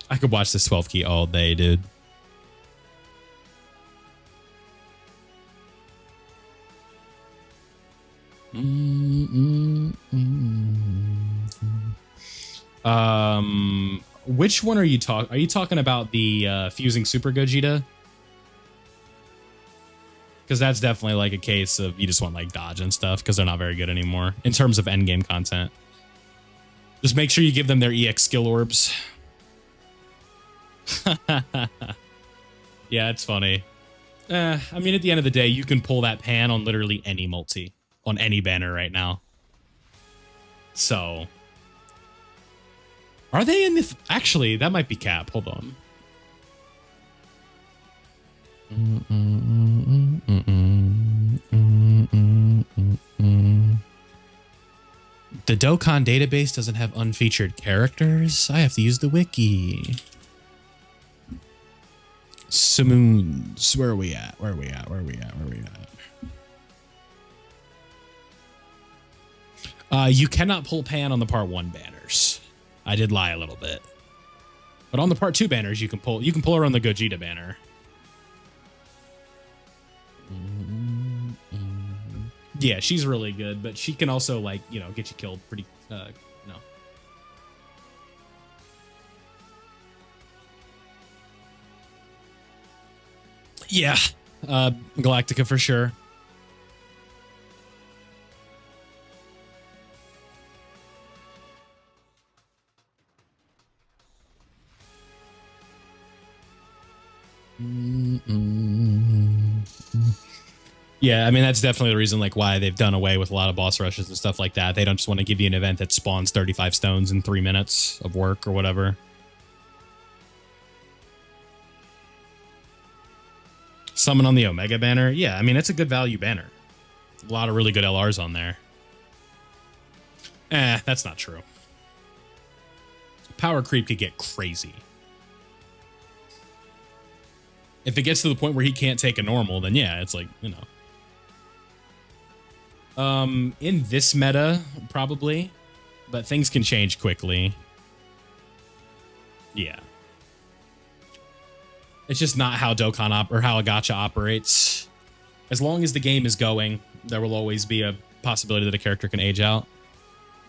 Speaker 1: I could watch this 12 key all day, dude. Which one are you talking? Are you talking about the fusing Super Gogeta? Because that's definitely like a case of you just want like dodge and stuff because they're not very good anymore in terms of endgame content. Just make sure you give them their EX skill orbs. Yeah, it's funny. I mean, at the end of the day, you can pull that pan on literally any multi, on any banner right now. So, are they in the... Actually, that might be cap. Hold on. The Dokkan database doesn't have unfeatured characters. I have to use the wiki. Simoons, where are we at? Where are we at? Where are we at? Where are we at? You cannot pull pan on the part 1 banners. I did lie a little bit. But on the part 2 banners, you can pull her on the Gogeta banner. Yeah, she's really good, but she can also, like, you know, get you killed pretty, no. Yeah, Galactica for sure. Yeah, I mean, that's definitely the reason, like, why they've done away with a lot of boss rushes and stuff like that. They don't just want to give you an event that spawns 35 stones in 3 minutes of work or whatever. Summon on the Omega banner. Yeah, I mean, it's a good value banner. A lot of really good LRs on there. That's not true. Power creep could get crazy. If it gets to the point where he can't take a normal, then yeah, it's like, you know. In this meta, probably. But things can change quickly. Yeah. It's just not how Dokkan or how a gacha operates. As long as the game is going, there will always be a possibility that a character can age out.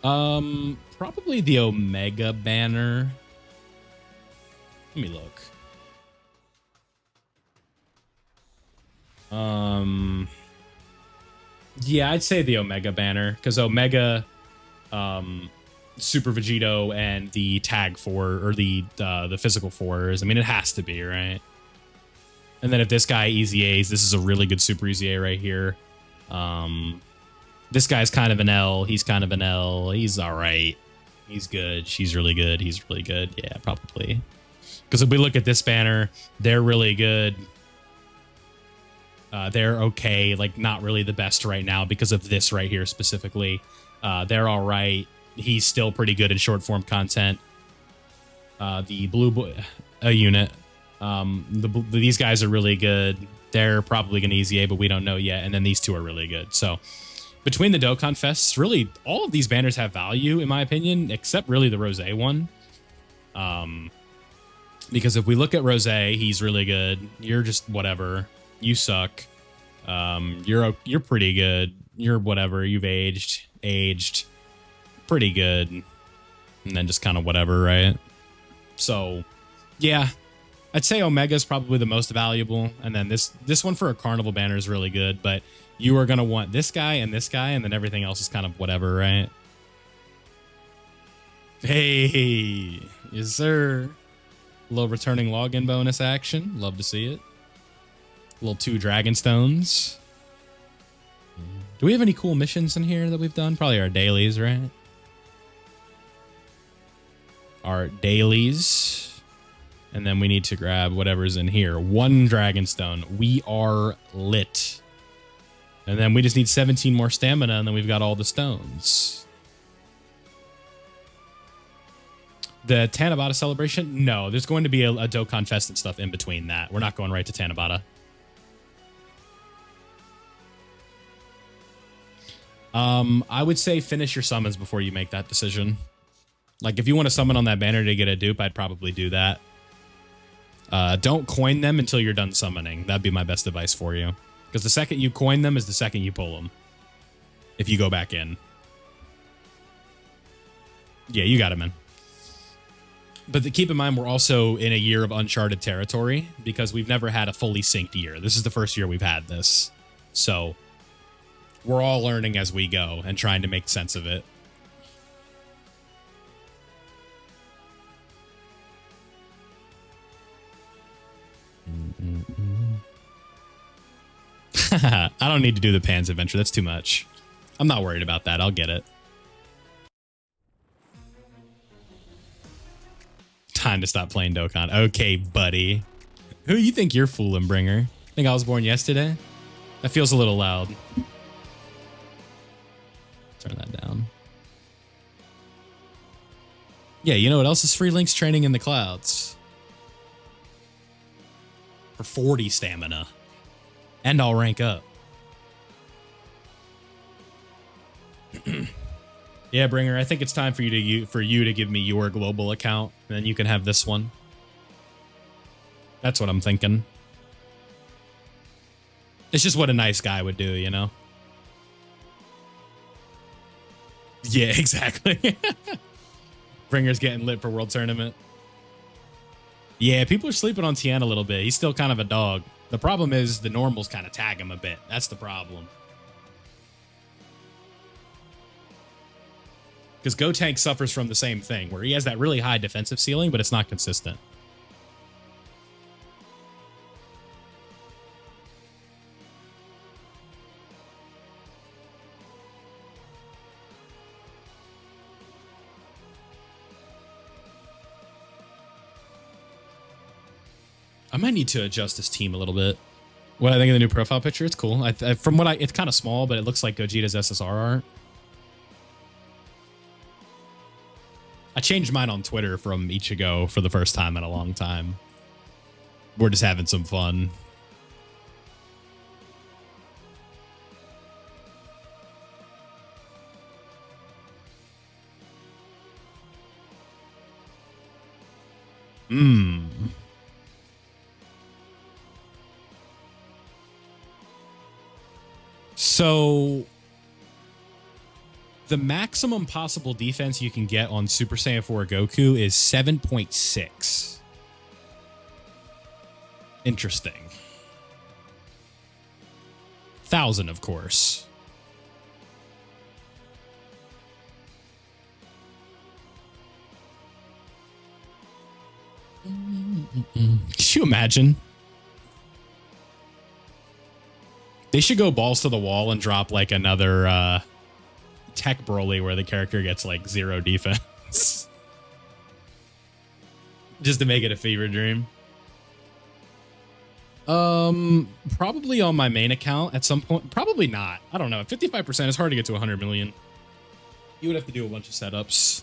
Speaker 1: Probably the Omega banner. Let me look. Yeah, I'd say the Omega banner, because Omega, Super Vegito, and the tag 4 or the physical 4s. I mean, it has to be, right? And then if this guy easy A's, this is a really good Super Easy A right here. This guy's kind of an L. He's kind of an L. He's all right. He's good. She's really good. He's really good. Yeah, probably. Because if we look at this banner, they're really good. They're okay, like not really the best right now because of this right here specifically. They're all right. He's still pretty good in short form content. The blue boy unit. These guys are really good. They're probably going to easy A, but we don't know yet. And then these two are really good. So between the Dokkan Fests, really all of these banners have value in my opinion, except really the Rose one. Because if we look at Rose, he's really good. You're just whatever. You suck. You're pretty good. You're whatever. You've aged pretty good. and then just kind of whatever, right? So, yeah, I'd say Omega is probably the most valuable, and then this one for a Carnival banner is really good, but you are going to want this guy, and then everything else is kind of whatever, right? Hey, yes, sir. A little returning login bonus action. Love to see it. A little 2 Dragon Stones. Do we have any cool missions in here that we've done? Probably our dailies, right? Our dailies. And then we need to grab whatever's in here. 1 Dragonstone. We are lit. And then we just need 17 more stamina, and then we've got all the stones. The Tanabata celebration? No, there's going to be a Dokkan Fest and stuff in between that. We're not going right to Tanabata. I would say finish your summons before you make that decision. Like, if you want to summon on that banner to get a dupe, I'd probably do that. Don't coin them until you're done summoning. That'd be my best advice for you. Because the second you coin them is the second you pull them. If you go back in. Yeah, you got it, man. But keep in mind, we're also in a year of uncharted territory because we've never had a fully synced year. This is the first year we've had this. So we're all learning as we go and trying to make sense of it. I don't need to do the Pan's Adventure. That's too much. I'm not worried about that. I'll get it. Time to stop playing Dokkan. Okay, buddy. Who you think you're fooling, Bringer? Think I was born yesterday? That feels a little loud. Turn that down. Yeah, you know what else is free? Link's training in the clouds. For 40 stamina. And I'll rank up. Yeah, Bringer, I think it's time for you to give me your global account, and then you can have this one. That's what I'm thinking. It's just what a nice guy would do, you know? Yeah, exactly. Bringer's getting lit for World Tournament. Yeah, people are sleeping on Tien a little bit. He's still kind of a dog. The problem is the normals kind of tag him a bit. That's the problem. Because Gotenk suffers from the same thing, where he has that really high defensive ceiling, but it's not consistent. I might need to adjust this team a little bit. What I think of the new profile picture, it's cool. It's kind of small, but it looks like Gogeta's SSR art. I changed mine on Twitter from Ichigo for the first time in a long time. We're just having some fun. So the maximum possible defense you can get on Super Saiyan 4 Goku is 7.6. Interesting. 1,000, of course. Could you imagine? They should go balls to the wall and drop like another Tech Broly where the character gets like 0 defense. Just to make it a fever dream. Probably on my main account at some point. Probably not. I don't know. 55% is hard to get to 100 million. You would have to do a bunch of setups.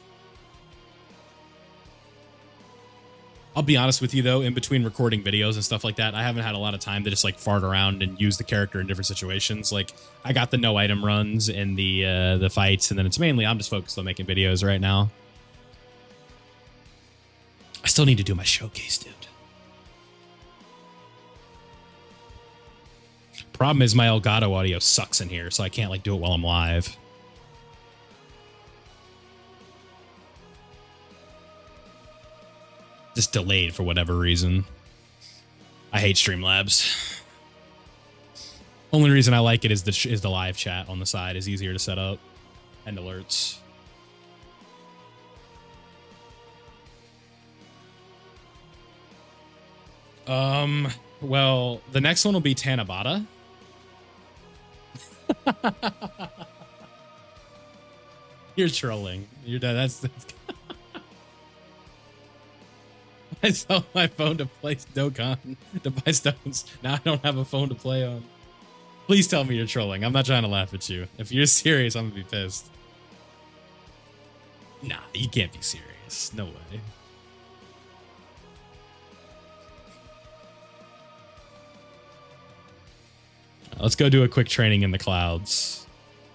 Speaker 1: I'll be honest with you, though, in between recording videos and stuff like that, I haven't had a lot of time to just like fart around and use the character in different situations. Like I got the no item runs and the fights, and then it's mainly I'm just focused on making videos right now. I still need to do my showcase, dude. Problem is my Elgato audio sucks in here, so I can't like do it while I'm live. just delayed for whatever reason. I hate Streamlabs. Only reason I like it is the live chat on the side is easier to set up and alerts. Well, the next one will be Tanabata. You're trolling. You're dead. That's I sold my phone to play Dokkan to buy stones. Now I don't have a phone to play on. Please tell me you're trolling. I'm not trying to laugh at you. If you're serious, I'm gonna be pissed. Nah, you can't be serious. No way. Let's go do a quick training in the clouds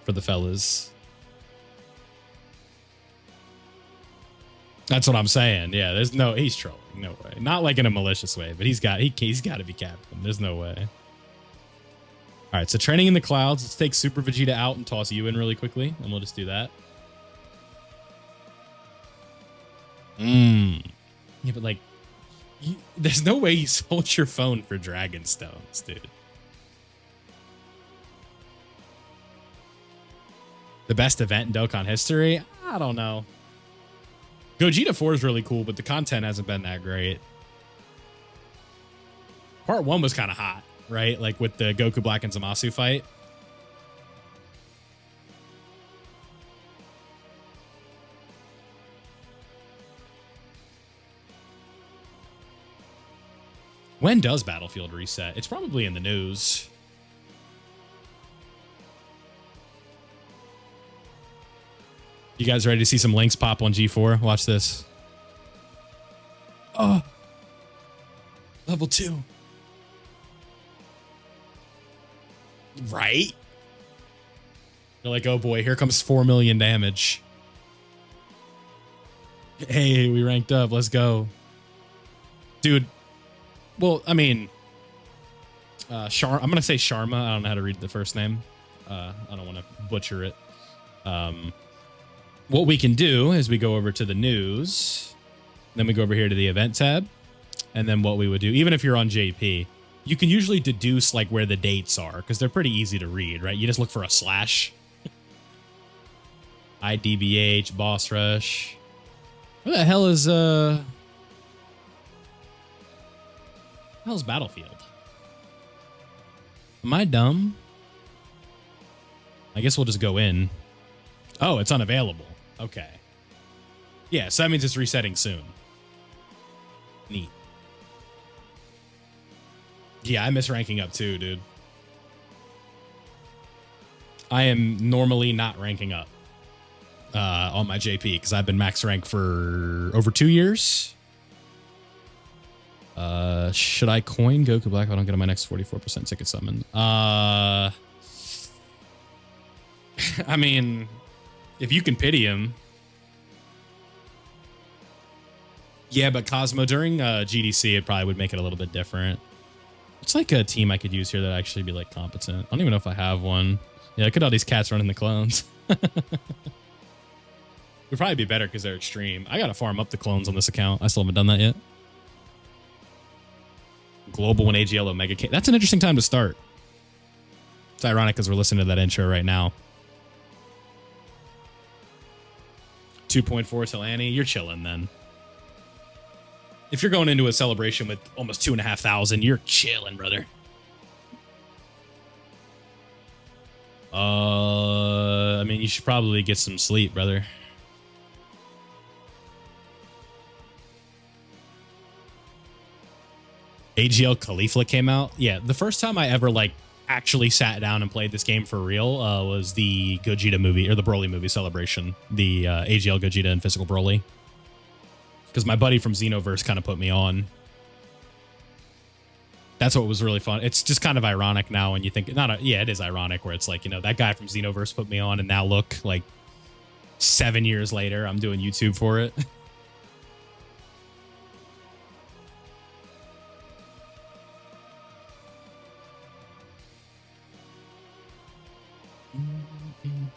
Speaker 1: for the fellas. That's what I'm saying. Yeah, there's no, he's trolling. No way. Not like in a malicious way, but he's got to be captain. There's no way. All right, so training in the clouds. Let's take Super Vegeta out and toss you in really quickly, and we'll just do that. Yeah, but like, there's no way you sold your phone for Dragon Stones, dude. The best event in Dokkan history? I don't know. Gogeta 4 is really cool, but the content hasn't been that great. Part 1 was kind of hot, right? Like with the Goku Black and Zamasu fight. When does Battlefield reset? It's probably in the news. You guys ready to see some links pop on G4? Watch this. Oh. Level 2. Right? You're like, oh boy, here comes 4 million damage. Hey, we ranked up. Let's go. Dude. Well, I mean, I'm going to say Sharma. I don't know how to read the first name. I don't want to butcher it. What we can do is we go over to the news, then we go over here to the event tab, and then what we would do, even if you're on JP, you can usually deduce like where the dates are because they're pretty easy to read, right? You just look for a slash. IDBH, Boss Rush. Where the hell is hell's Battlefield? Am I dumb? I guess we'll just go in. Oh, it's unavailable. Okay. Yeah, so that means it's resetting soon. Neat. Yeah, I miss ranking up too, dude. I am normally not ranking up on my JP because I've been max rank for over 2 years. Should I coin Goku Black if I don't get on my next 44% ticket summon? I mean, if you can pity him. Yeah, but Cosmo during GDC, it probably would make it a little bit different. It's like a team I could use here that actually be like competent. I don't even know if I have one. Yeah, look at all these cats running the clones. Would probably be better because they're extreme. I got to farm up the clones on this account. I still haven't done that yet. Global and AGL Omega K. That's an interesting time to start. It's ironic because we're listening to that intro right now. 2.4 till Annie. You're chilling then. If you're going into a celebration with almost 2,500, you're chilling, brother. I mean, you should probably get some sleep, brother. AGL Caulifla came out. Yeah, the first time I ever like actually sat down and played this game for real was the Gogeta movie or the Broly movie Celebration. The AGL Gogeta and Physical Broly. Because my buddy from Xenoverse kind of put me on. That's what was really fun. It's just kind of ironic now when you think, yeah, it is ironic where it's like, you know, that guy from Xenoverse put me on and now look, like 7 years later, I'm doing YouTube for it.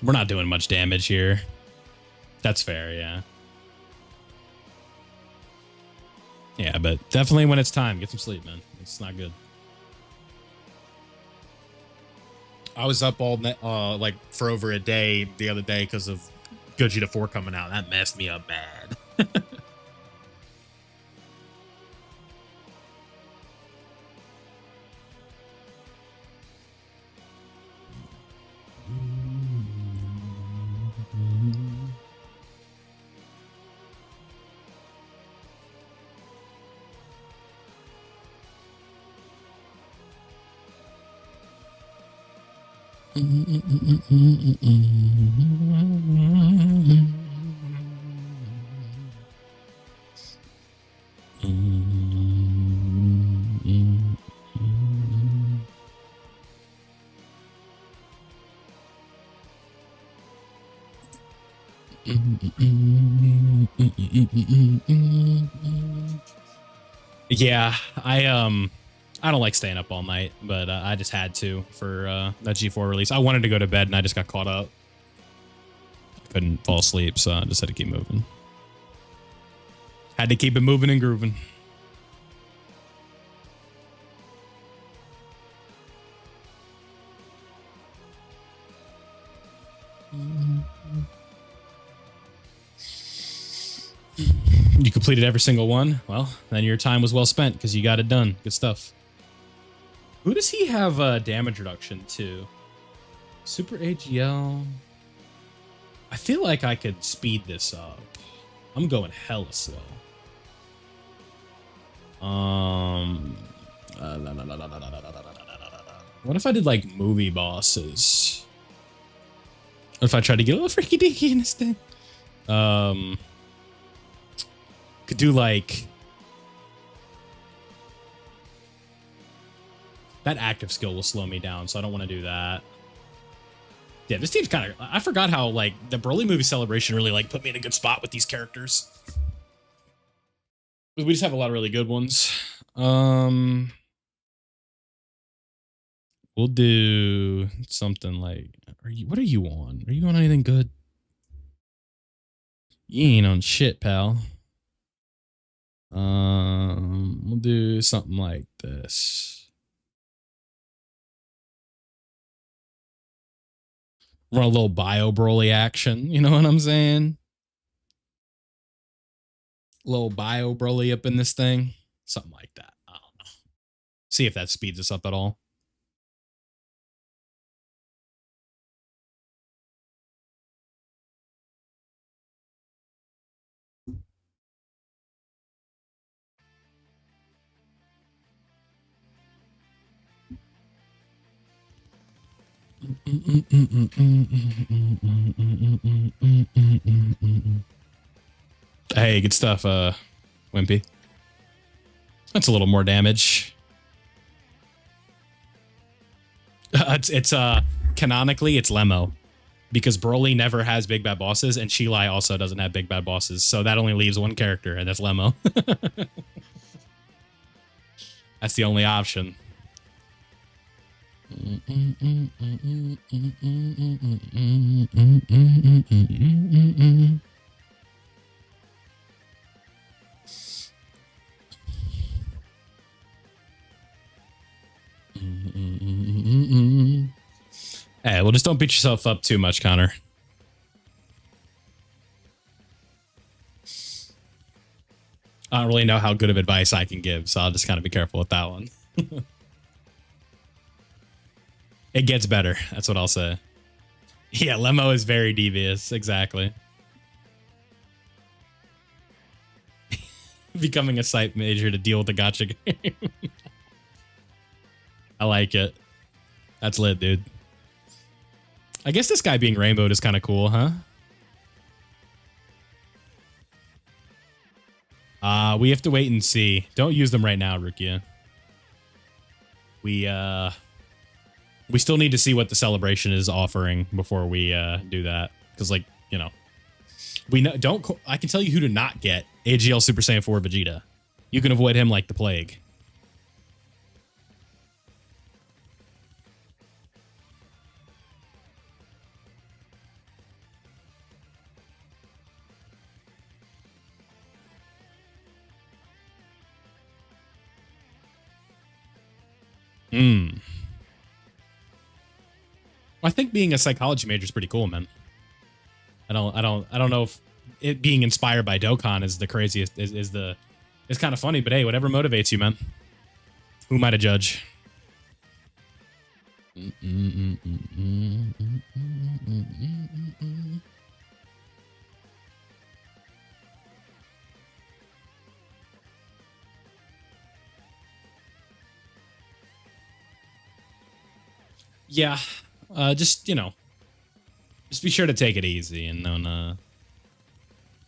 Speaker 1: We're not doing much damage here. That's fair, yeah. Yeah, but definitely when it's time, get some sleep, man. It's not good. I was up all night, like for over a day the other day because of Gogeta 4 coming out. That messed me up bad. Yeah, I don't like staying up all night, but I just had to for that G4 release. I wanted to go to bed and I just got caught up. I couldn't fall asleep, so I just had to keep moving. Had to keep it moving and grooving. You completed every single one? Well, then your time was well spent because you got it done. Good stuff. Who does he have damage reduction to? Super AGL. I feel like I could speed this up. I'm going hella slow. What if I did like movie bosses? What if I tried to get a little freaky deaky in this thing? Could do like that active skill will slow me down, so I don't want to do that. Yeah, this team's kind of, I forgot how like the Broly movie celebration really like put me in a good spot with these characters. We just have a lot of really good ones. We'll do something like, what are you on? Are you on anything good? You ain't on shit, pal. We'll do something like this. Run a little bio Broly action, you know what I'm saying? A little bio Broly up in this thing. Something like that. I don't know. See if that speeds us up at all. Hey, good stuff, Wimpy. That's a little more damage. It's canonically it's Lemo. Because Broly never has big bad bosses, and Chilai also doesn't have big bad bosses, so that only leaves one character, and that's Lemo. That's the only option. Hey, well, just don't beat yourself up too much, Connor. I don't really know how good of advice I can give, so I'll just kind of be careful with that one. It gets better. That's what I'll say. Yeah, Lemo is very devious. Exactly. Becoming a site major to deal with the gacha game. I like it. That's lit, dude. I guess this guy being rainbowed is kind of cool, huh? We have to wait and see. Don't use them right now, Rukia. We still need to see what the celebration is offering before we do that. Because, like, you know, I can tell you who to not get. AGL Super Saiyan 4 Vegeta. You can avoid him like the plague. Mm. I think being a psychology major is pretty cool, man. I don't know if it being inspired by Dokkan is the craziest. It's kind of funny, but hey, whatever motivates you, man. Who am I to judge? Yeah, just just be sure to take it easy and don't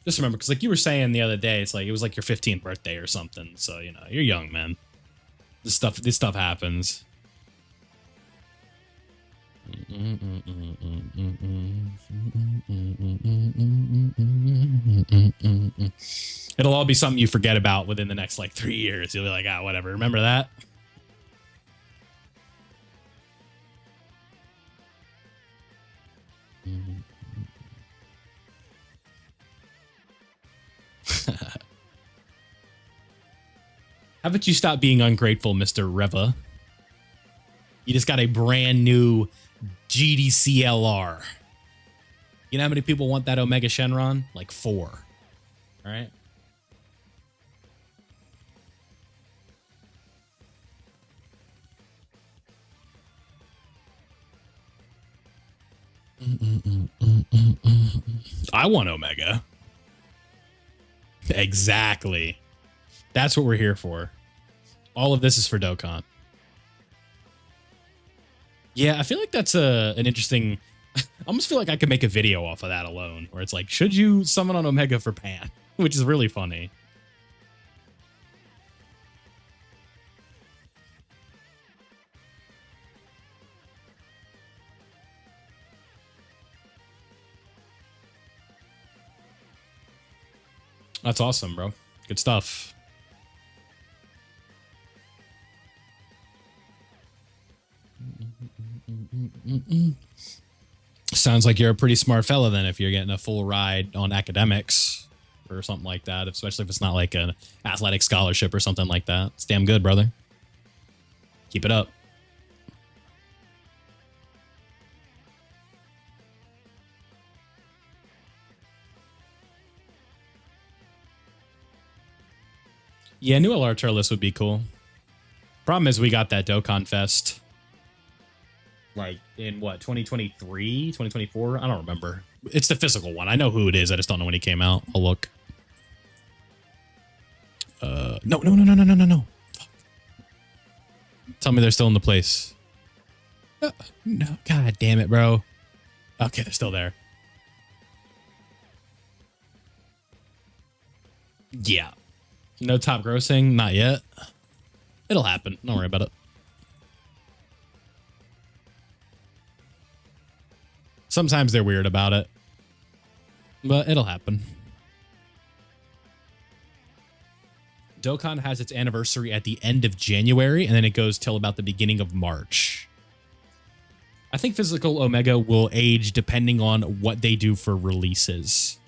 Speaker 1: just remember, because like you were saying the other day, it's like it was like your 15th birthday or something. So you're young, man. This stuff happens. It'll all be something you forget about within the next like 3 years. You'll be like, whatever. Remember that? How about you stop being ungrateful, Mr. Reva? You just got a brand new GDC LR. You know how many people want that Omega Shenron? Like 4. All right. I want Omega. Exactly. That's what we're here for. All of this is for Dokkan. Yeah, I feel like that's an interesting... I almost feel like I could make a video off of that alone, where it's like, should you summon on Omega for Pan? Which is really funny. That's awesome, bro. Good stuff. Sounds like you're a pretty smart fella then if you're getting a full ride on academics or something like that, especially if it's not like an athletic scholarship or something like that. It's damn good, brother. Keep it up. Yeah, new LR Turles would be cool. Problem is we got that Dokkan Fest like in what, 2023, 2024? I don't remember. It's the physical one. I know who it is. I just don't know when he came out. I'll look. No. Fuck. Tell me they're still in the place. No, god damn it, bro. Okay, they're still there. Yeah. No top grossing, not yet. It'll happen. Don't worry about it. Sometimes they're weird about it, but it'll happen. Dokkan has its anniversary at the end of January, and then it goes till about the beginning of March. I think physical Omega will age depending on what they do for releases.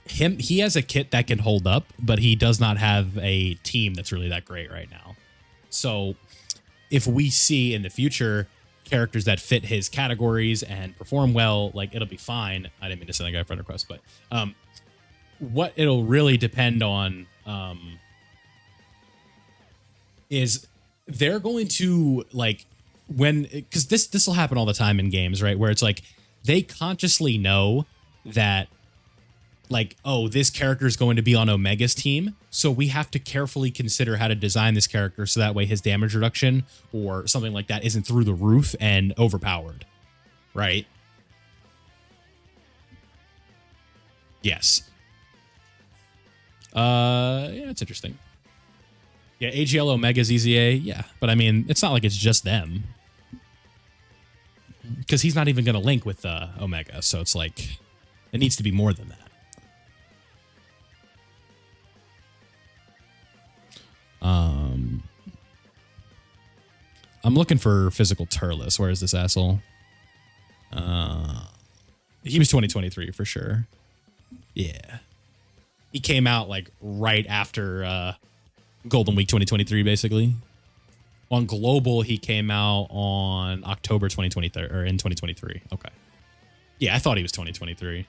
Speaker 1: He has a kit that can hold up, but he does not have a team that's really that great right now. So if we see in the future characters that fit his categories and perform well, like, it'll be fine. I didn't mean to send that guy a friend request, but what it'll really depend on is they're going to, like, because this will happen all the time in games, right? Where it's like they consciously know that, like, oh, this character is going to be on Omega's team, so we have to carefully consider how to design this character so that way his damage reduction or something like that isn't through the roof and overpowered, right? Yes. Yeah, it's interesting. Yeah, AGL Omega's EZA, yeah, but I mean, it's not like it's just them, because he's not even going to link with Omega, so it's like it needs to be more than that. I'm looking for physical Turles. Where is this asshole? He was 2023 for sure. Yeah. He came out like right after Golden Week 2023, basically. On global, he came out on October 2023 or in 2023. Okay. Yeah, I thought he was 2023.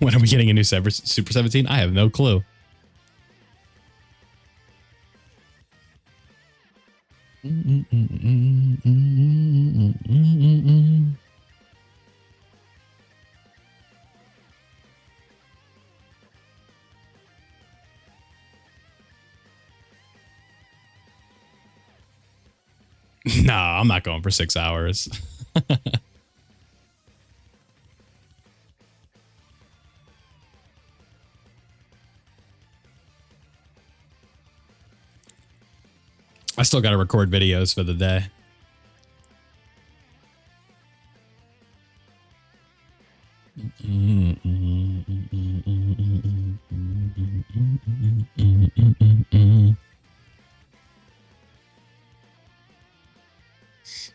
Speaker 1: When are we getting a new Super 17? I have no clue. No, I'm not going for 6 hours. I still got to record videos for the day.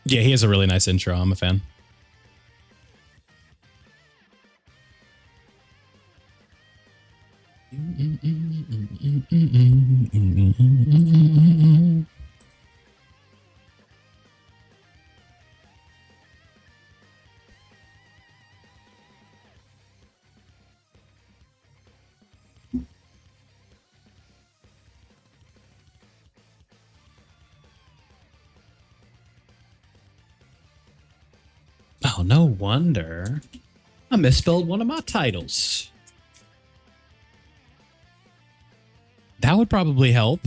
Speaker 1: Yeah, he has a really nice intro. I'm a fan. Oh, no wonder. I misspelled one of my titles. That would probably help.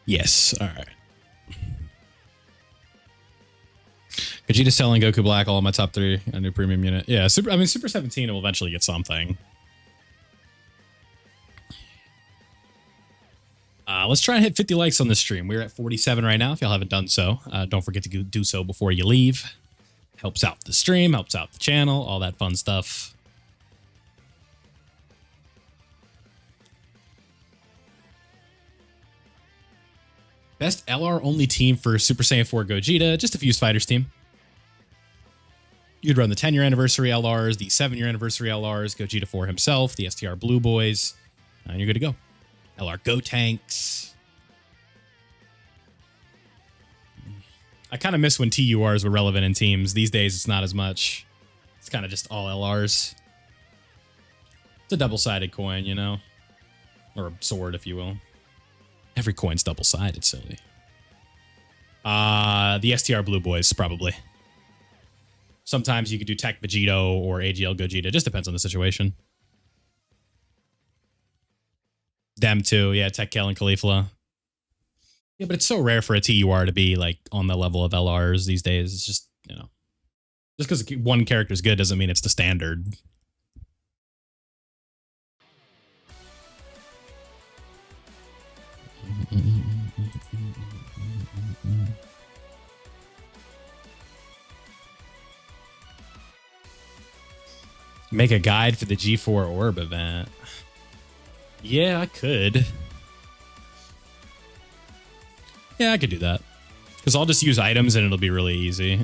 Speaker 1: Yes. All right. Vegeta selling Goku Black, all of my top 3, a new premium unit. Yeah, Super 17 will eventually get something. Let's try and hit 50 likes on this stream. We're at 47 right now. If y'all haven't done so, don't forget to do so before you leave. Helps out the stream, helps out the channel, all that fun stuff. Best LR only team for Super Saiyan 4 Gogeta, just a Fuse Fighters team. You'd run the 10-year anniversary LRs, the 7-year anniversary LRs, Gogeta 4 himself, the STR Blue Boys, and you're good to go. LR Go Tanks. I kind of miss when TURs were relevant in teams. These days, it's not as much. It's kind of just all LRs. It's a double-sided coin, you know? Or a sword, if you will. Every coin's double-sided, silly. The STR Blue Boys, probably. Sometimes you could do Tech Vegito or AGL Gogeta. It just depends on the situation. Them too, yeah, Tech Kel and Caulifla. Yeah, but it's so rare for a TUR to be like on the level of LRs these days. It's just, you know, just because one character's good doesn't mean it's the standard. Make a guide for the G4 Orb event. Yeah, I could. Yeah, I could do that. Because I'll just use items and it'll be really easy.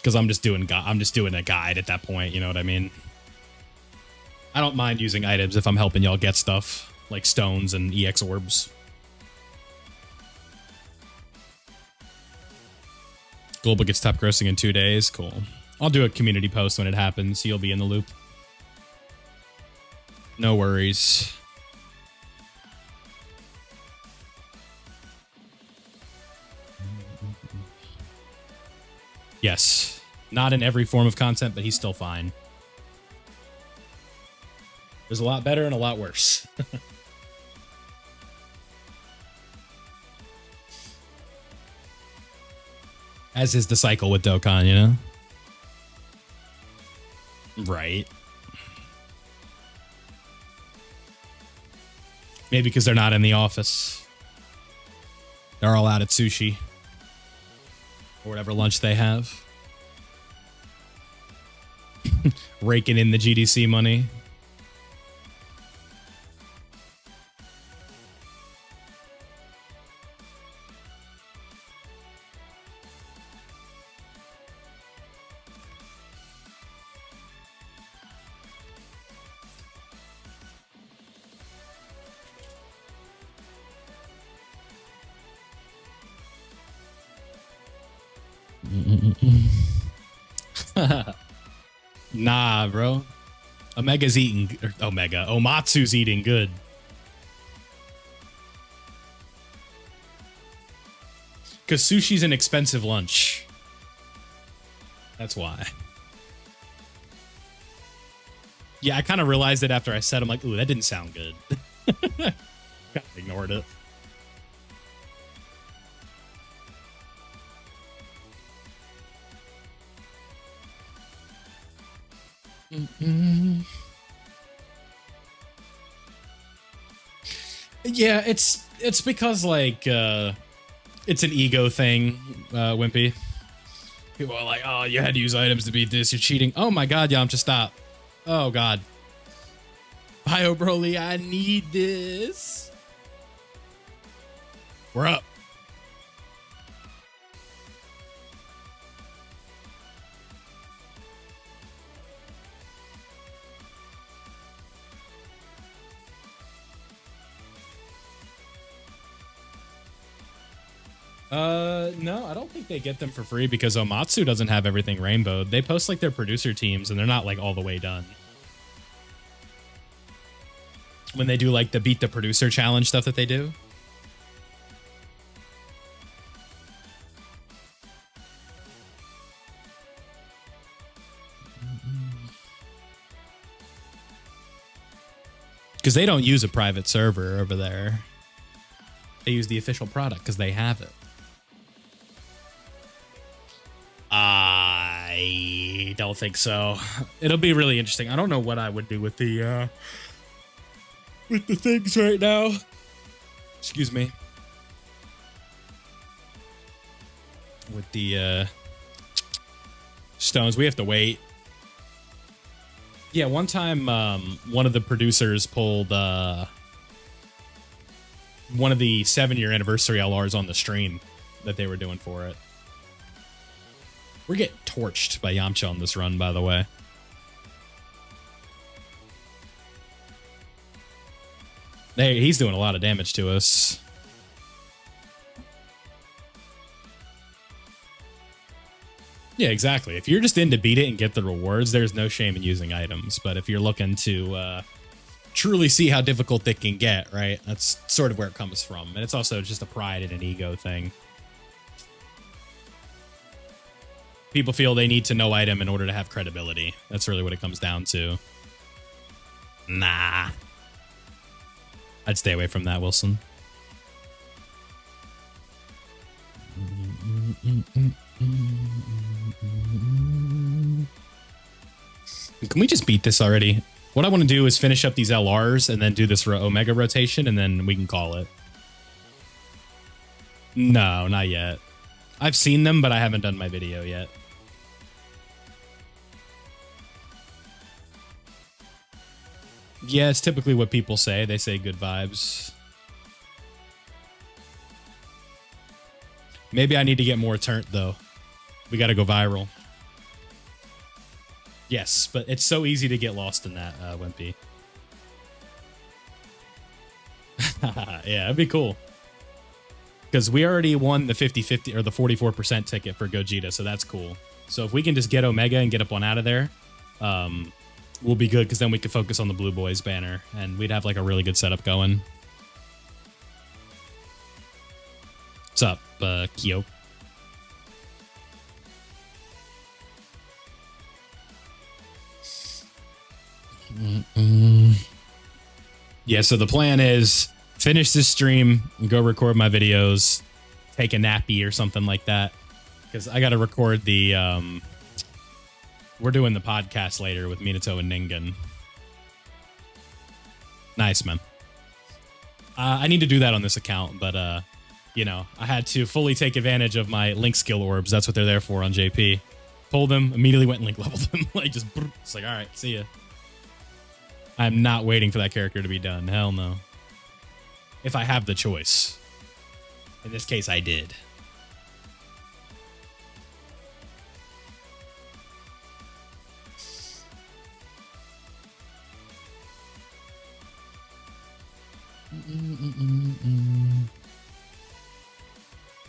Speaker 1: because I'm just doing a guide at that point. You know what I mean? I don't mind using items if I'm helping y'all get stuff like stones and EX orbs. Global gets top grossing in 2 days. Cool. I'll do a community post when it happens. So you'll be in the loop. No worries. Yes. Not in every form of content, but he's still fine. There's a lot better and a lot worse. As is the cycle with Dokkan, you know? Right. Maybe because they're not in the office. They're all out at sushi. Or whatever lunch they have. Raking in the GDC money. Nah, bro. Omega's eating... Omatsu's eating good. Because sushi's an expensive lunch. That's why. Yeah, I kind of realized it after I said, I'm like, ooh, that didn't sound good. Kind of ignored it. Yeah, it's because like it's an ego thing, Wimpy. People are like, oh, you had to use items to beat this, you're cheating. Oh my god, Yamcha, stop. Oh god. Bio Broly, I need this. We're up. No, I don't think they get them for free because Omatsu doesn't have everything rainbowed. They post like their producer teams and they're not like all the way done. When they do like the beat the producer challenge stuff that they do. Because they don't use a private server over there. They use the official product because they have it. I don't think so. It'll be really interesting. I don't know what I would do with the things right now. Excuse me. With the stones, we have to wait. Yeah, one time one of the producers pulled one of the 7-year anniversary LRs on the stream that they were doing for it. We're getting torched by Yamcha on this run, by the way. Hey, he's doing a lot of damage to us. Yeah, exactly. If you're just in to beat it and get the rewards, there's no shame in using items. But if you're looking to truly see how difficult it can get, right? That's sort of where it comes from. And it's also just a pride and an ego thing. People feel they need to know item in order to have credibility. That's really what it comes down to. Nah. I'd stay away from that, Wilson. Can we just beat this already? What I want to do is finish up these LRs and then do this Omega rotation, and then we can call it. No, not yet. I've seen them, but I haven't done my video yet. Yeah, it's typically what people say. They say good vibes. Maybe I need to get more turnt, though. We got to go viral. Yes, but it's so easy to get lost in that, Wimpy. Yeah, it'd be cool. Because we already won the 50-50 or the 44% ticket for Gogeta, so that's cool. So if we can just get Omega and get up one out of there, we'll be good, because then we could focus on the Blue Boys banner, and we'd have like a really good setup going. What's up, Kyo? Yeah, so the plan is finish this stream and go record my videos, take a nappy or something like that, because I got to record the we're doing the podcast later with Minato and Ningen. Nice, man. I need to do that on this account, but you know, I had to fully take advantage of my link skill orbs. That's what they're there for on JP. Pulled them, immediately went and link leveled them. Like, just, it's like, all right, see ya. I'm not waiting for that character to be done. Hell no. If I have the choice. In this case, I did.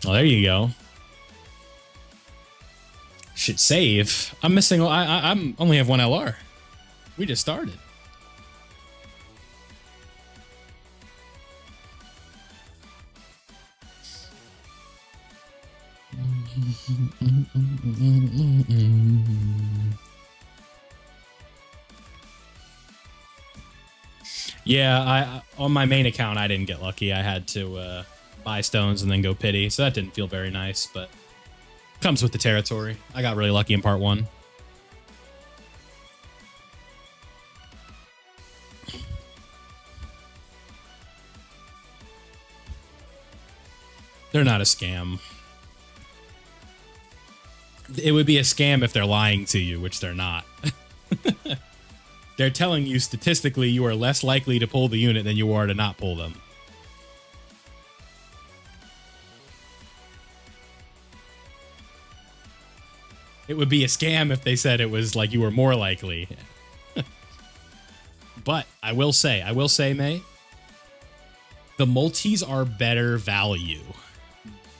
Speaker 1: Well, there you go. Should save. I'm missing. I'm only have one LR. We just started. Yeah, I on my main account I didn't get lucky. I had to buy stones and then go pity, so that didn't feel very nice, but comes with the territory. I got really lucky in part 1. They're not a scam. It would be a scam if they're lying to you, which they're not. They're telling you statistically you are less likely to pull the unit than you are to not pull them. It would be a scam if they said it was like you were more likely. But I will say, May, the multis are better value.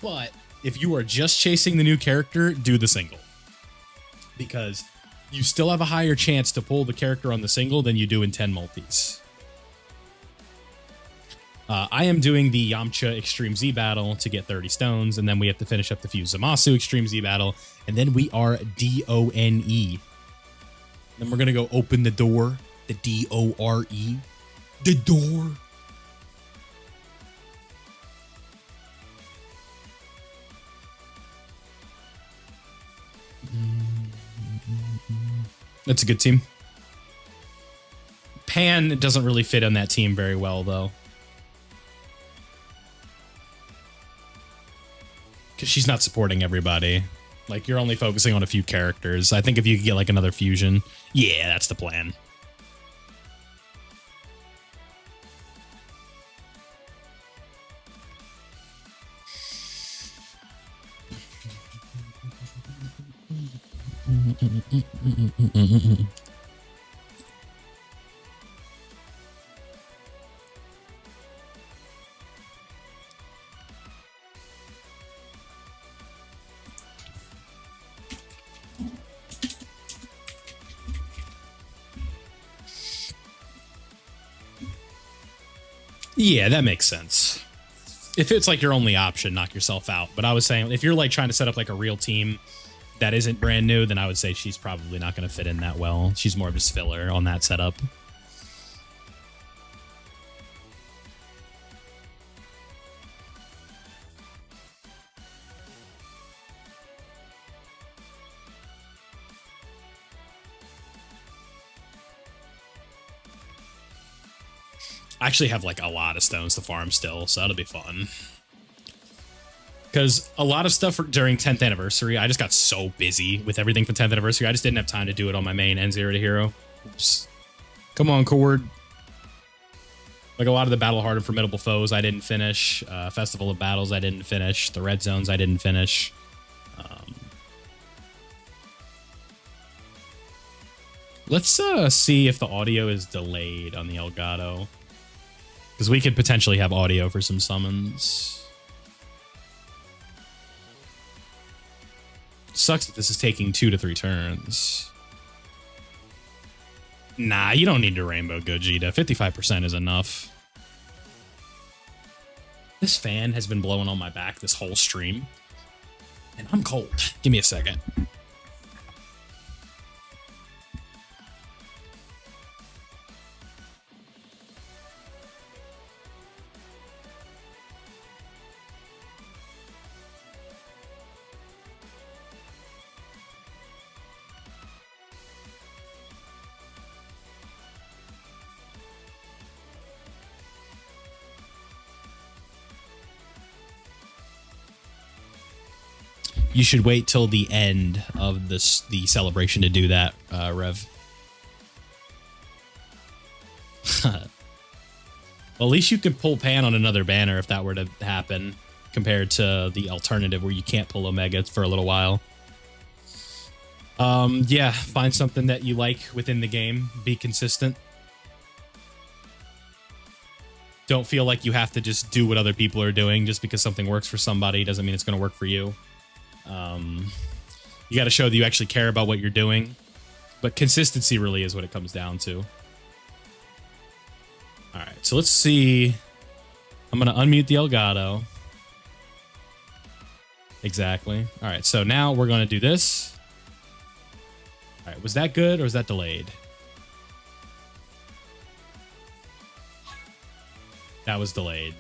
Speaker 1: But if you are just chasing the new character, do the single. Because you still have a higher chance to pull the character on the single than you do in 10 multis. I am doing the Yamcha Extreme Z battle to get 30 stones, and then we have to finish up the Fuse Zamasu Extreme Z battle, and then we are D-O-N-E. Then we're going to go open the door, the D-O-R-E, the door. That's a good team. Pan doesn't really fit on that team very well, though. Because she's not supporting everybody. Like, you're only focusing on a few characters. I think if you could get, like, another fusion. Yeah, that's the plan. Yeah, that makes sense. If it's like your only option, knock yourself out. But I was saying, if you're like trying to set up like a real team that isn't brand new, then I would say she's probably not going to fit in that well. She's more of just filler on that setup. I actually have like a lot of stones to farm still, so that'll be fun. Because a lot of stuff during 10th anniversary, I just got so busy with everything for 10th anniversary. I just didn't have time to do it on my main N0 to Hero. Oops. Come on, Cord. Like a lot of the Battle Hard and Formidable Foes I didn't finish. Festival of Battles I didn't finish. The Red Zones I didn't finish. Let's see if the audio is delayed on the Elgato. Because we could potentially have audio for some summons. Sucks that this is taking 2 to 3 turns. Nah, you don't need to Rainbow Gogeta. 55% is enough. This fan has been blowing on my back this whole stream. And I'm cold. Give me a second. You should wait till the end of the celebration to do that, Rev. Well, at least you could pull Pan on another banner if that were to happen, compared to the alternative where you can't pull Omega for a little while. Yeah, find something that you like within the game. Be consistent. Don't feel like you have to just do what other people are doing. Just because something works for somebody doesn't mean it's going to work for you. You got to show that you actually care about what you're doing, but consistency really is what it comes down to. All right, so let's see. I'm going to unmute the Elgato. Exactly. All right, so now we're going to do this. All right, was that good or was that delayed? That was delayed.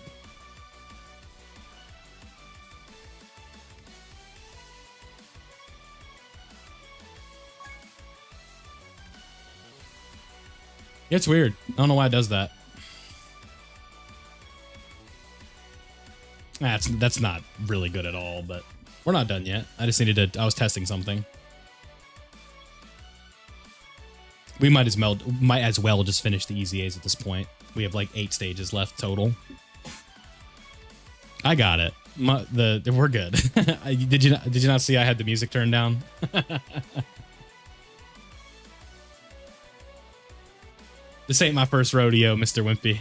Speaker 1: It's weird. I don't know why it does that. That's not really good at all, but we're not done yet. I just needed to... I was testing something. We might as well just finish the Easy A's at this point. We have like 8 stages left total. I got it. We're good. Did you not see I had the music turned down? This ain't my first rodeo, Mr. Wimpy.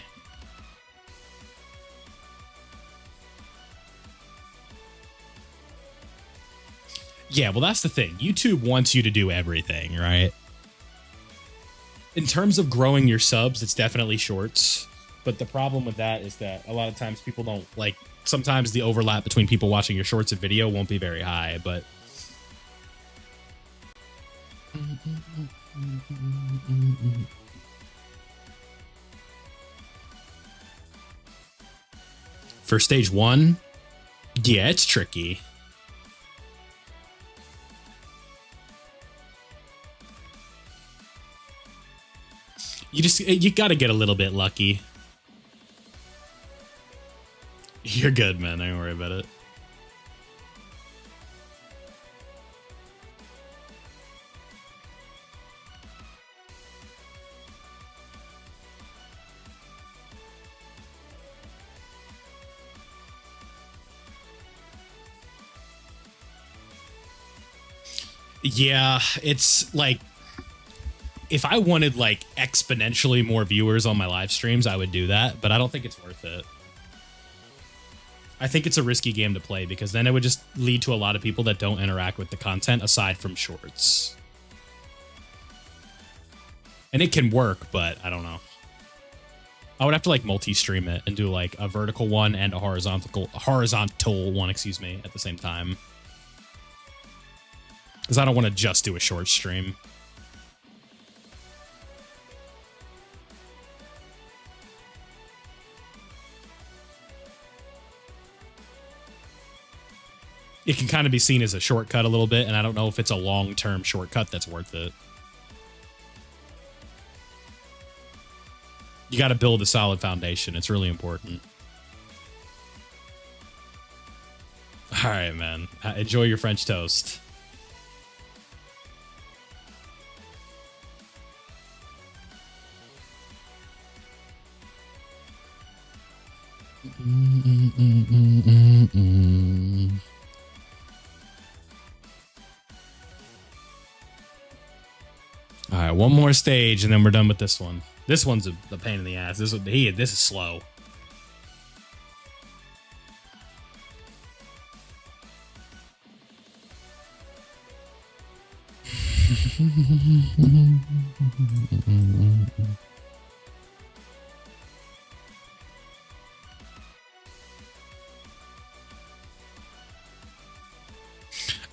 Speaker 1: Yeah, well, that's the thing. YouTube wants you to do everything, right? In terms of growing your subs, it's definitely shorts. But the problem with that is that a lot of times people don't, like, sometimes the overlap between people watching your shorts and video won't be very high, but... For stage 1, yeah, it's tricky. You gotta get a little bit lucky. You're good, man. Don't worry about it. Yeah, it's like, if I wanted like exponentially more viewers on my live streams, I would do that, but I don't think it's worth it. I think it's a risky game to play because then it would just lead to a lot of people that don't interact with the content aside from shorts. And it can work, but I don't know. I would have to like multi-stream it and do like a vertical one and a horizontal one, excuse me, at the same time. Because I don't want to just do a short stream. It can kind of be seen as a shortcut a little bit, and I don't know if it's a long-term shortcut that's worth it. You got to build a solid foundation. It's really important. All right, man. Enjoy your French toast. All right, one more stage, and then we're done with this one. This one's a pain in the ass. This is slow.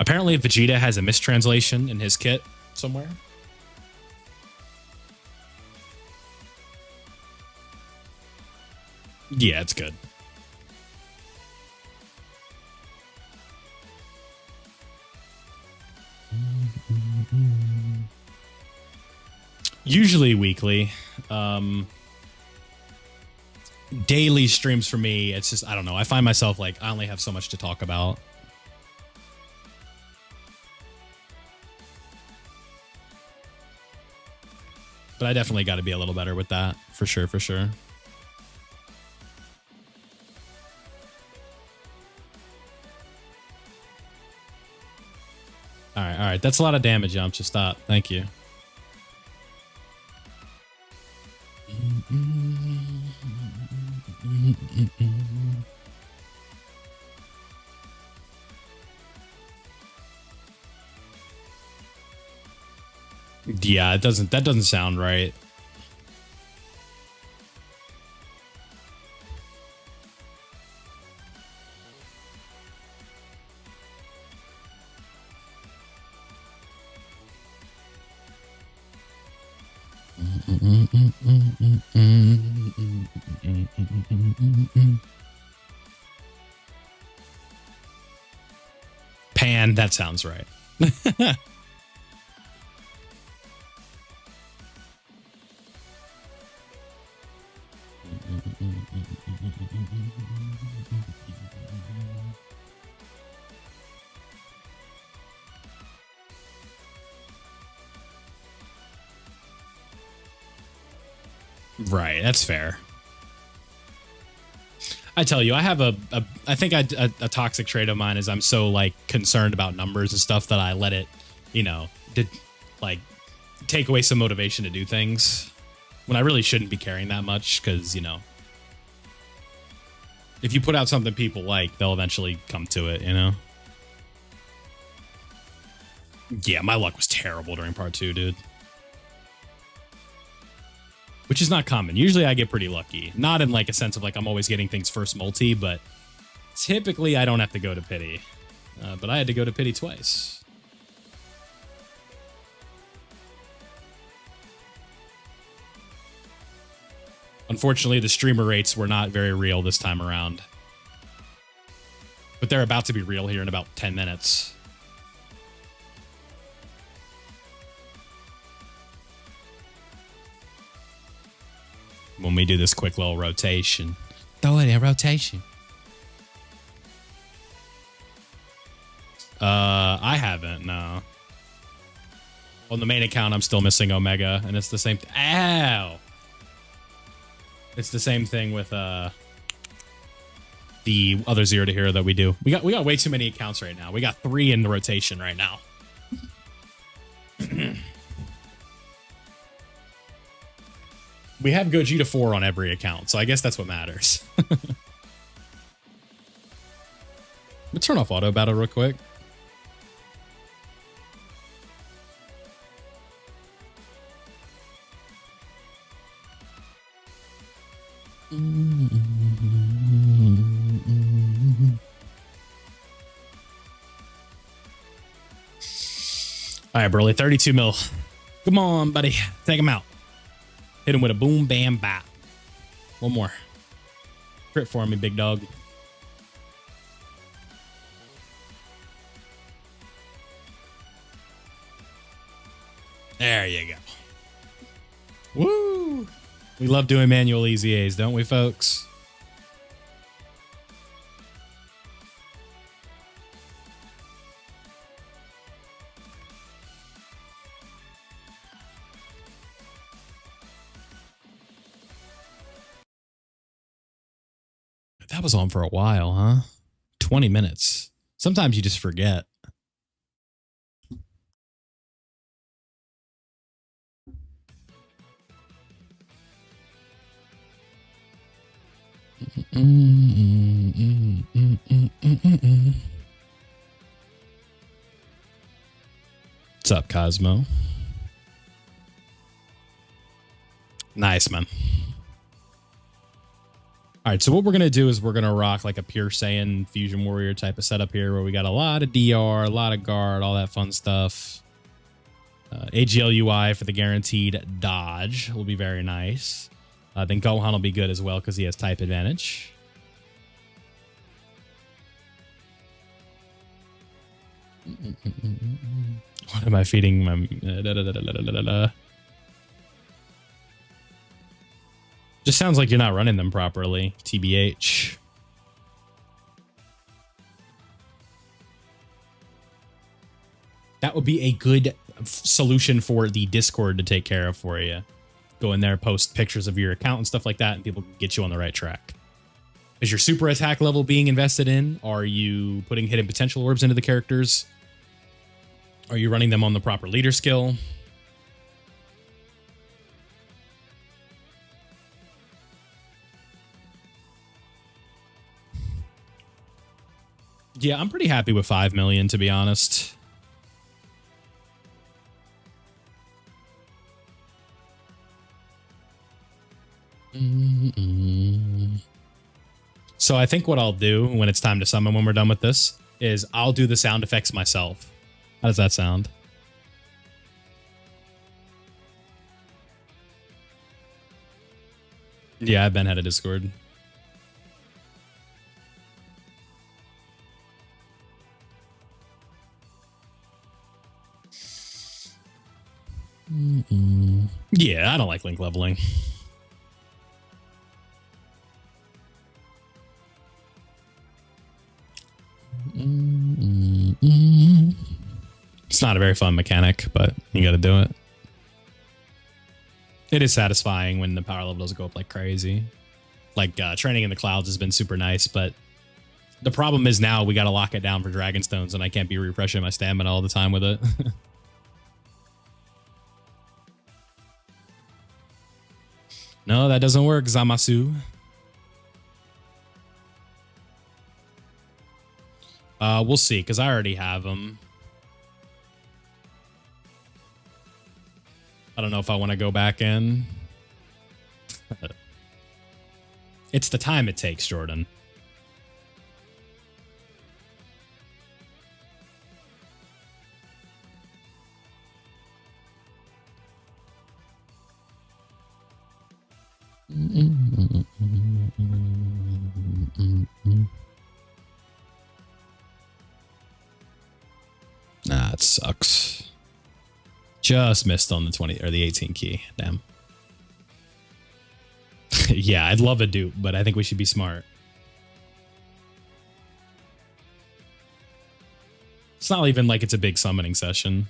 Speaker 1: Apparently, Vegeta has a mistranslation in his kit somewhere. Yeah, it's good. Usually weekly. Daily streams for me, it's just, I don't know. I find myself like, I only have so much to talk about. But I definitely got to be a little better with that, for sure, for sure. All right. That's a lot of damage, Yamcha. Just stop. Thank you. Yeah, that doesn't sound right. Pan, that sounds right. Right, that's fair. I tell you, I have I think a toxic trait of mine is I'm so like concerned about numbers and stuff that I let it, you know, like take away some motivation to do things when I really shouldn't be caring that much because, you know, if you put out something people like, they'll eventually come to it, you know? Yeah, my luck was terrible during part 2, dude. Which is not common. Usually I get pretty lucky. Not in like a sense of like I'm always getting things first multi, but typically I don't have to go to pity. But I had to go to pity twice. Unfortunately, the streamer rates were not very real this time around. But they're about to be real here in about 10 minutes. When we do this quick little rotation. Throw it in rotation. I haven't, no. On the main account, I'm still missing Omega, and it's the same ow! It's the same thing with the other Zero to Hero that we do. We got way too many accounts right now. We got 3 in the rotation right now. We have Gogeta 4 on every account, so I guess that's what matters. Let's turn off auto battle real quick. All right, Broly, 32 mil. Come on, buddy. Take him out. Hit him with a boom, bam, bap. One more. Crit for me, big dog. There you go. Woo! We love doing manual EZAs, don't we, folks? That was on for a while, huh? 20 minutes. Sometimes you just forget. What's up, Cosmo? Nice, man. All right, so what we're going to do is we're going to rock like a pure Saiyan Fusion Warrior type of setup here where we got a lot of DR, a lot of guard, all that fun stuff. AGL UI for the guaranteed dodge will be very nice. Then Gohan will be good as well because he has type advantage. What am I feeding my... Just sounds like you're not running them properly, TBH. That would be a good solution for the Discord to take care of for you. Go in there, post pictures of your account and stuff like that, and people can get you on the right track. Is your super attack level being invested in? Are you putting hidden potential orbs into the characters? Are you running them on the proper leader skill? Yeah, I'm pretty happy with 5 million, to be honest. So I think what I'll do when it's time to summon when we're done with this is I'll do the sound effects myself. How does that sound? Yeah, Ben had a Discord. Yeah, I don't like link leveling. It's not a very fun mechanic, but you gotta do it. It is satisfying when the power level doesn't go up like crazy. Like, training in the clouds has been super nice, but the problem is now we gotta lock it down for Dragonstones, and I can't be refreshing my stamina all the time with it. No, that doesn't work, Zamasu. We'll see, because I already have them. I don't know if I want to go back in. It's the time it takes, Jordan. Nah, it sucks. Just missed on the 20 or the 18 key. Damn. Yeah, I'd love a dupe, but I think we should be smart. It's not even like it's a big summoning session.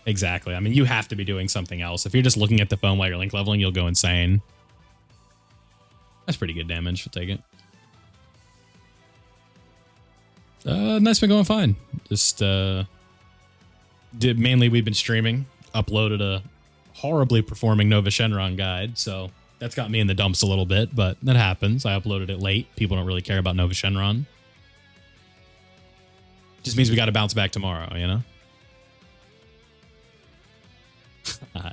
Speaker 1: Exactly. I mean, you have to be doing something else. If you're just looking at the phone while you're link leveling, you'll go insane. That's pretty good damage. We'll take it. Nice, been going fine. Just mainly we've been streaming. Uploaded a horribly performing Nova Shenron guide, so that's got me in the dumps a little bit, but that happens. I uploaded it late. People don't really care about Nova Shenron. Just means we got to bounce back tomorrow, you know?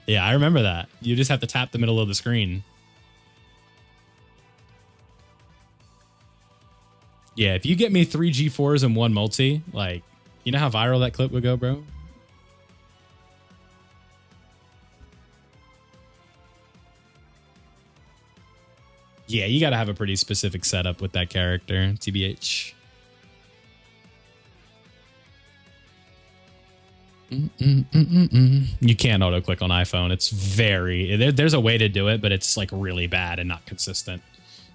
Speaker 1: Yeah, I remember that. You just have to tap the middle of the screen. Yeah, if you get me 3 G4s and 1 multi, like, you know how viral that clip would go, bro? Yeah, you got to have a pretty specific setup with that character, TBH. You can't auto-click on iPhone. It's there's a way to do it, but it's like really bad and not consistent.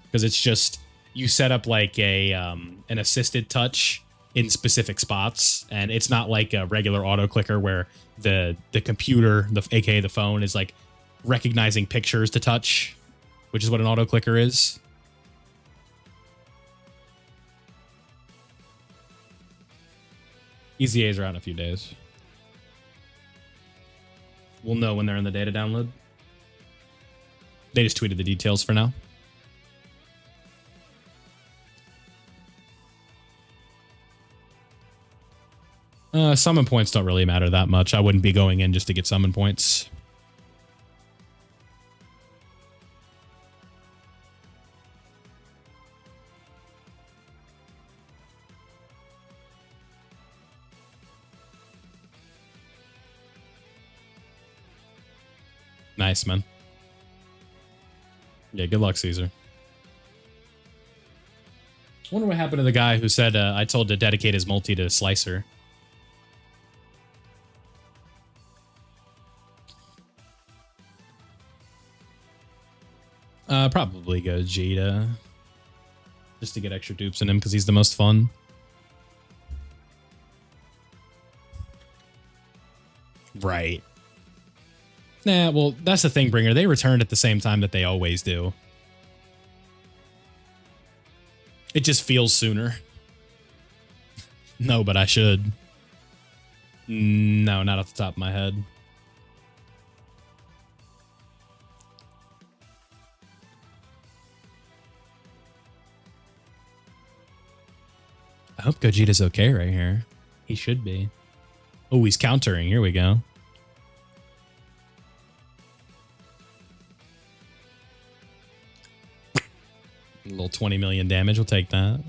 Speaker 1: Because it's just, you set up like an assisted touch in specific spots, and it's not like a regular auto-clicker where the computer, aka the phone, is like recognizing pictures to touch, which is what an auto-clicker is. EZAs are out in a few days. We'll know when they're in the data download. They just tweeted the details for now. Summon points don't really matter that much. I wouldn't be going in just to get summon points. Nice, man. Yeah, good luck, Caesar. Wonder what happened to the guy who said I told to dedicate his multi to Slicer. Probably Gogeta. Just to get extra dupes in him because he's the most fun. Right. Nah, well, that's the thing, Bringer. They returned at the same time that they always do. It just feels sooner. No, but I should. No, not off the top of my head. I hope Gogeta's okay right here. He should be. Oh, he's countering. Here we go. A little 20 million damage. We'll take that.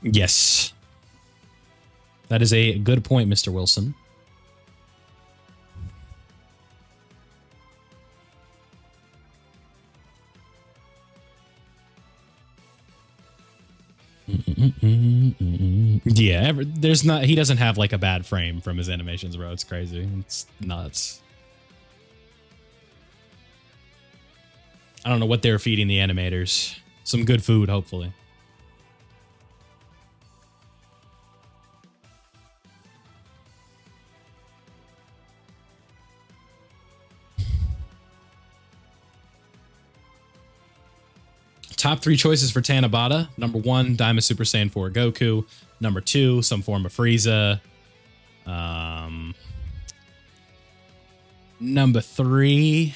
Speaker 1: Yes. That is a good point, Mr. Wilson. Yeah, there's not. He doesn't have like a bad frame from his animations, bro. It's crazy. It's nuts. I don't know what they're feeding the animators. Some good food, hopefully. Top 3 choices for Tanabata. Number 1, Diamond Super Saiyan 4 Goku. Number 2, some form of Frieza. Number 3.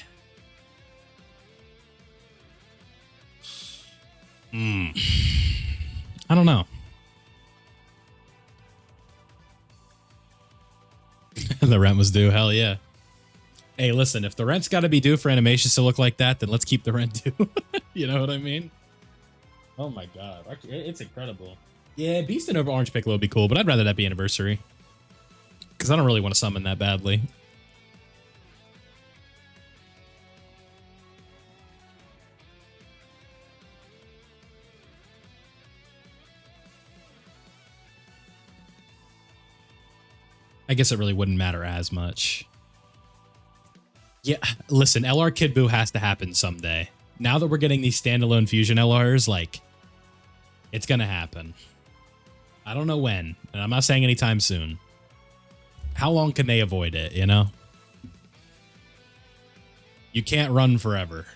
Speaker 1: I don't know. The rent was due. Hell yeah. Hey, listen, if the rent's got to be due for animations to look like that, then let's keep the rent due. You know what I mean? Oh my god. It's incredible. Yeah, Beast and over Orange Piccolo would be cool, but I'd rather that be Anniversary. Because I don't really want to summon that badly. I guess it really wouldn't matter as much. Yeah, listen, LR Kid Buu has to happen someday. Now that we're getting these standalone Fusion LRs, like, it's gonna happen. I don't know when, and I'm not saying anytime soon. How long can they avoid it, you know? You can't run forever.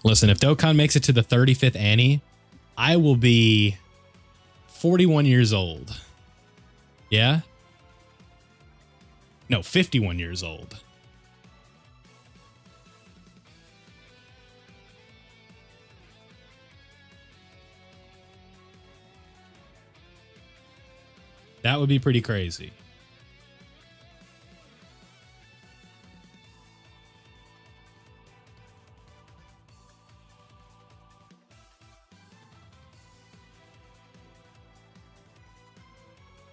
Speaker 1: Listen, if Dokkan makes it to the 35th Annie, I will be 41 years old. Yeah? No, 51 years old. That would be pretty crazy.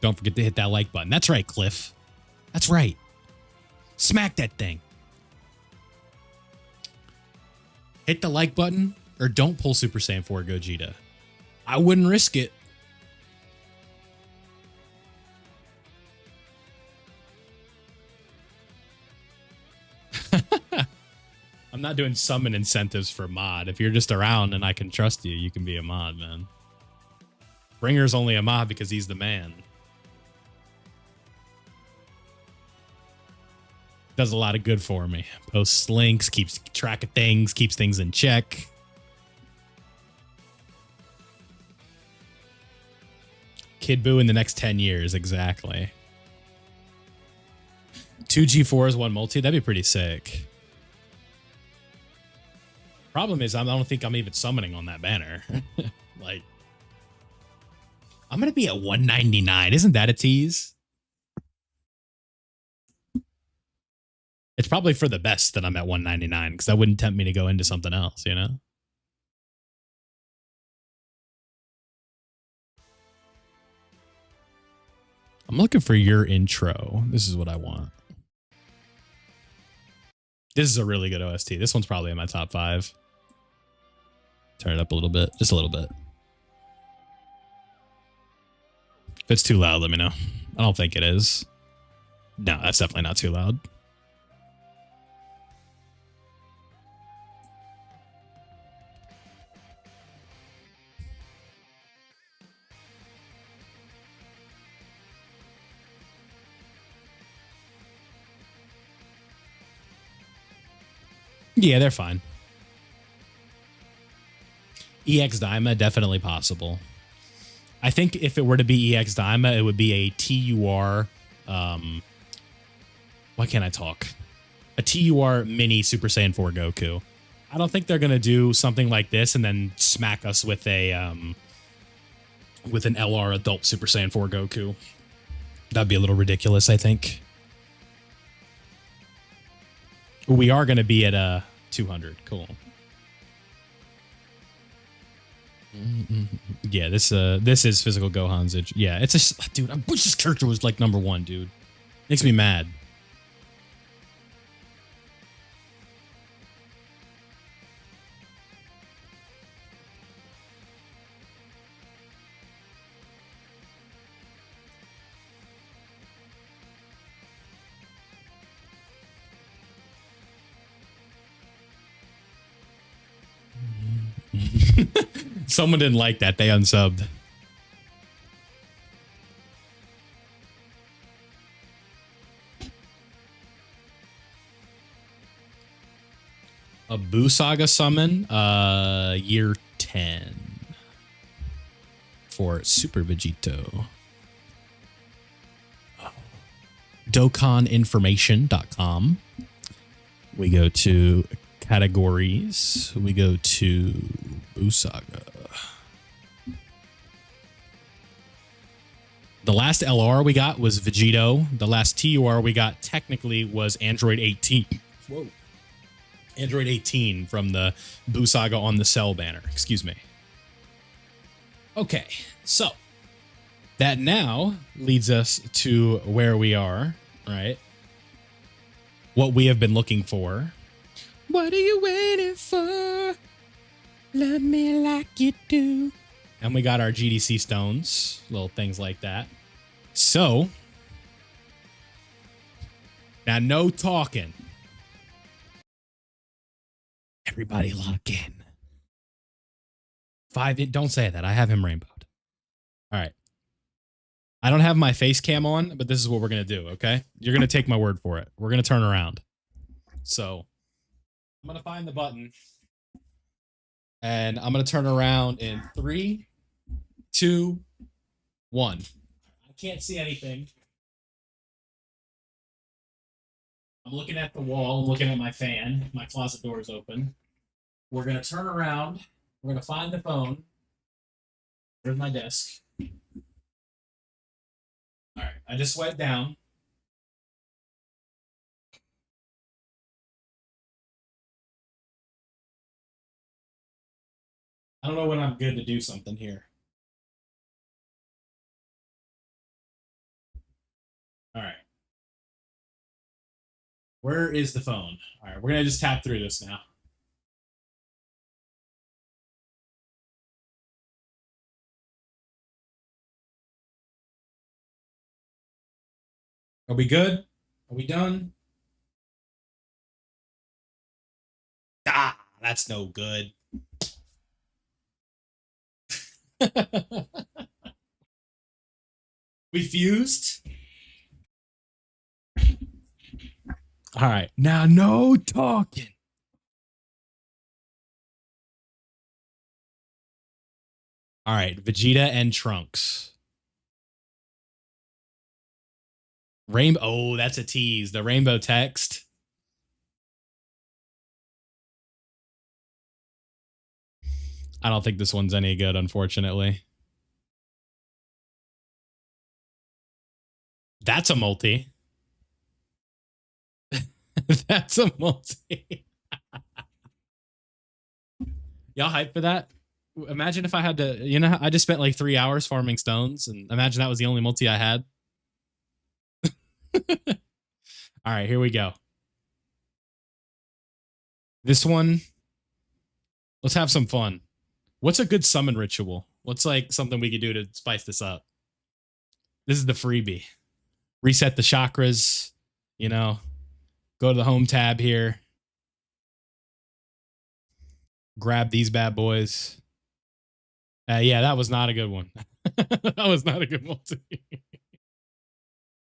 Speaker 1: Don't forget to hit that like button. That's right, Cliff. That's right. Smack that thing. Hit the like button or don't pull Super Saiyan 4 Gogeta. I wouldn't risk it. I'm not doing summon incentives for mod. If you're just around and I can trust you, you can be a mod, man. Bringer's only a mod because he's the man. Does a lot of good for me. Posts links, keeps track of things, keeps things in check. Kid Buu in the next 10 years, exactly. 2 G4s, 1 multi, that'd be pretty sick. Problem is, I don't think I'm even summoning on that banner. Like, I'm gonna be at 199. Isn't that a tease? It's probably for the best that I'm at 199 because that wouldn't tempt me to go into something else, you know? I'm looking for your intro. This is what I want. This is a really good OST. This one's probably in my top 5. Turn it up a little bit. Just a little bit. If it's too loud, let me know. I don't think it is. No, that's definitely not too loud. Yeah, they're fine. EX Daima, definitely possible. I think if it were to be EX Daima, it would be a TUR. Why can't I talk? A TUR mini Super Saiyan 4 Goku. I don't think they're gonna do something like this and then smack us with a with an LR adult Super Saiyan 4 Goku. That'd be a little ridiculous, I think. We are gonna be at 200. Cool. Yeah, this is physical Gohan's. Yeah, it's a dude. I wish this character was like #1, dude. Makes me mad. Someone didn't like that. They unsubbed. A Buu Saga summon, year 10 for Super Vegito. Dokkaninformation.com. We go to categories. We go to Buu Saga. The last LR we got was Vegito. The last TUR we got technically was Android 18. Whoa. Android 18 from the Buu Saga on the Cell banner. Excuse me. Okay, so that now leads us to where we are, right? What we have been looking for. What are you waiting for? Love me like you do. And we got our GDC stones, little things like that. So, now no talking. Everybody lock in. Don't say that. I have him rainbowed. All right. I don't have my face cam on, but this is what we're going to do, okay? You're going to take my word for it. We're going to turn around. So, I'm going to find the button. And I'm going to turn around in 3, 2, 1. I can't see anything. I'm looking at the wall. I'm looking at my fan. My closet door is open. We're going to turn around. We're going to find the phone. Where's my desk? All right. I just went down. I don't know when I'm good to do something here. All right. Where is the phone? All right. We're going to just tap through this now. Are we good? Are we done? Ah, that's no good. We fused. All right. Now, no talking. All right. Vegeta and Trunks. Rainbow. Oh, that's a tease. The rainbow text. I don't think this one's any good, unfortunately. That's a multi. That's a multi. Y'all hype for that? Imagine if I had to, you know, I just spent like 3 hours farming stones, and imagine that was the only multi I had. All right, here we go. This one, let's have some fun. What's a good summon ritual? What's like something we could do to spice this up? This is the freebie. Reset the chakras, you know, go to the home tab here. Grab these bad boys. Yeah, that was not a good one. That was not a good multi.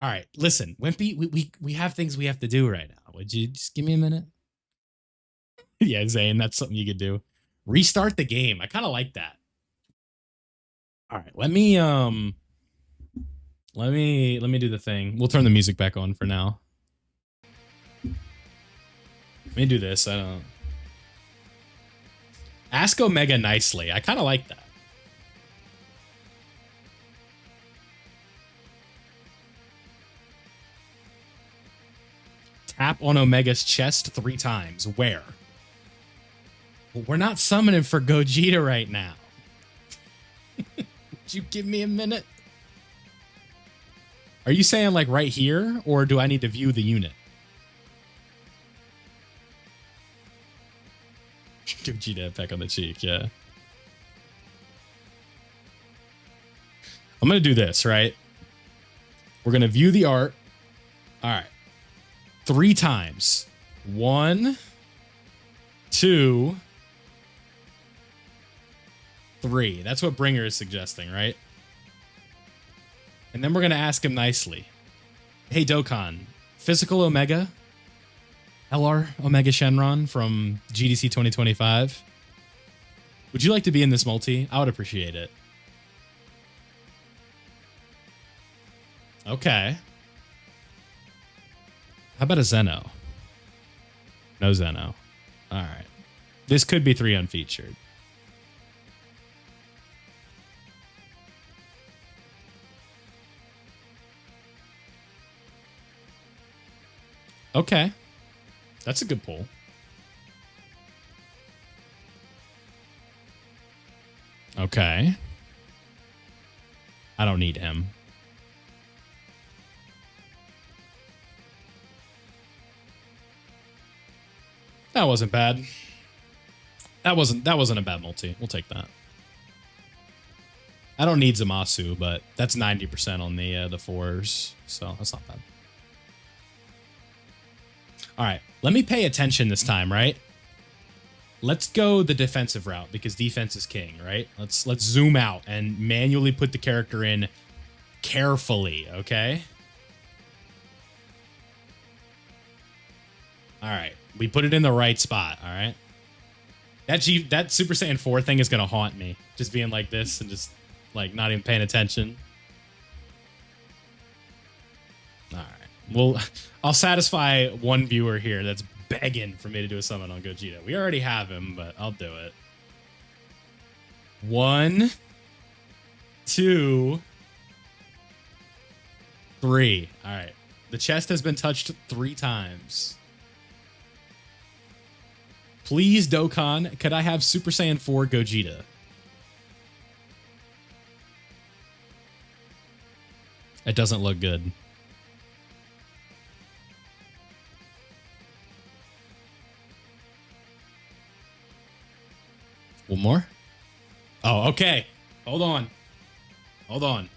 Speaker 1: All right, listen, Wimpy, we have things we have to do right now. Would you just give me a minute? Yeah, Zane, that's something you could do. Restart the game. I kind of like that. All right, let me do the thing. We'll turn the music back on for now. Let me do this. I don't ask Omega nicely. I kind of like that. Tap on Omega's chest 3 times. Where? Well, we're not summoning for Gogeta right now. Would you give me a minute? Are you saying like right here, or do I need to view the unit? Gogeta a peck on the cheek, yeah. I'm going to do this, right? We're going to view the art. All right. 3 times. 1, 2, 3. That's what Bringer is suggesting, right? And then we're going to ask him nicely. Hey, Dokkan, physical Omega? LR Omega Shenron from GDC 2025. Would you like to be in this multi? I would appreciate it. Okay. How about a Zeno? No Zeno. All right. This could be 3 unfeatured. Okay. That's a good pull. Okay. I don't need him. That wasn't bad. That wasn't a bad multi. We'll take that. I don't need Zamasu, but that's 90% on the 4s, so that's not bad. All right, let me pay attention this time, right? Let's go the defensive route because defense is king, right? Let's zoom out and manually put the character in carefully, okay? All right, we put it in the right spot, all right? That Super Saiyan 4 thing is gonna haunt me, just being like this and just like not even paying attention. All right. Well, I'll satisfy one viewer here that's begging for me to do a summon on Gogeta. We already have him, but I'll do it. 1, 2, 3. All right. The chest has been touched 3 times. Please, Dokkan, could I have Super Saiyan 4 Gogeta? It doesn't look good. One more? Oh, okay. Hold on. Hold on.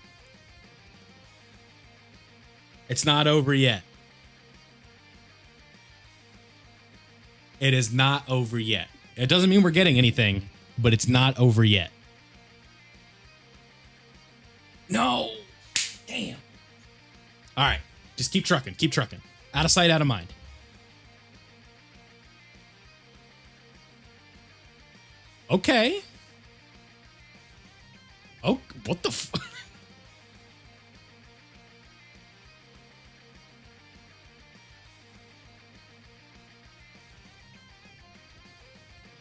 Speaker 1: It's not over yet. It is not over yet. It doesn't mean we're getting anything, but it's not over yet. No. Damn. All right. Just keep trucking. Keep trucking. Out of sight, out of mind. Okay. Oh, what the f-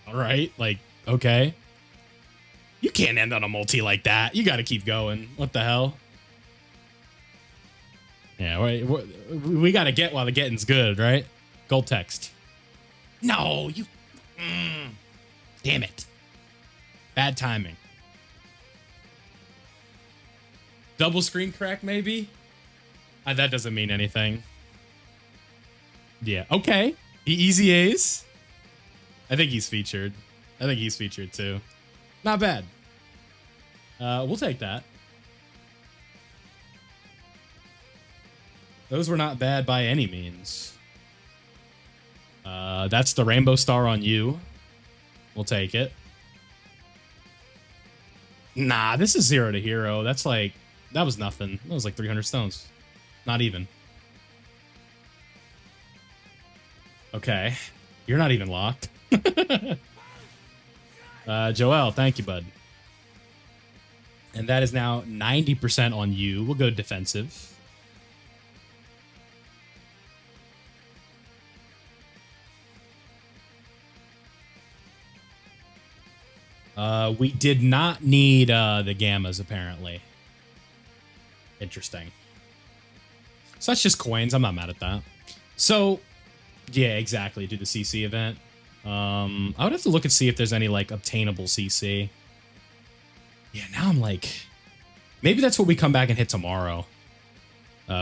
Speaker 1: All right, like, okay. You can't end on a multi like that. You got to keep going. What the hell? Yeah, we got to get while the getting's good, right? Gold text. No, you... damn it. Bad timing. Double screen crack, maybe? That doesn't mean anything. Yeah, okay. Easy A's. I think he's featured. I think he's featured too. Not bad. We'll take that. Those were not bad by any means. That's the rainbow star on you. We'll take it. Nah, this is 0 to hero. That's like, that was nothing. That was like 300 stones. Not even. Okay. You're not even locked. Joel, thank you, bud. And that is now 90% on you. We'll go defensive. We did not need the gammas, apparently. Interesting. So that's just coins. I'm not mad at that. So, yeah, exactly. Do the CC event. I would have to look and see if there's any, like, obtainable CC. Yeah, now I'm like... maybe that's what we come back and hit tomorrow.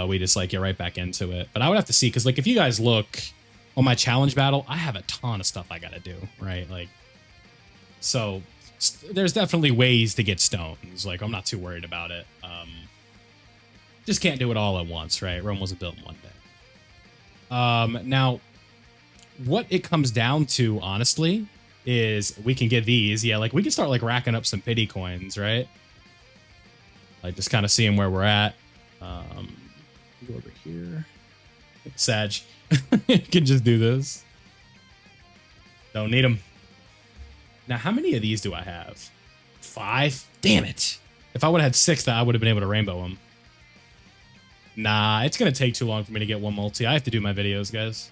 Speaker 1: We just, like, get right back into it. But I would have to see, because, like, if you guys look on my challenge battle, I have a ton of stuff I gotta do, right? Like, so... there's definitely ways to get stones. Like, I'm not too worried about it. Just can't do it all at once, right? Rome wasn't built in one day. Now, what it comes down to, honestly, is we can get these. Yeah, like, we can start, like, racking up some pity coins, right? Like, just kind of seeing where we're at. Go over here. Sag. Can just do this. Don't need them. Now, how many of these do I have? 5? Damn it. If I would have had 6, I would have been able to rainbow them. Nah, it's going to take too long for me to get one multi. I have to do my videos, guys.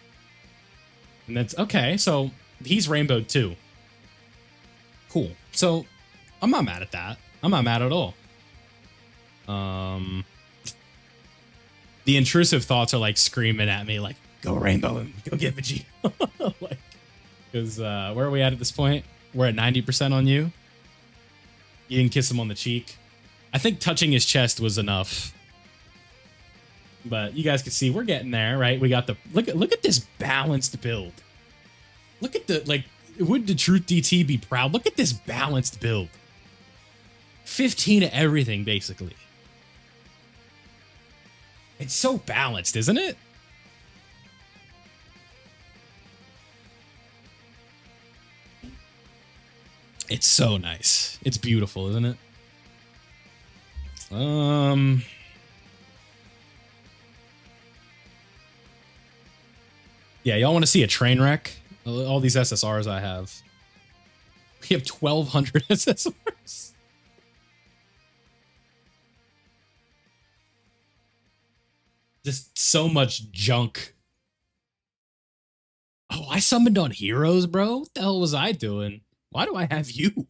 Speaker 1: And that's... okay, so he's rainbowed too. Cool. So, I'm not mad at that. I'm not mad at all. The intrusive thoughts are, like, screaming at me, like, go rainbow him. Go get Vegeta. Like, because, where are we at this point? We're at 90% on you. You didn't kiss him on the cheek. I think touching his chest was enough. But you guys can see we're getting there, right? We got the... look at this balanced build. Look at the... like, would the Truth DT be proud? Look at this balanced build. 15 to everything, basically. It's so balanced, isn't it? It's so nice. It's beautiful, isn't it? Yeah, y'all want to see a train wreck? All these SSRs I have. We have 1,200 SSRs. Just so much junk. Oh, I summoned on heroes, bro? What the hell was I doing? Why do I have you?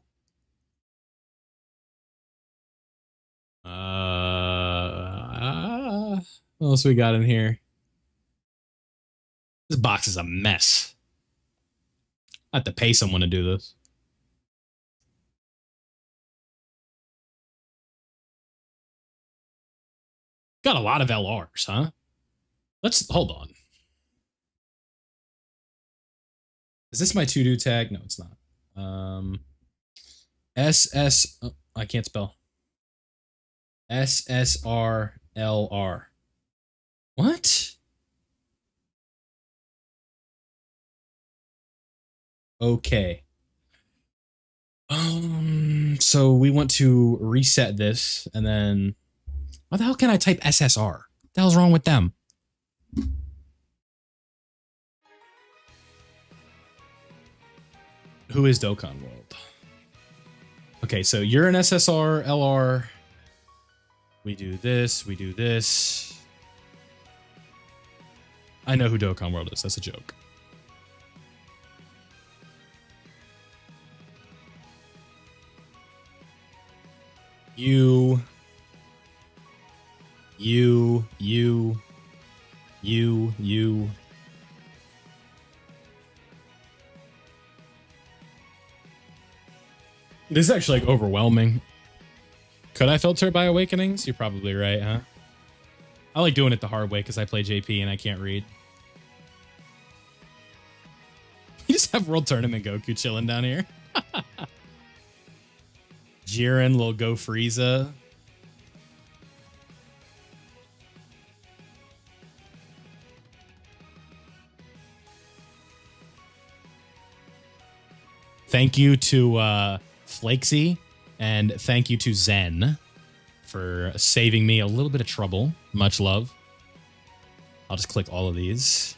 Speaker 1: What else we got in here? This box is a mess. I have to pay someone to do this. Got a lot of LRs, huh? Let's hold on. Is this my to-do tag? No, it's not. SS... oh, I can't spell. SSRLR. What? Okay. So we want to reset this, and then... what the hell can I type SSR? What the hell's wrong with them? Who is Dokkan World? Okay, so you're an SSR, LR. We do this, we do this. I know who Dokkan World is. That's a joke. You. This is actually like overwhelming. Could I filter by awakenings? You're probably right, huh? I like doing it the hard way because I play JP and I can't read. You just have World Tournament Goku chilling down here. Jiren, little Go Frieza. Thank you to Flakesy, and thank you to Zen for saving me a little bit of trouble. Much love. I'll just click all of these.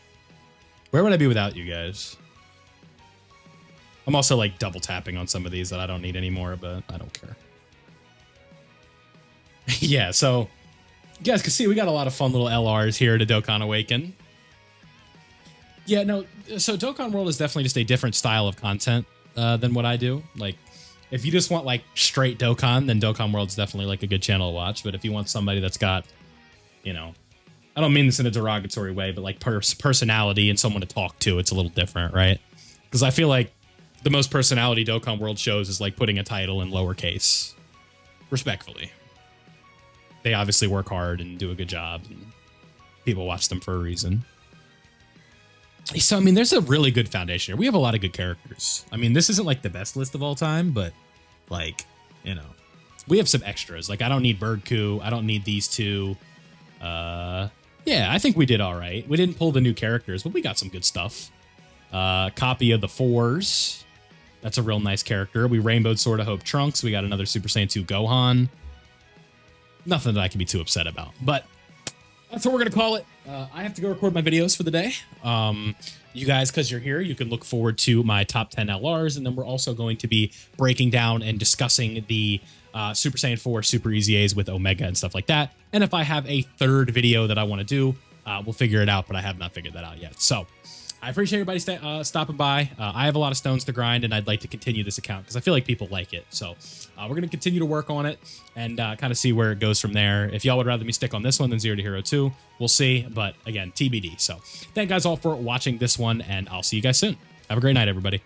Speaker 1: Where would I be without you guys? I'm also like double tapping on some of these that I don't need anymore, but I don't care. Yeah, so you guys can see we got a lot of fun little LRs here to Dokkan Awaken. Yeah, no, so Dokkan World is definitely just a different style of content than what I do. Like, if you just want like straight Dokkan, then Dokkan World's definitely like a good channel to watch. But if you want somebody that's got, you know, I don't mean this in a derogatory way, but like personality and someone to talk to, it's a little different, right? Because I feel like the most personality Dokkan World shows is like putting a title in lowercase. Respectfully. They obviously work hard and do a good job. And people watch them for a reason. So, I mean, there's a really good foundation here. We have a lot of good characters. I mean, this isn't like the best list of all time, but like, you know, we have some extras. Like, I don't need Bird Coup. I don't need these two. Yeah, I think we did all right. We didn't pull the new characters, but we got some good stuff. Copy of the Fours. That's a real nice character. We rainbowed Sword of Hope Trunks. We got another Super Saiyan 2 Gohan. Nothing that I can be too upset about, but that's what we're going to call it. I have to go record my videos for the day. You guys, because you're here, you can look forward to my top 10 LRs, and then we're also going to be breaking down and discussing the Super Saiyan 4 Super Easy A's with Omega and stuff like that. And if I have a third video that I want to do, we'll figure it out, but I have not figured that out yet. So I appreciate everybody stopping by. I have a lot of stones to grind, and I'd like to continue this account because I feel like people like it. So we're going to continue to work on it and kind of see where it goes from there. If y'all would rather me stick on this one than Zero to Hero 2, we'll see. But again, TBD. So thank you guys all for watching this one, and I'll see you guys soon. Have a great night, everybody.